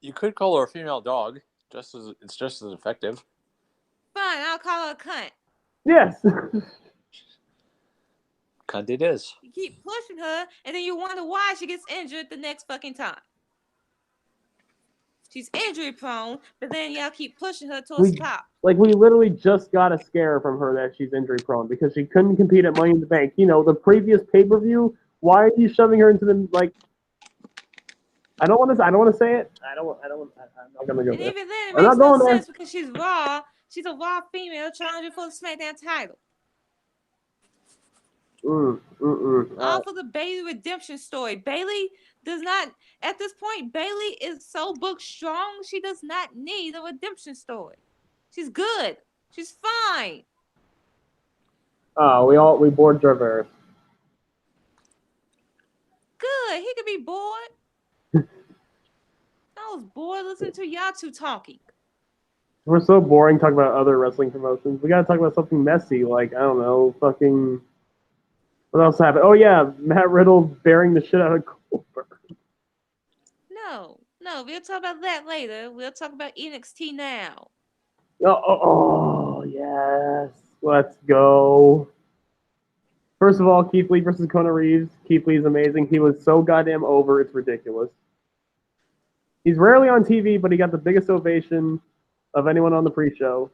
You could call her a female dog. It's just as effective. Fine, I'll call her a cunt. Yes. Cunt it is. You keep pushing her, and then you wonder why she gets injured the next fucking time. She's injury prone, but then y'all keep pushing her towards the top. Like, we literally just got a scare from her that she's injury prone because she couldn't compete at Money in the Bank. You know, the previous pay-per-view, why are you shoving her into the, like... I don't want to say it. I'm not going to go and there. Even then, it makes no sense because she's Raw. She's a Raw female challenging for the SmackDown title. All for the Bayley redemption story. Bayley does not, at this point, Bayley is so booked strong, she does not need a redemption story. She's good. She's fine. We bored Jarvarus. Good. He could be bored. I was bored listening to y'all two talking. We're so boring talking about other wrestling promotions. We gotta talk about something messy, like, I don't know, fucking... What else happened? Oh yeah, Matt Riddle bearing the shit out of Goldberg. No, we'll talk about that later. We'll talk about NXT now. Oh yes, let's go. First of all, Keith Lee versus Kona Reeves. Keith Lee's amazing. He was so goddamn over, it's ridiculous. He's rarely on TV, but he got the biggest ovation of anyone on the pre-show.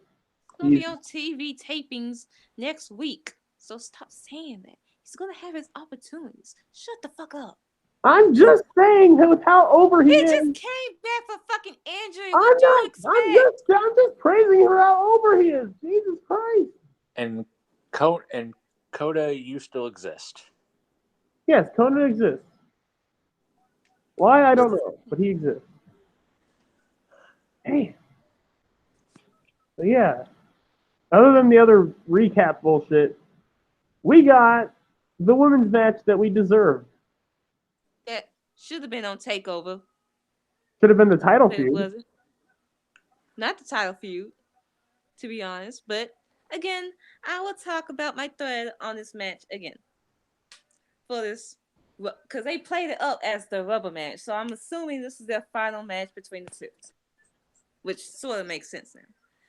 He's gonna be on TV tapings next week, so stop saying that. He's gonna have his opportunities. Shut the fuck up. I'm just saying with how over he is. He just came back for fucking injury. What do you expect? I'm just praising her how over he is. Jesus Christ. And Coda, you still exist. Yes, Coda exists. Why, I don't know, but he exists. Hey. But yeah. Other than the other recap bullshit, we got the women's match that we deserved. That should have been on TakeOver. Should have been the title feud. It wasn't. Not the title feud, to be honest. But again, I will talk about my thread on this match again. For this, because they played it up as the rubber match. So I'm assuming this is their final match between the two. Which sort of makes sense now.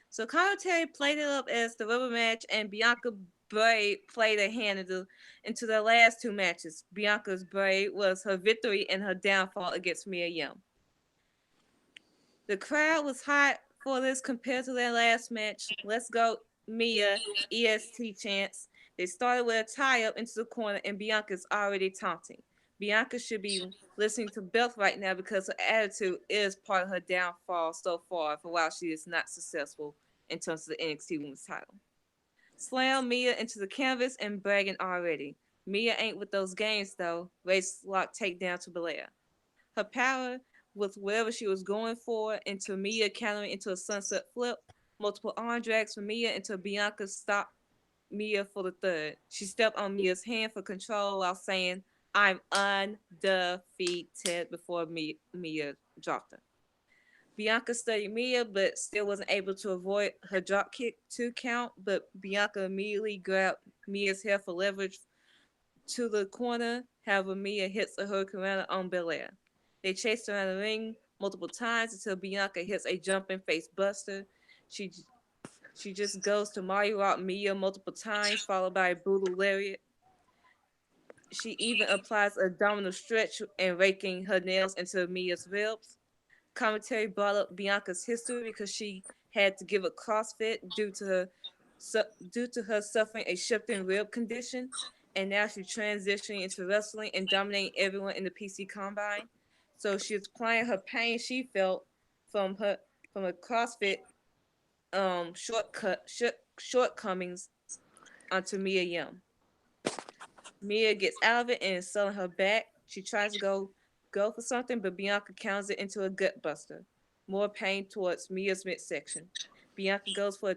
So commentary played it up as the rubber match, and Bianca Bray played a hand into their last two matches. Bianca's Bray was her victory and her downfall against Mia Yim. The crowd was hot for this compared to their last match. Let's go, Mia, EST chants. They started with a tie-up into the corner, and Bianca's already taunting. Bianca should be listening to Beth right now because her attitude is part of her downfall so far for while she is not successful in terms of the NXT Women's title. Slam Mia into the canvas and bragging already. Mia ain't with those games though. Race lock takedown to Belair. Her power with whatever she was going for into Mia countering into a sunset flip. Multiple arm drags from Mia until Bianca stopped Mia for the third. She stepped on Mia's hand for control while saying, "I'm undefeated," before Mia dropped her. Bianca studied Mia, but still wasn't able to avoid her drop kick 2 count, but Bianca immediately grabbed Mia's hair for leverage to the corner. However, Mia hits a hurricanrana on Belair. They chased around the ring multiple times until Bianca hits a jumping face buster. She just goes to Mario Rock Mia multiple times, followed by a brutal lariat. She even applies abdominal stretch and raking her nails into Mia's ribs. Commentary brought up Bianca's history because she had to give up CrossFit due to her suffering a shifting rib condition, and now she's transitioning into wrestling and dominating everyone in the PC Combine. So she's applying her pain she felt from her from a CrossFit shortcomings onto Mia Yim. Mia gets out of it and is selling her back. She tries to go for something, but Bianca counters it into a gut buster. More pain towards Mia's midsection. Bianca goes for a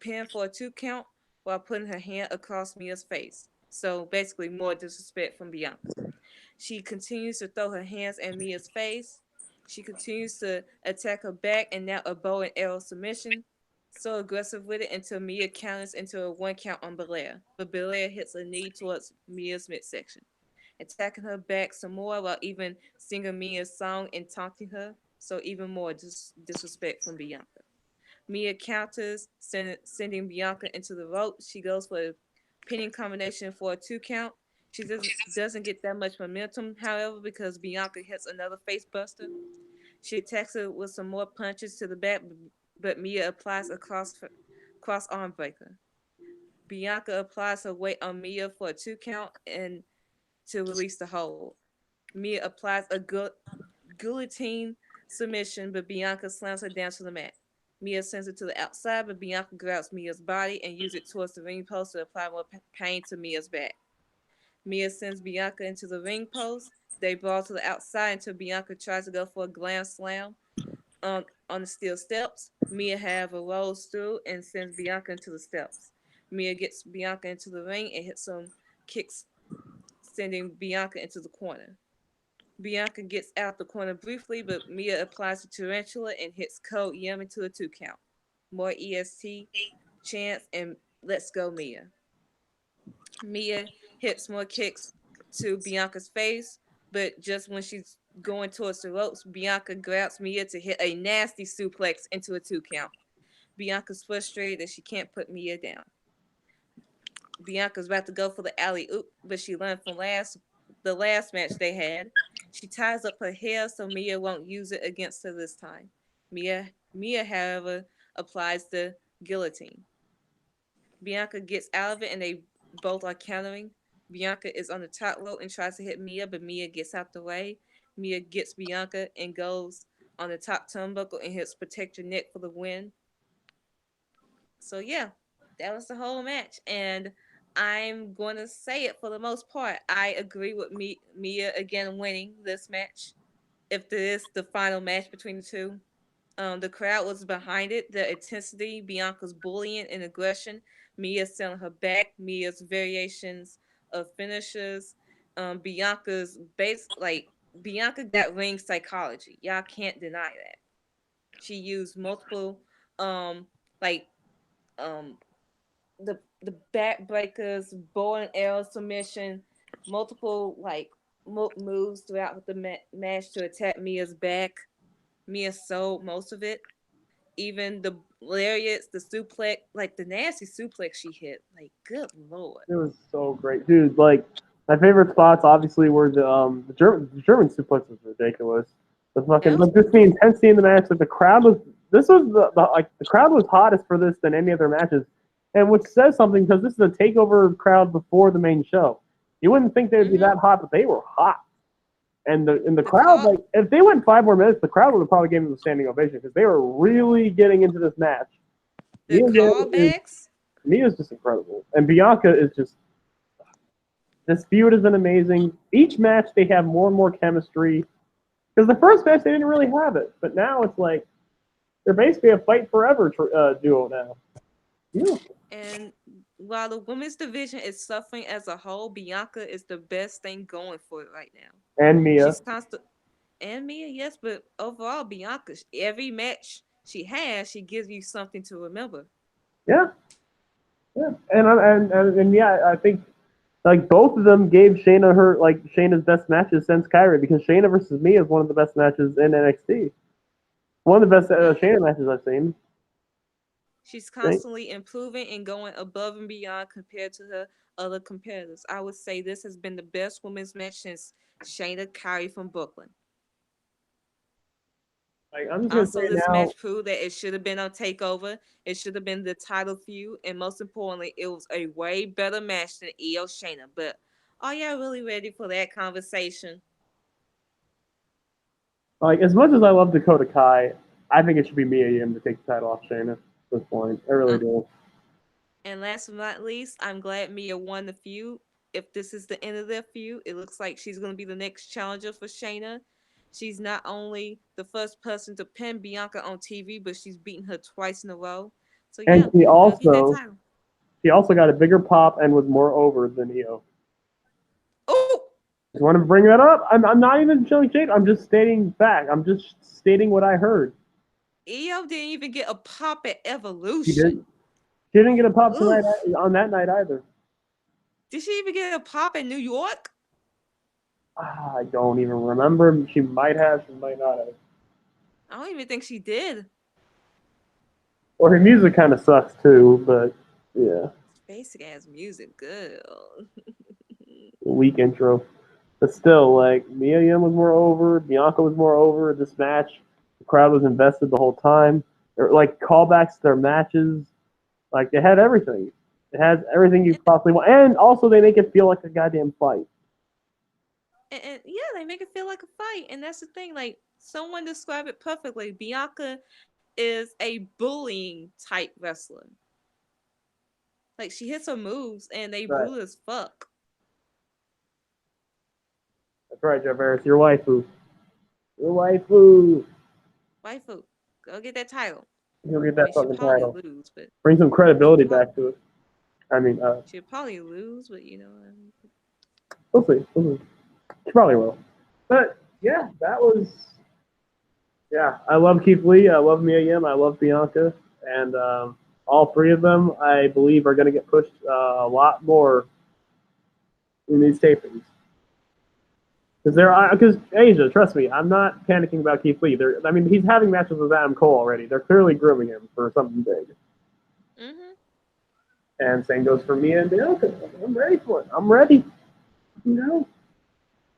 pin for a 2 count while putting her hand across Mia's face. So basically, more disrespect from Bianca. She continues to throw her hands at Mia's face. She continues to attack her back and now a bow and arrow submission. So aggressive with it until Mia counters into a 1 count on Belair. But Belair hits a knee towards Mia's midsection, attacking her back some more while even singing Mia's song and taunting her. So even more disrespect from Bianca. Mia counters, sending Bianca into the ropes. She goes for a pinning combination for a 2 count. She doesn't get that much momentum, however, because Bianca hits another face buster. She attacks her with some more punches to the back, but Mia applies a cross arm breaker. Bianca applies her weight on Mia for a 2 count and to release the hold. Mia applies a guillotine submission, but Bianca slams her down to the mat. Mia sends it to the outside, but Bianca grabs Mia's body and uses it towards the ring post to apply more pain to Mia's back. Mia sends Bianca into the ring post. They brawl to the outside until Bianca tries to go for a glam slam on the steel steps. Mia, however, rolls through and sends Bianca into the steps. Mia gets Bianca into the ring and hits some kicks, sending Bianca into the corner. Bianca gets out the corner briefly, but Mia applies a tarantula and hits Code Yum into a 2 count. More EST chants and let's go Mia. Mia hits more kicks to Bianca's face, but just when she's going towards the ropes, Bianca grabs Mia to hit a nasty suplex into a 2 count. Bianca's frustrated that she can't put Mia down. Bianca's about to go for the alley oop, but she learned from the last match they had. She ties up her hair so Mia won't use it against her this time. Mia, however, applies the guillotine. Bianca gets out of it and they both are countering. Bianca is on the top rope and tries to hit Mia, but Mia gets out the way. Mia gets Bianca and goes on the top turnbuckle and hits protect your neck for the win. So yeah, that was the whole match. And I'm going to say it for the most part. I agree with Mia again winning this match. If this is the final match between the two, the crowd was behind it. The intensity, Bianca's bullying and aggression, Mia selling her back, Mia's variations of finishes, Bianca's Bianca got ring psychology. Y'all can't deny that. She used multiple like um the back breakers, bow and arrow submission, multiple moves throughout the match to attack Mia's back. Mia sold most of it. Even the lariats, the suplex, like the nasty suplex she hit. Like, good lord. It was so great, dude. Like my favorite spots, obviously, were the German suplex was ridiculous. The fucking like just the intensity in the match. Like the crowd was. This was the crowd was hottest for this than any other matches, and which says something because this is a takeover crowd before the main show. You wouldn't think they'd be that hot, but they were hot. And the crowd, like, if they went 5 more minutes, the crowd would have probably given them a standing ovation because they were really getting into this match. The callbacks? Mia's just incredible. And Bianca is just, this feud has been amazing. Each match, they have more and more chemistry. Because the first match, they didn't really have it. But now it's like, they're basically a fight forever duo now. Beautiful. And while the women's division is suffering as a whole, Bianca is the best thing going for it right now. And Mia. She's constant. And Mia, yes, but overall, Bianca, every match she has, she gives you something to remember. Yeah. Yeah. And yeah, I think like both of them gave Shayna's best matches since Kyrie because Shayna versus Mia is one of the best matches in NXT. One of the best Shayna matches I've seen. She's constantly improving and going above and beyond compared to her other competitors. I would say this has been the best women's match since Shayna Carey from Brooklyn. Like, I'm just gonna Also, say this now. match proved that it should have been on Takeover. It should have been the title feud, and most importantly, it was a way better match than Io Shayna. But are y'all really ready for that conversation? Like, as much as I love Dakota Kai, I think it should be Mia Yim to take the title off Shayna at this point. I really Uh, do. and last but not least, I'm glad Mia won the feud. If this is the end of their feud, it looks like she's going to be the next challenger for Shayna. She's not only the first person to pin Bianca on TV, but she's beaten her twice in a row. So And yeah, go get that title. she also got a bigger pop and was more over than Io. Oh, Just want to bring that up. I'm not even showing shade. I'm just stating fact. I'm just stating what I heard. Io didn't even get a pop at She Evolution. didn't. She didn't get a pop tonight Oof. on that night either. Did she even get a pop in New York? I don't even remember. She might have. She might not have. I don't even think she did. Or her music kind of sucks too. But yeah, Basic ass music, girl. weak intro. But still, like Mia Yim was more over. Bianca was more over. This match, the crowd was invested the whole time. Like callbacks to their matches. Like it had everything. It has everything you possibly want, and also they make it feel like a goddamn fight. And yeah, they make it feel like a fight. And that's the thing. Like, someone described it perfectly. Bianca is a bullying type wrestler. Like, she hits her moves and they Right. brutal as fuck. That's right, Jarvarus. Your waifu. Your waifu. Waifu, go get that title. You'll get I that mean, she'll fucking probably title. lose, but Bring some credibility back to it. I mean, she'll probably lose, but you know what I mean. we'll see. We'll see. She probably will. But yeah, that was. Yeah, I love Keith Lee. I love Mia Yim. I love Bianca, and all three of them, I believe, are going to get pushed a lot more in these tapings. Because Asia, trust me, I'm not panicking about Keith Lee. I mean, he's having matches with Adam Cole already. They're clearly grooming him for something big. Mm-hmm. And same goes for Mia and Bianca. I'm ready for it. I'm ready. You know.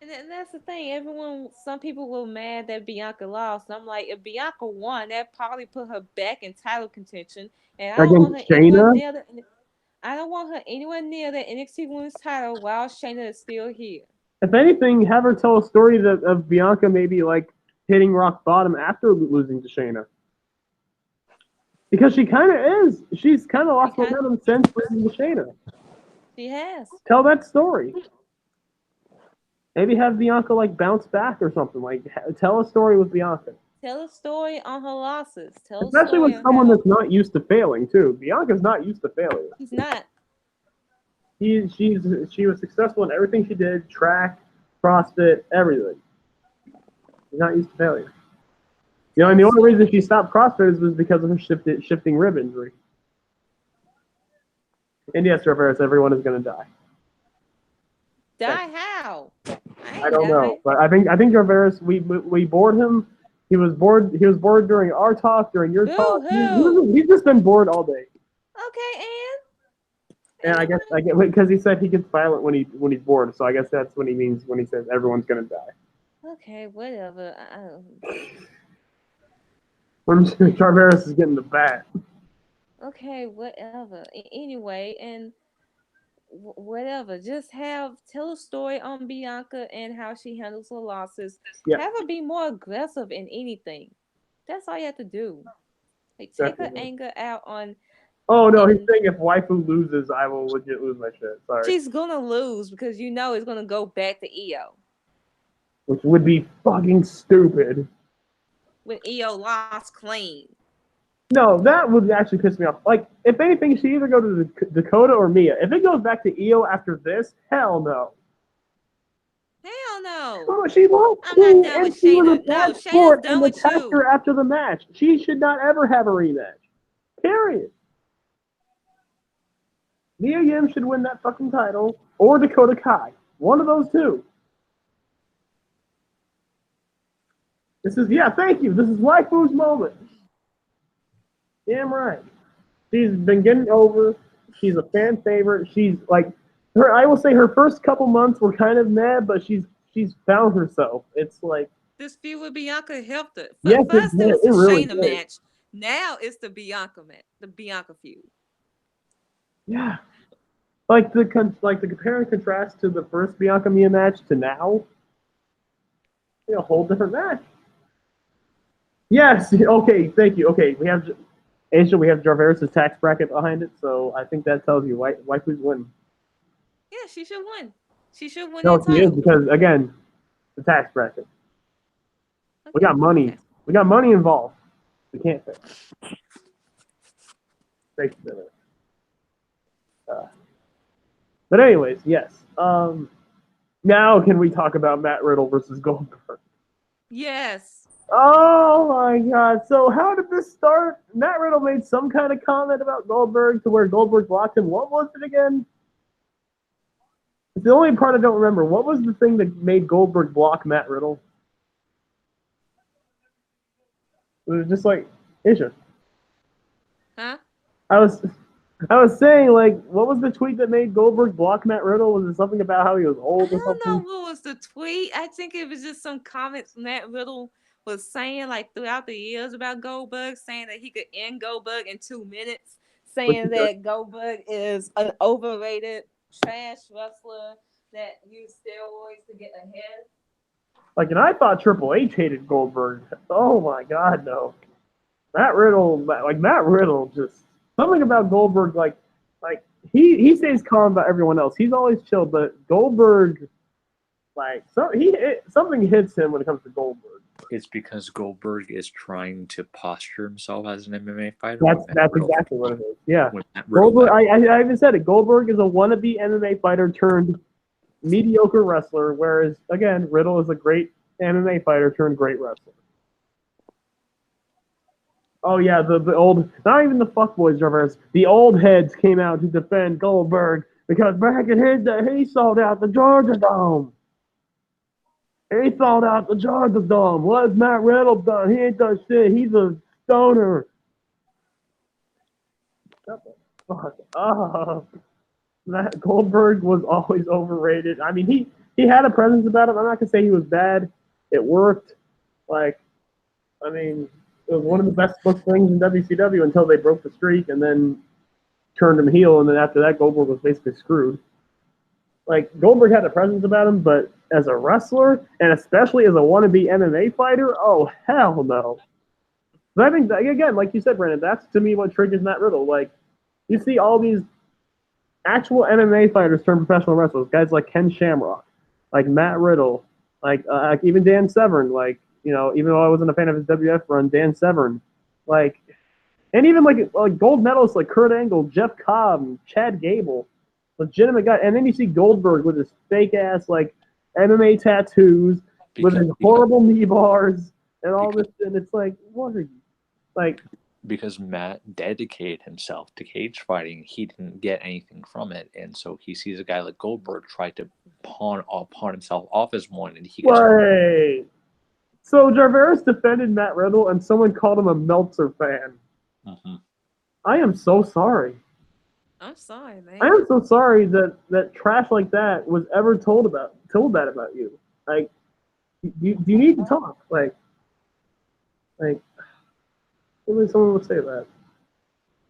And that's the thing. Some people were mad that Bianca lost. And I'm like, if Bianca won, that probably put her back in title contention. And I don't want her Against anywhere Shayna. near the. I don't want her anywhere near the NXT Women's title while Shayna is still here. If anything, have her tell a story of Bianca maybe like hitting rock bottom after losing to Shayna. Because she kind of is. She's kind of lost momentum since losing to Shayna. She has. Tell that story. Maybe have Bianca like bounce back or something. Like tell a story with Bianca. Tell a story on her losses. Tell a Especially story with on someone how that's not used to failing too. Bianca's not used to failure. she's not. She was successful in everything she did, track, CrossFit, everything. She's not used to failure. You know, and the only reason she stopped CrossFit was because of her shifting rib injury. And yes, Jarvarus, everyone is going to die. Die how? I don't know, but I think Jarvarus, we bored him. He was bored. He was bored during our talk, during your talk. He's just been bored all day. Okay, and I get because he said he gets violent when he's bored. So I guess that's what he means when he says everyone's going to die. Okay, whatever. Jarvarus is getting the bat. Okay, whatever. Anyway, and whatever. Just tell a story on Bianca and how she handles her losses. Yeah. Have her be more aggressive in anything. That's all you have to do. Like take her anger out on. Oh no, he's saying if waifu loses, I will legit lose my shit. Sorry. She's gonna lose because you know it's gonna go back to Io. Which would be fucking stupid. When Io lost clean. No, that would actually piss me off. Like, if anything, she either go to Dakota or Mia. If it goes back to Io after this, hell no. Hell no. Oh, she lost. I'm not done with Shayna. No, Shayna's done with you. Her after the match. She should not ever have a rematch. Period. Mia Yim should win that fucking title, or Dakota Kai. One of those two. Thank you. This is waifu's moment. Damn right. She's been getting over. She's a fan favorite. She's like her. I will say her first couple months were kind of mad, but she's found herself. It's like This feud with Bianca helped her. yes, First, it was the really Shayna did. match. Now it's the Bianca match, the Bianca feud. Yeah, like the compare and contrast to the first Bianca Mia match to now, a whole different match. Yes. Okay. Thank you. Okay. We have Asia. We have Jarvarus' tax bracket behind it, so I think that tells you why who's win. Yeah, she should win. She should win No, that she is title. because again, the tax bracket. We Okay, got money. okay. We got money involved. We can't fix. Thank you. But anyways, yes. Now can we talk about Matt Riddle versus Goldberg? Yes. Oh my God! So how did this start? Matt Riddle made some kind of comment about Goldberg to where Goldberg blocked him. What was it again? It's the only part I don't remember. What was the thing that made Goldberg block Matt Riddle? It was just like Asia. Huh? I was saying, like, what was the tweet that made Goldberg block Matt Riddle? Was it something about how he was I old or don't know something? what was the tweet. I think it was just some comments Matt Riddle was saying like throughout the years about Goldberg, saying that he could end Goldberg in 2 minutes, saying that Goldberg is an overrated trash wrestler that used steroids to get ahead. Like, and I thought Triple H hated Goldberg. Oh my God, no. Matt Riddle, just something about Goldberg, like he stays calm about everyone else. He's always chill, but Goldberg, like something hits him when it comes to Goldberg. It's because Goldberg is trying to posture himself as an MMA fighter. That's exactly what it is. Yeah, Goldberg. I even said it. Goldberg is a wannabe MMA fighter turned mediocre wrestler, whereas again Riddle is a great MMA fighter turned great wrestler. Oh yeah, the old, not even the fuckboys, Jarvarus. The old heads came out to defend Goldberg because back in his day he sold out the Georgia Dome. He sold out the Georgia Dome. What has Matt Riddle done? He ain't done shit. He's a stoner. Shut the fuck up. Matt Goldberg was always overrated. I mean, he had a presence about him. I'm not gonna say he was bad. It worked. Like, I mean, it was one of the best booked things in WCW until they broke the streak and then turned him heel. And then after that, Goldberg was basically screwed. Like, Goldberg had a presence about him, but as a wrestler, and especially as a wannabe MMA fighter, oh, hell no. But I think, that, again, like you said, Brandon, that's to me what triggers Matt Riddle. Like, you see all these actual MMA fighters turn professional wrestlers, guys like Ken Shamrock, like Matt Riddle, like even Dan Severn, like, you know, even though I wasn't a fan of his WF run, Dan Severn, like, and even like gold medalists like Kurt Angle, Jeff Cobb, and Chad Gable, legitimate guy. And then you see Goldberg with his fake ass like MMA tattoos, with his horrible knee bars and all this, and it's like, what are you like? Because Matt dedicated himself to cage fighting, he didn't get anything from it, and so he sees a guy like Goldberg try to pawn himself off as one, and he gets. Wait. So Jarvarus defended Matt Riddle, and someone called him a Meltzer fan. Mm-hmm. I am so sorry. I'm sorry, man. I am so sorry that trash like that was ever told that about you. Like, you need to talk. Like, only someone would say that.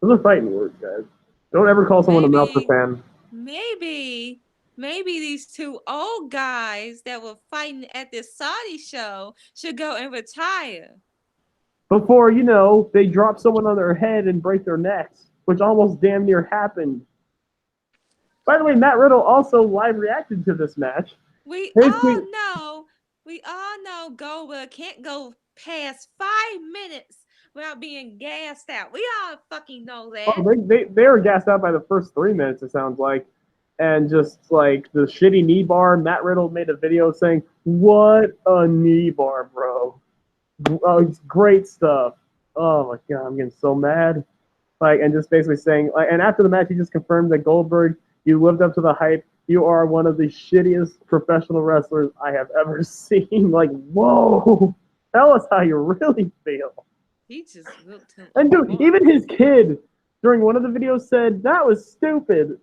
Those are fighting words, guys. Don't ever call someone a Meltzer fan. Maybe these two old guys that were fighting at this Saudi show should go and retire. Before, they drop someone on their head and break their necks, which almost damn near happened. By the way, Matt Riddle also live reacted to this match. We all know Goldberg can't go past 5 minutes without being gassed out. We all fucking know that. Oh, they were gassed out by the first 3 minutes, it sounds like. And just like the shitty knee bar, Matt Riddle made a video saying, "What a knee bar, bro. Oh, it's great stuff." Oh my God, I'm getting so mad. Like, and just basically saying, like, and after the match, he just confirmed that Goldberg, you lived up to the hype. You are one of the shittiest professional wrestlers I have ever seen. Like, whoa, tell us how you really feel. He just looked him. And dude, even his kid during one of the videos said, that was stupid.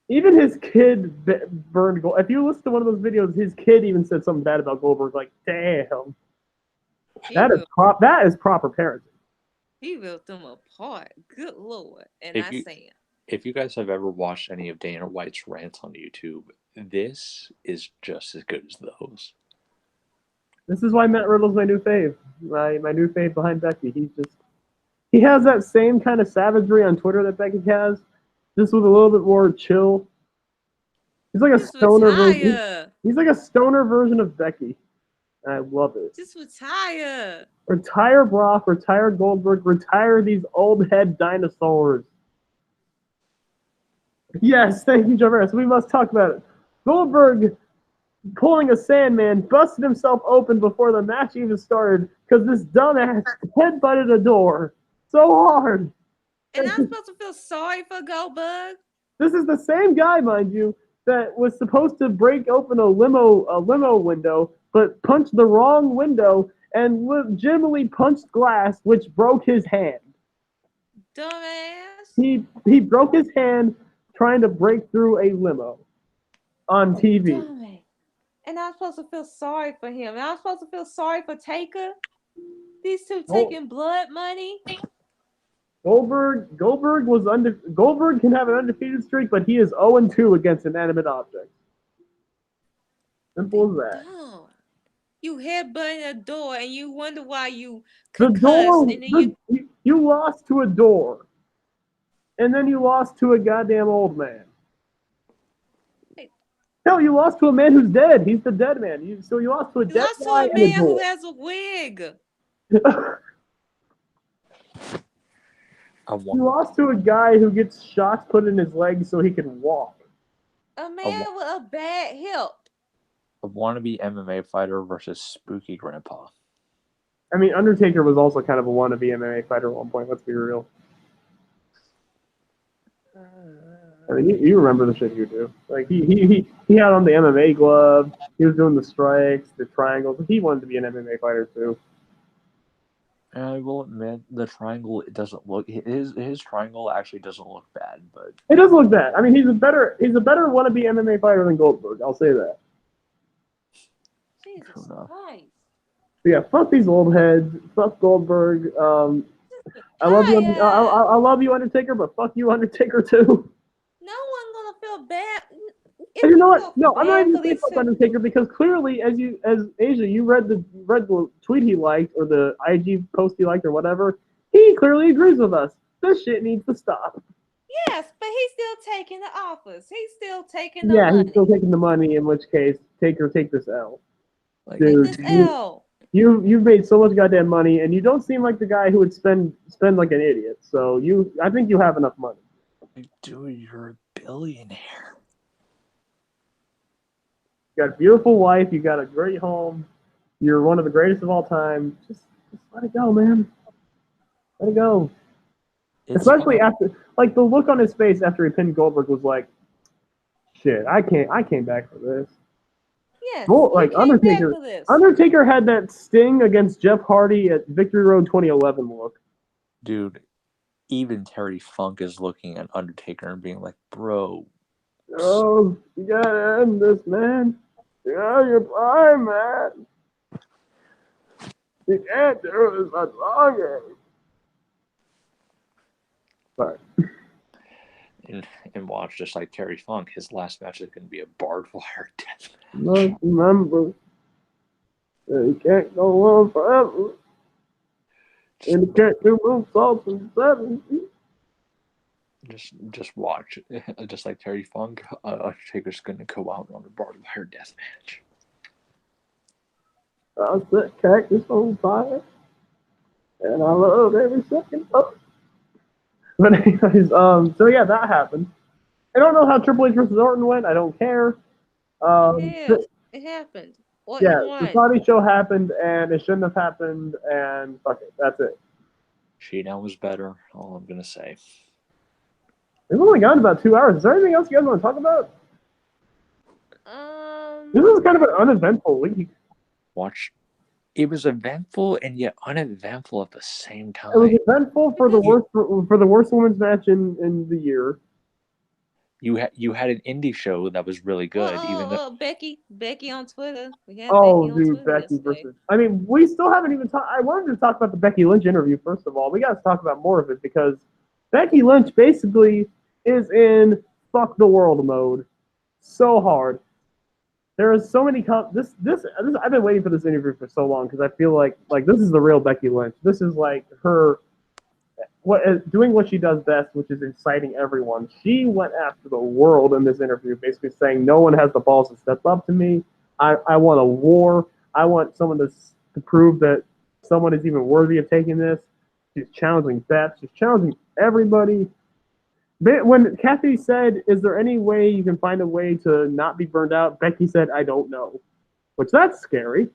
Even his kid burned Goldberg. If you listen to one of those videos, his kid even said something bad about Goldberg. Like, damn. That is proper parenting. He ripped them apart. Good Lord. And if you guys have ever watched any of Dana White's rants on YouTube, this is just as good as those. This is why Matt Riddle's my new fave. My new fave behind Becky. He has that same kind of savagery on Twitter that Becky has, just with a little bit more chill. He's like a stoner version. He's like a stoner version of Becky. I love it. Just retire. Retire Brock, retire Goldberg, retire these old head dinosaurs. Yes, thank you, Jarvarus. We must talk about it. Goldberg pulling a Sandman, busted himself open before the match even started because this dumbass headbutted a door so hard. And I'm supposed to feel sorry for Goldberg? This is the same guy, mind you, that was supposed to break open a limo window, but punched the wrong window and legitimately punched glass, which broke his hand. Dumbass. He broke his hand trying to break through a limo on TV. Dumbass. And I'm supposed to feel sorry for him. And I'm supposed to feel sorry for Taker. These two taking blood money. Goldberg can have an undefeated streak, but he is 0-2 against inanimate objects. Simple as that. Dumb. You headbutting a door and you wonder why you concussed. And then you lost to a door. And then you lost to a goddamn old man. Hell, you lost to a man who's dead. He's the dead man. So you lost to a dead guy and a man who has a wig. You lost to a guy who gets shots put in his legs so he can walk. A man with a bad hip. A wannabe MMA fighter versus Spooky Grandpa. I mean, Undertaker was also kind of a wannabe MMA fighter at one point. Let's be real. I mean, you remember the shit you do. Like he had on the MMA glove. He was doing the strikes, the triangles. He wanted to be an MMA fighter too. I will admit, the triangle, it doesn't look, his triangle actually doesn't look bad, but it does look bad. I mean, he's a better wannabe MMA fighter than Goldberg. I'll say that. Jesus Christ. But yeah, fuck these old heads. Fuck Goldberg. I love you. I love you, Undertaker, but fuck you, Undertaker too. No one's gonna feel bad. And you know what? No, I'm not even saying fuck Undertaker because clearly, as Asia, you read the tweet he liked or the IG post he liked or whatever. He clearly agrees with us. This shit needs to stop. Yes, but he's still taking the offers. He's still taking the money. He's still taking the money. In which case, take this L. Like, dude, take this L. You've made so much goddamn money, and you don't seem like the guy who would spend like an idiot. So I think you have enough money. Dude, you're a billionaire. You got a beautiful wife. You got a great home. You're one of the greatest of all time. Just let it go, man. Let it go. Especially after, like, the look on his face after he pinned Goldberg was like, shit, I came back for this. Yes, like Undertaker had that Sting against Jeff Hardy at Victory Road 2011 look. Dude, even Terry Funk is looking at Undertaker and being like, bro. Oh, you gotta end this, man. You're fine, man. You can't do this much longer. Sorry. And watch, just like Terry Funk, his last match is going to be a barbed wire death match. Must remember, you can't go on forever. And you can't do moonsaults in 70. Just watch. Just like Terry Funk, Undertaker's going to go out on a barbed wire death match. I set cactus on fire, and I love every second of it. But anyways, so yeah, that happened. I don't know how Triple H versus Orton went. I don't care. It happened. The Saudi show happened, and it shouldn't have happened, and fuck it. That's it. Sheena was better, all I'm going to say. We've only gone about 2 hours. Is there anything else you guys want to talk about? This is kind of an uneventful week. Watch It was eventful and yet uneventful at the same time. It was eventful for the worst women's match in the year. You had an indie show that was really good. Becky on Twitter. We had Oh, Becky on dude, Twitter Becky yesterday. versus. I mean, we still haven't even talked. I wanted to talk about the Becky Lynch interview first of all. We got to talk about more of it because Becky Lynch basically is in fuck the world mode so hard. There is so many. This I've been waiting for this interview for so long because I feel like this is the real Becky Lynch. This is like her doing what she does best, which is inciting everyone. She went after the world in this interview, basically saying no one has the balls to step up to me. I want a war. I want someone to prove that someone is even worthy of taking this. She's challenging Beth. She's challenging everybody. When Kathy said, "Is there any way you can find a way to not be burned out?" Becky said, "I don't know," which that's scary.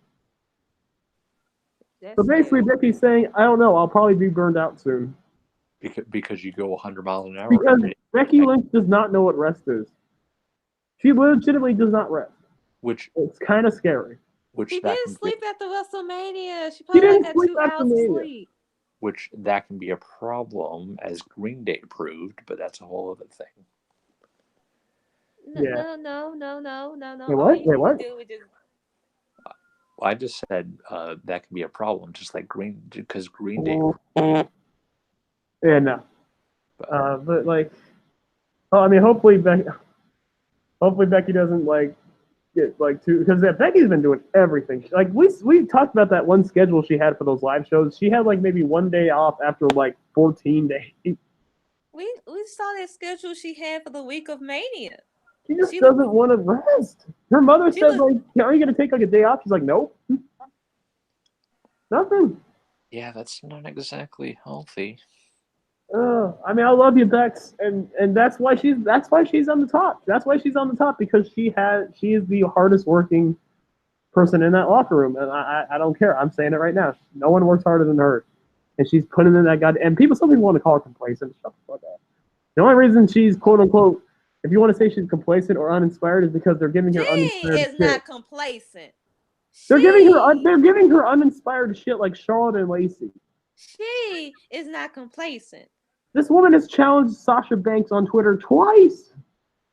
So basically, Becky's saying, "I don't know. I'll probably be burned out soon." Because you go 100 miles an hour. Because Becky Lynch does not know what rest is. She legitimately does not rest. It's kind of scary. She didn't sleep after WrestleMania. She probably got 2 hours of sleep. Which that can be a problem, as Green Day proved, but that's a whole other thing. No. Wait, what? I just said that can be a problem, just like Green Day. Yeah, no. But like, I mean, hopefully Becky doesn't get too, because Becky's been doing everything. Like we talked about that one schedule she had for those live shows. She had maybe one day off after 14 days. We saw that schedule she had for the week of Mania. She just doesn't want to rest. Her mother said, "Are you going to take a day off?" She's like, "Nope, nothing." Yeah, that's not exactly healthy. I mean, I love you, Bex, and that's why she's on the top. That's why she's on the top, because she is the hardest working person in that locker room, and I don't care. I'm saying it right now. No one works harder than her, and she's putting in that and some people want to call her complacent. Shut the fuck up. The only reason she's quote unquote, if you want to say she's complacent or uninspired, is because they're giving her uninspired shit. She is not complacent. They're giving her uninspired shit like Charlotte and Lacey. She is not complacent. This woman has challenged Sasha Banks on Twitter twice.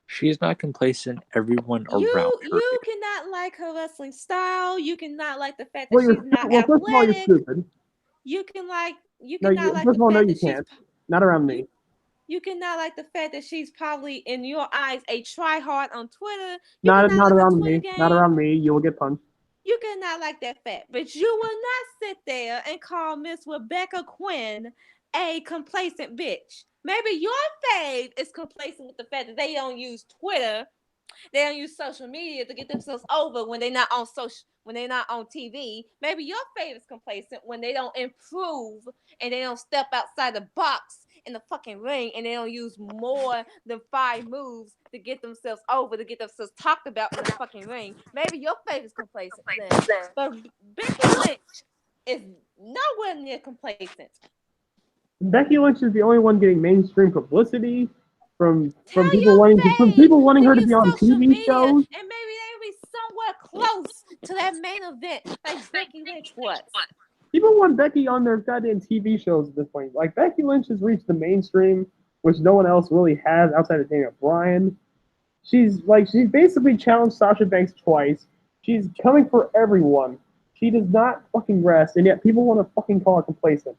She is not complacent. Everyone around her. You cannot like her wrestling style. You cannot like the fact that she's not athletic. First of all, you're stupid. You cannot like first of all, no, you can't. Not around me. You cannot like the fact that she's probably, in your eyes, a try-hard on Twitter. Not around me. Not around me. You will get punched. You cannot like that fact. But you will not sit there and call Miss Rebecca Quinn a complacent bitch. Maybe your fave is complacent with the fact that they don't use Twitter. They don't use social media to get themselves over when they're not on TV. Maybe your fave is complacent when they don't improve and they don't step outside the box in the fucking ring, and they don't use more than 5 moves to get themselves over, to get themselves talked about in the fucking ring. Maybe your fave is complacent then. But Becky Lynch is nowhere near complacent. Becky Lynch is the only one getting mainstream publicity from people wanting her to be on TV shows. And maybe they'll be somewhere close to that main event like Becky Lynch was. People want Becky on their goddamn TV shows at this point. Like, Becky Lynch has reached the mainstream, which no one else really has outside of Daniel Bryan. She's basically challenged Sasha Banks twice. She's coming for everyone. She does not fucking rest, and yet people want to fucking call her complacent.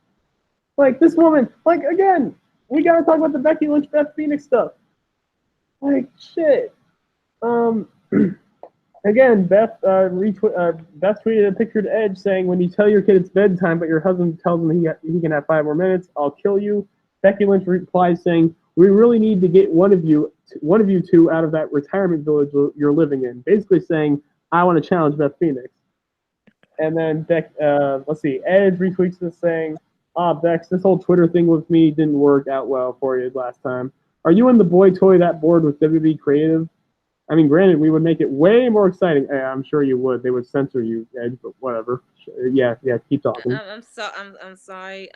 Like, this woman, again, we gotta talk about the Becky Lynch Beth Phoenix stuff. Shit. Again, Beth tweeted a picture to Edge saying, "When you tell your kid it's bedtime, but your husband tells him he can have 5 more minutes, I'll kill you." Becky Lynch replies saying, "We really need to get one of you two out of that retirement village you're living in." Basically saying, "I want to challenge Beth Phoenix." And then Edge retweets this saying, "Bex, this whole Twitter thing with me didn't work out well for you last time. Are you and the boy toy that bored with WWE Creative? I mean, granted, we would make it way more exciting." I'm sure you would. They would censor you, Edge, but whatever. Yeah, keep talking. I'm sorry.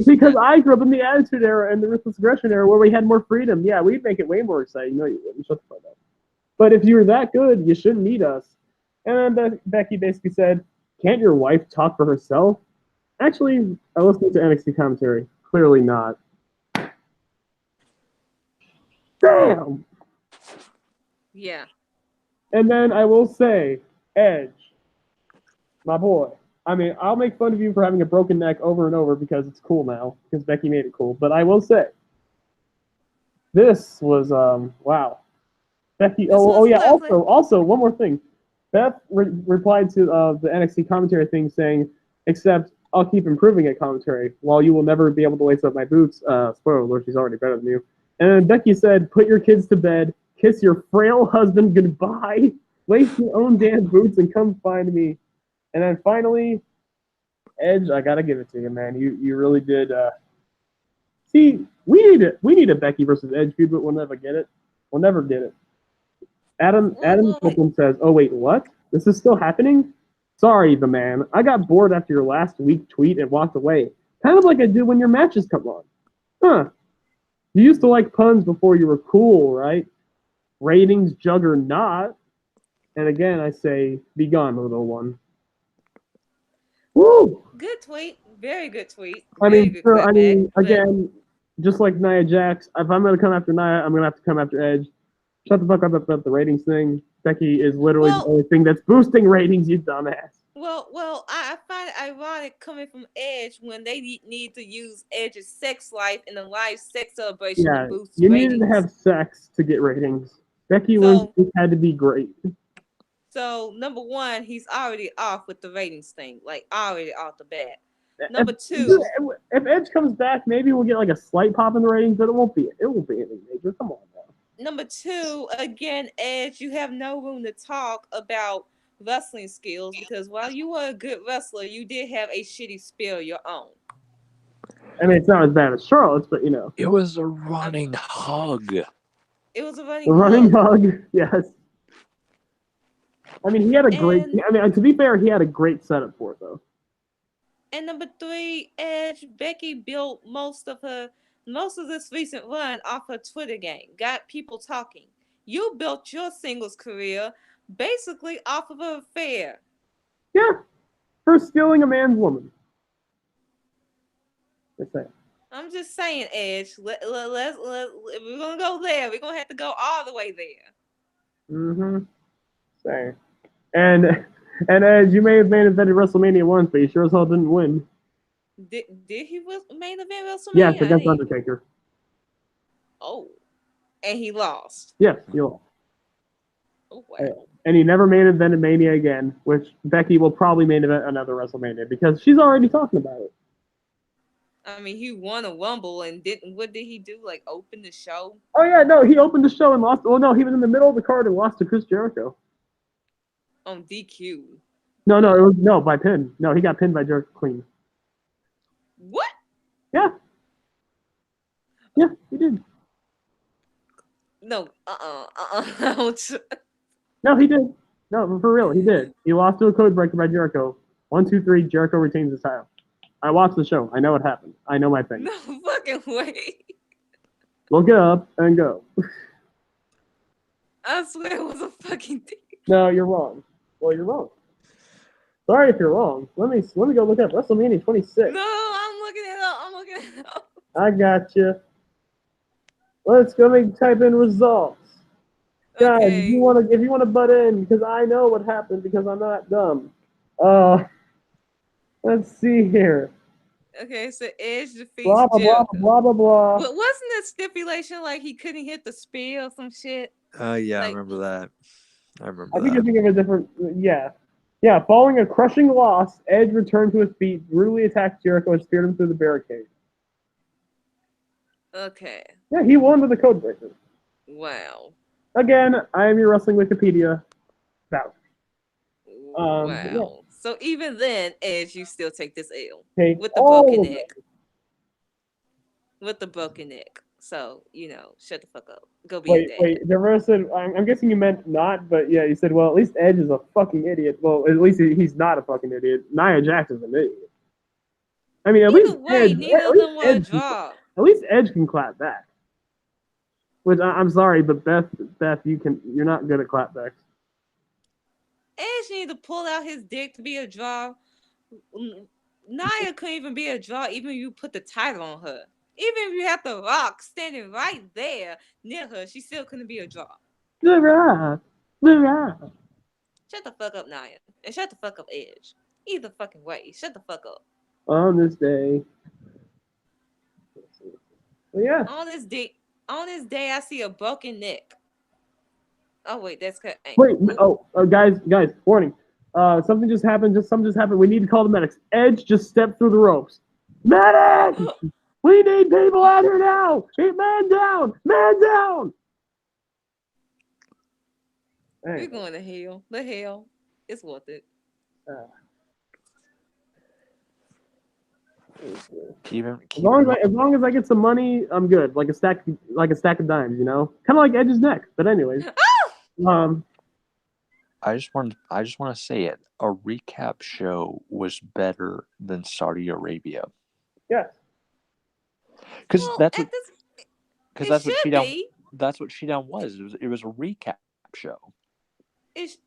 Because I grew up in the Attitude Era and the Ruthless Aggression Era where we had more freedom. Yeah, we'd make it way more exciting. No, you wouldn't. Shut the fuck up. But if you were that good, you shouldn't need us. And then Becky basically said, can't your wife talk for herself? Actually, I listened to NXT commentary. Clearly not. Damn! Yeah. And then I will say, Edge, my boy. I mean, I'll make fun of you for having a broken neck over and over because it's cool now, because Becky made it cool. But I will say, this was, wow. Becky, This oh was yeah, lovely. also, one more thing. Beth replied to the NXT commentary thing saying, except I'll keep improving at commentary, while you will never be able to lace up my boots. Spoiler alert, she's already better than you. And then Becky said, put your kids to bed, kiss your frail husband goodbye, lace your own damn boots, and come find me. And then finally, Edge, I gotta give it to you, man. You really did. See, we need a Becky versus Edge feud, but we'll never get it. We'll never get it. Adam Well, Copeland says, "Oh wait, what? This is still happening? Sorry, the man. I got bored after your last week tweet and walked away. Kind of like I do when your matches come on. Huh? You used to like puns before you were cool, right? Ratings juggernaut. And again, I say, be gone, little one. Woo! good tweet. Very good tweet. I Very mean, good sure, I clapback. mean, again, just like Nia Jax, if I'm gonna come after Nia, I'm gonna have to come after Edge. Shut the fuck up about the ratings thing. Becky is literally the only thing that's boosting ratings, you dumbass. Well, I find it ironic coming from Edge when they need to use Edge's sex life in a live sex celebration to Yeah, boost you ratings. needed to have sex to get ratings. Becky Lynch had to be great. So number one, he's already off with the ratings thing, like already off the bat. Number two, if Edge comes back, maybe we'll get like a slight pop in the ratings, but it won't be anything major. Come on now. Number two, again, Edge, you have no room to talk about wrestling skills because while you were a good wrestler, you did have a shitty spiel of your own. I mean, it's not as bad as Charlotte's, but you know. It was a running hug. It was a running hug, yes. I mean, he had a great. I mean, to be fair, he had a great setup for it, though. And number three, Edge, Becky built most of this recent run off her Twitter game, got people talking. You built your singles career basically off of an affair. Yeah, for stealing a man's woman. I'm just saying, Edge. Let's if we're gonna go there, we're gonna have to go all the way there. Mm-hmm. Same. And Edge, you may have main evented WrestleMania once, but you sure as hell didn't win. Did he main event WrestleMania? Yes, against Undertaker. Oh, and he lost. Yes, he lost. Oh wow. And he never main evented Mania again, which Becky will probably main event another WrestleMania because she's already talking about it. I mean, he won a Rumble and didn't. What did he do? Like open the show? Oh yeah, no, he opened the show and lost. Well, no, he was in the middle of the card and lost to Chris Jericho. On DQ. No, by pin. No, he got pinned by Jericho clean. What? Yeah, he did. No, No, he did. No, for real, he did. He lost to a code breaker by Jericho. 1, 2, 3. Jericho retains his title. I watched the show. I know what happened. I know my thing. No fucking way. Look it up and go. I swear it was a fucking thing. No, you're wrong. Well, you're wrong. Sorry if you're wrong. Let me go look at WrestleMania 26. No, I'm looking it up. I got you. Let's go type in results. Guys, if you want to butt in, because I know what happened, because I'm not dumb. Let's see here. Okay, so Edge defeats blah blah Jericho. blah blah blah. But wasn't the stipulation like he couldn't hit the spear or some shit? Yeah, like, I remember that. I think you're thinking of a different. Yeah. Following a crushing loss, Edge returned to his feet, brutally attacked Jericho, and speared him through the barricade. Okay. Yeah, he won with the code breaker. Wow. Again, I am your wrestling Wikipedia. Vouch. Wow. Yeah. So even then, Edge, you still take this L with the broken neck. With the broken neck. So, shut the fuck up. Go be a dad. Wait, Jarvarus said, I'm guessing you meant not, but yeah, you said, well, at least Edge is a fucking idiot. Well, at least he's not a fucking idiot. Nia Jax is an idiot. I mean, at least Edge can clap back. Which I'm sorry, but Beth, you're not good at clapbacks. Edge need to pull out his dick to be a draw. Nia couldn't even be a draw, even if you put the title on her. Even if you have The Rock standing right there near her, she still couldn't be a draw. The Rock. Shut the fuck up, Nia. And shut the fuck up, Edge. Either fucking way. Shut the fuck up. On this day. Well, yeah. On this day, I see a broken neck. Oh wait, that's cut. Wait, guys, warning. Something just happened. We need to call the medics. Edge just stepped through the ropes. Medic! We need people out here now. Hey, man down. We're going to hell. The hell. It's worth it. As long as I get some money, I'm good. Like a stack of dimes, you know? Kind of like Edge's neck. But anyways. I just want to say it. A recap show was better than Saudi Arabia. Yeah. Because that's what She Down was. It was a recap show. It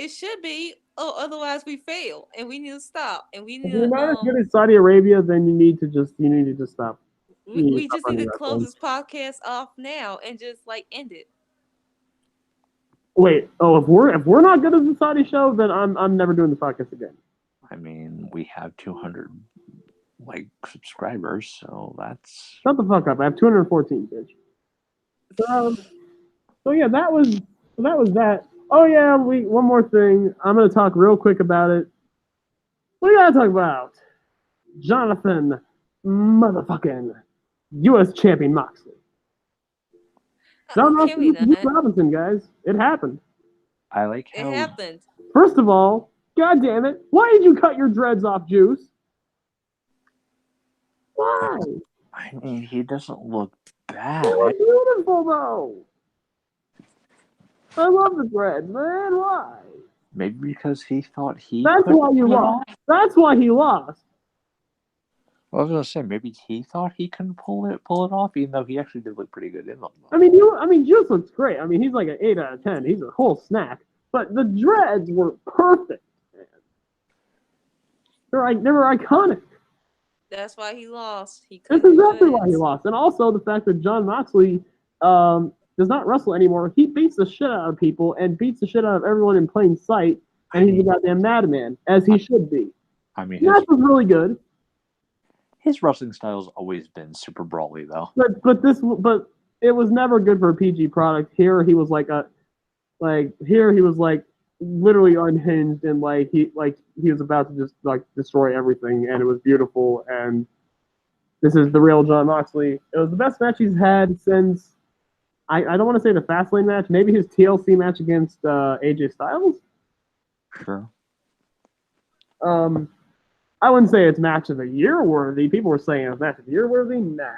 should be. Oh, otherwise we fail and we need to stop and we need If you're not as good as Saudi Arabia, then you need to just stop. We just need to close this podcast off now and just end it. Wait. Oh, if we're not good as the Saudi show, then I'm never doing the podcast again. I mean, we have 200 subscribers, so that's. Shut the fuck up! I have 214, bitch. So yeah, that was that. Oh yeah, one more thing. I'm gonna talk real quick about it. What do you gotta talk about? Jonathan, motherfucking U.S. champion Moxley. John Moxley, Robinson, guys. It happened. I like how it happened. First of all, god damn it, why did you cut your dreads off, Juice? Why? I mean, he doesn't look bad. They look beautiful though. I love the dreads, man. Why? Maybe because he thought he. That's why you lost. That's why he lost. Well, I was gonna say maybe he thought he couldn't pull it off, even though he actually did look pretty good in them. I mean, Juice looks great. I mean, he's like an 8 out of 10. He's a whole snack. But the dreads were perfect, man. They were iconic. That's why he lost. That's exactly why he lost. And also the fact that Jon Moxley does not wrestle anymore. He beats the shit out of people and beats the shit out of everyone in plain sight. And he's a goddamn madman, as he should be. I mean, that was really good. His wrestling style's always been super brawly, though. But it was never good for a PG product. Here he was literally unhinged and he was about to just destroy everything, and it was beautiful. And this is the real Jon Moxley. It was the best match he's had since I don't want to say the Fastlane match, maybe his TLC match against AJ Styles. Sure. I wouldn't say it's match of the year worthy. People were saying it's match of the year worthy. Nah.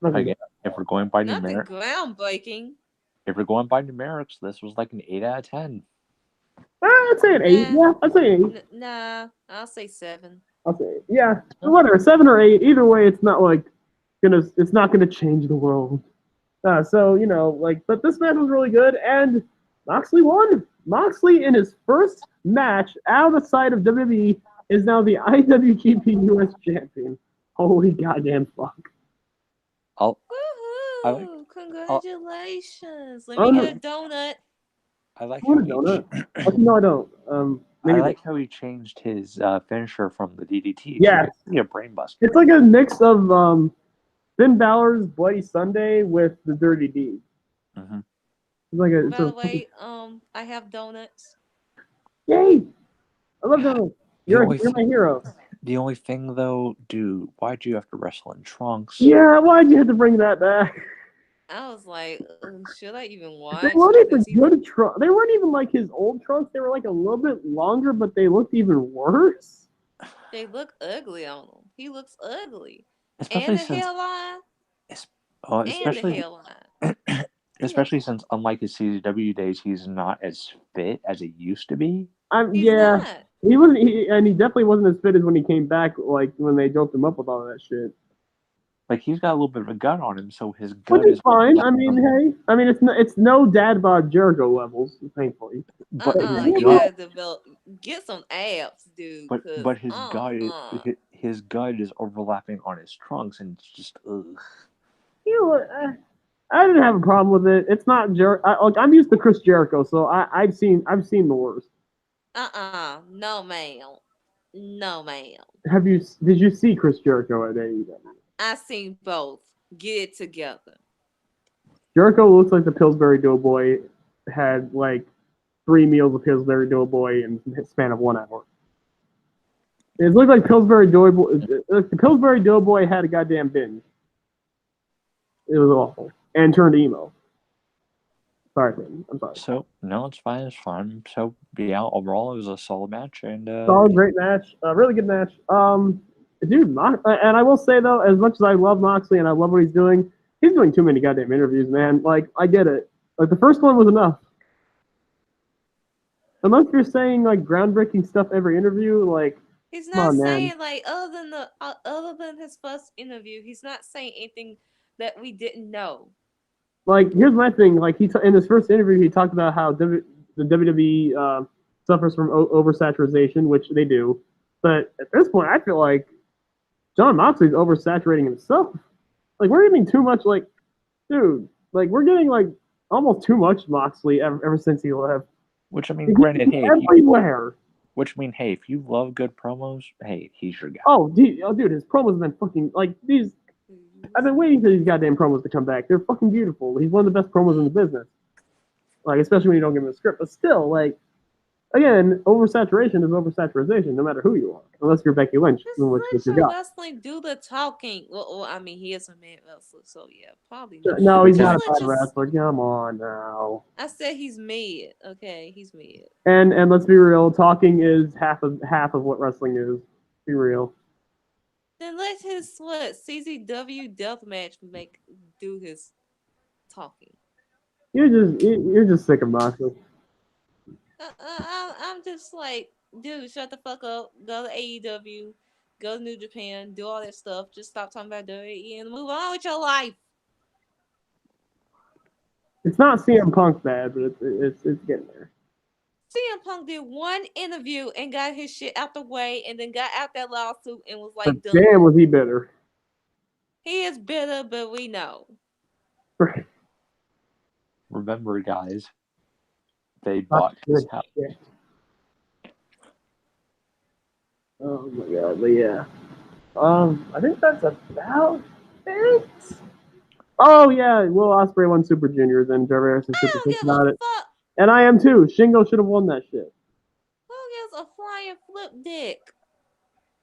Again, if we're going by nothing numerics, groundbreaking. If we're going by numerics, this was like an 8 out of 10. I'd say an 8. Yeah, I'd say 8. Nah, I'll say 7. I'll say 8. Yeah, whatever. 7 or 8. Either way, it's not gonna change the world. But this match was really good, and Moxley won. Moxley, in his first match out of the side of WWE, is now the IWGP US champion. Holy goddamn fuck. Congratulations. Let me get a donut. I like how donut. No, I don't. I like how he changed his finisher from the DDT. Yeah. To a brainbuster. It's like a mix of Finn Balor's Bloody Sunday with the Dirty D. Mm-hmm. By the way, I have donuts. Yay! I love donuts. You're my hero. The only thing, though, dude, why'd you have to wrestle in trunks? Yeah, why'd you have to bring that back? I was like, should I even watch? They weren't even good trunks. They weren't even like his old trunks. They were like a little bit longer, but they looked even worse. They look ugly on him. He looks ugly. Especially and the hairline. Especially since, unlike his CZW days, he's not as fit as he used to be. Not. He wasn't, and he definitely wasn't as fit as when he came back, like when they doped him up with all that shit. Like he's got a little bit of a gun on him, so his Which gun is is fine. I overlapping mean, on- hey, I mean it's no dad bod Jericho levels, thankfully. but his You gun, gotta get some abs, dude. but his gun is overlapping on his trunks, and it's just ugh. You know what? I didn't have a problem with it. It's not Look, I'm used to Chris Jericho, so I've seen the worst. No, ma'am. No, ma'am. Did you see Chris Jericho at AEW? I seen both. Get it together. Jericho looks like the Pillsbury Doughboy had like 3 meals of Pillsbury Doughboy in the span of 1 hour. It looked like Pillsbury Doughboy. The Pillsbury Doughboy had a goddamn binge. It was awful and turned emo. Sorry, man. I'm sorry. So no, it's fine. It's fine. So yeah, overall it was a solid match, and Solid, great match. Really good match. Dude, and I will say though, as much as I love Moxley and I love what he's doing too many goddamn interviews, man. Like, I get it. Like, the first one was enough. Unless you're saying like groundbreaking stuff every interview, like, He's come not on, saying man. like other than his first interview, he's not saying anything that we didn't know. Like, here's my thing. Like, in his first interview, he talked about how the WWE suffers from oversaturation, which they do. But at this point, I feel like John Moxley's oversaturating himself. Like, we're getting too much. Like, dude, like we're getting like almost too much Moxley ever since he left. which I mean, granted, hey, everywhere. Hey, if you love good promos, hey, he's your guy. Oh, dude, his promos have been fucking like these. I've been waiting for these goddamn promos to come back. They're fucking beautiful. He's one of the best promos in the business. Like, especially when you don't give him a script. But still, like, again, oversaturation is oversaturation, no matter who you are, unless you're Becky Lynch, which Just you let got. wrestling do the talking. Well, I mean, he is a mad wrestler, so yeah, probably. No, he's not a bad wrestler. Come on now. I said he's mid. Okay, he's mid. And let's be real, talking is half of what wrestling is. Be real. Then let his CZW deathmatch do his talking. You're just sick of Moxley. I'm just like, dude, shut the fuck up. Go to AEW, go to New Japan, do all that stuff. Just stop talking about WWE and move on with your life. It's not CM Punk bad, but it's getting there. CM Punk did one interview and got his shit out the way, and then got out that lawsuit and was like, but damn, was he bitter? He is bitter, but we know. Right. Remember, guys, they bought his house. Shit. Oh my god, but yeah. I think that's about it. Oh yeah, Will Ospreay won Super Juniors and Jarvarus is super pissed about it. Fuck. And I am too. Shingo should have won that shit. Who gives a flying flip dick?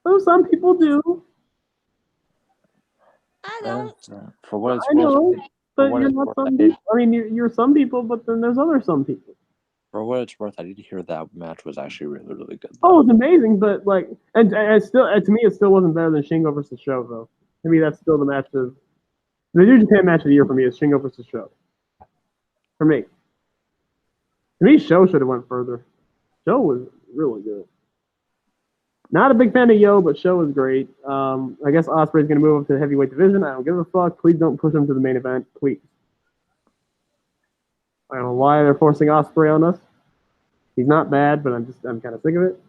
Oh, some people do. I don't. For what it's I know, worth, but you're not some people. I mean, you're some people, but then there's other some people. For what it's worth, I did hear that match was actually really, really good. Though. Oh, it's amazing, but like, and still, to me, it still wasn't better than Shingo versus Show, though. To me, that's still the match of the New Japan match of the year for me is Shingo versus Show. For me, Show should have went further. Show was really good. Not a big fan of Yo, but Show was great. I guess Ospreay's gonna move up to the heavyweight division. I don't give a fuck. Please don't push him to the main event, please. I don't know why they're forcing Ospreay on us. He's not bad, but I'm kind of sick of it.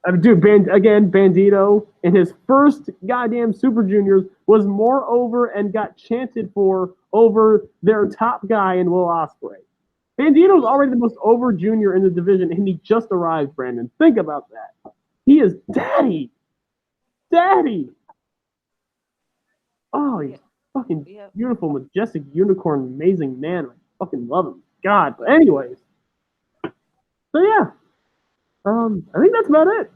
I mean, dude, Bandito in his first goddamn Super Juniors was more over and got chanted for over their top guy in Will Ospreay. Bandito's already the most over junior in the division, and he just arrived, Brandon. Think about that. He is daddy. Daddy. Oh, he's fucking beautiful, majestic, unicorn, amazing man. I fucking love him. God. But anyways. So yeah. I think that's about it.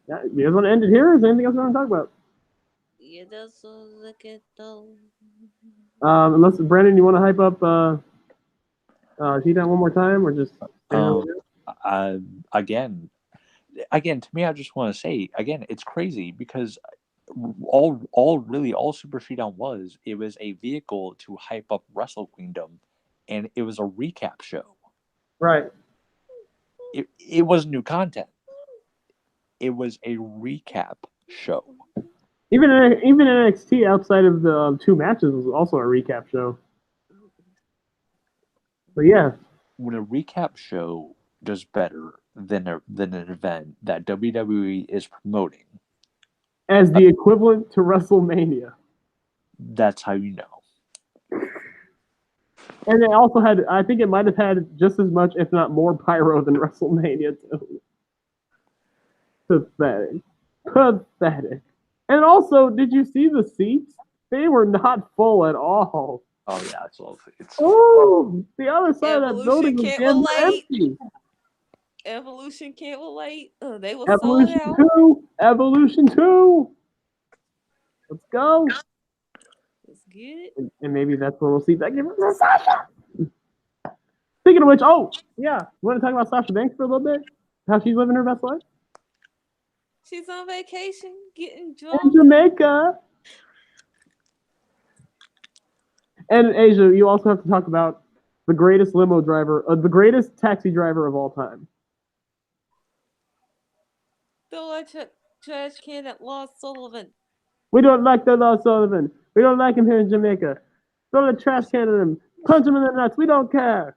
Yeah, you guys want to end it here? Or is there anything else you want to talk about? Yeah, that's look at those. Unless Brandon, you want to hype up T-Town one more time, or just again, to me, I just want to say again, it's crazy because all Super Showdown was a vehicle to hype up Wrestle Queendom, and it was a recap show. Right. It was new content. It was a recap show. Even NXT outside of the 2 matches was also a recap show. But yeah, When a recap show does better than an event that WWE is promoting, as the equivalent to WrestleMania. that's how you know. And it also had, I think it might have had just as much, if not more, pyro than WrestleMania too. Pathetic. Pathetic. And also, did you see the seats? They were not full at all. Oh yeah, it's all. Oh, the other side of that Evolution building was can't damn near relate. empty. Evolution can't relate. They were sold Evolution out. 2! Evolution 2! Let's go. Let's get it. And maybe that's where we'll see Becky versus Sasha. Speaking of which, oh, yeah. You want to talk about Sasha Banks for a little bit? How she's living her best life? She's on vacation, getting In drunk. Jamaica. And Asia, you also have to talk about the greatest limo driver, the greatest taxi driver of all time. Throw a trash can at Lost Sullivan. We don't like the Lost Sullivan. We don't like him here in Jamaica. Throw the trash can at him. Punch him in the nuts. We don't care.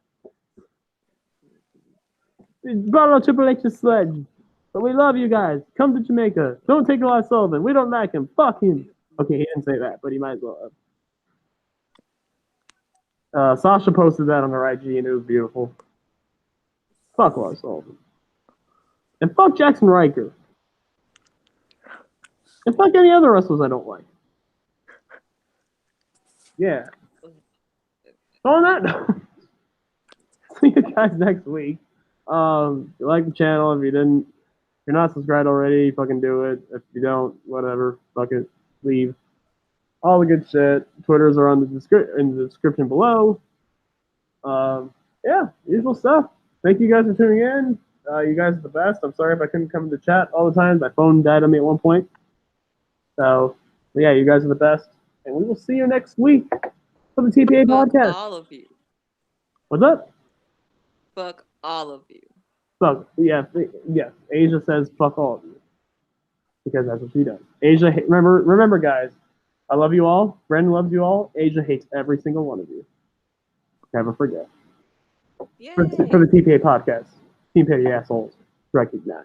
Borrow Triple H's sledge. But we love you guys. Come to Jamaica. Don't take Lost Sullivan. We don't like him. Fuck him. Okay, he didn't say that, but he might as well have. Sasha posted that on her IG, and it was beautiful. Fuck Lost Sullivan. And fuck Jackson Riker. And fuck any other wrestlers I don't like. Yeah. So on that note, see you guys next week. If you like the channel, if you're not subscribed already, fucking do it. If you don't, whatever, fuck it, leave. All the good shit. Twitters are in the description below. Yeah, usual stuff. Thank you guys for tuning in. You guys are the best. I'm sorry if I couldn't come to chat all the time. My phone died on me at one point. So, yeah, you guys are the best. And we will see you next week for the TPA podcast. All of you. What's up? Fuck all of you. Fuck, yeah. Asia says fuck all of you. Because that's what she does. Asia, remember guys, I love you all. Brendan loves you all. Asia hates every single one of you. Never forget. Yay. For the TPA podcast, Team Petty Assholes, recognize.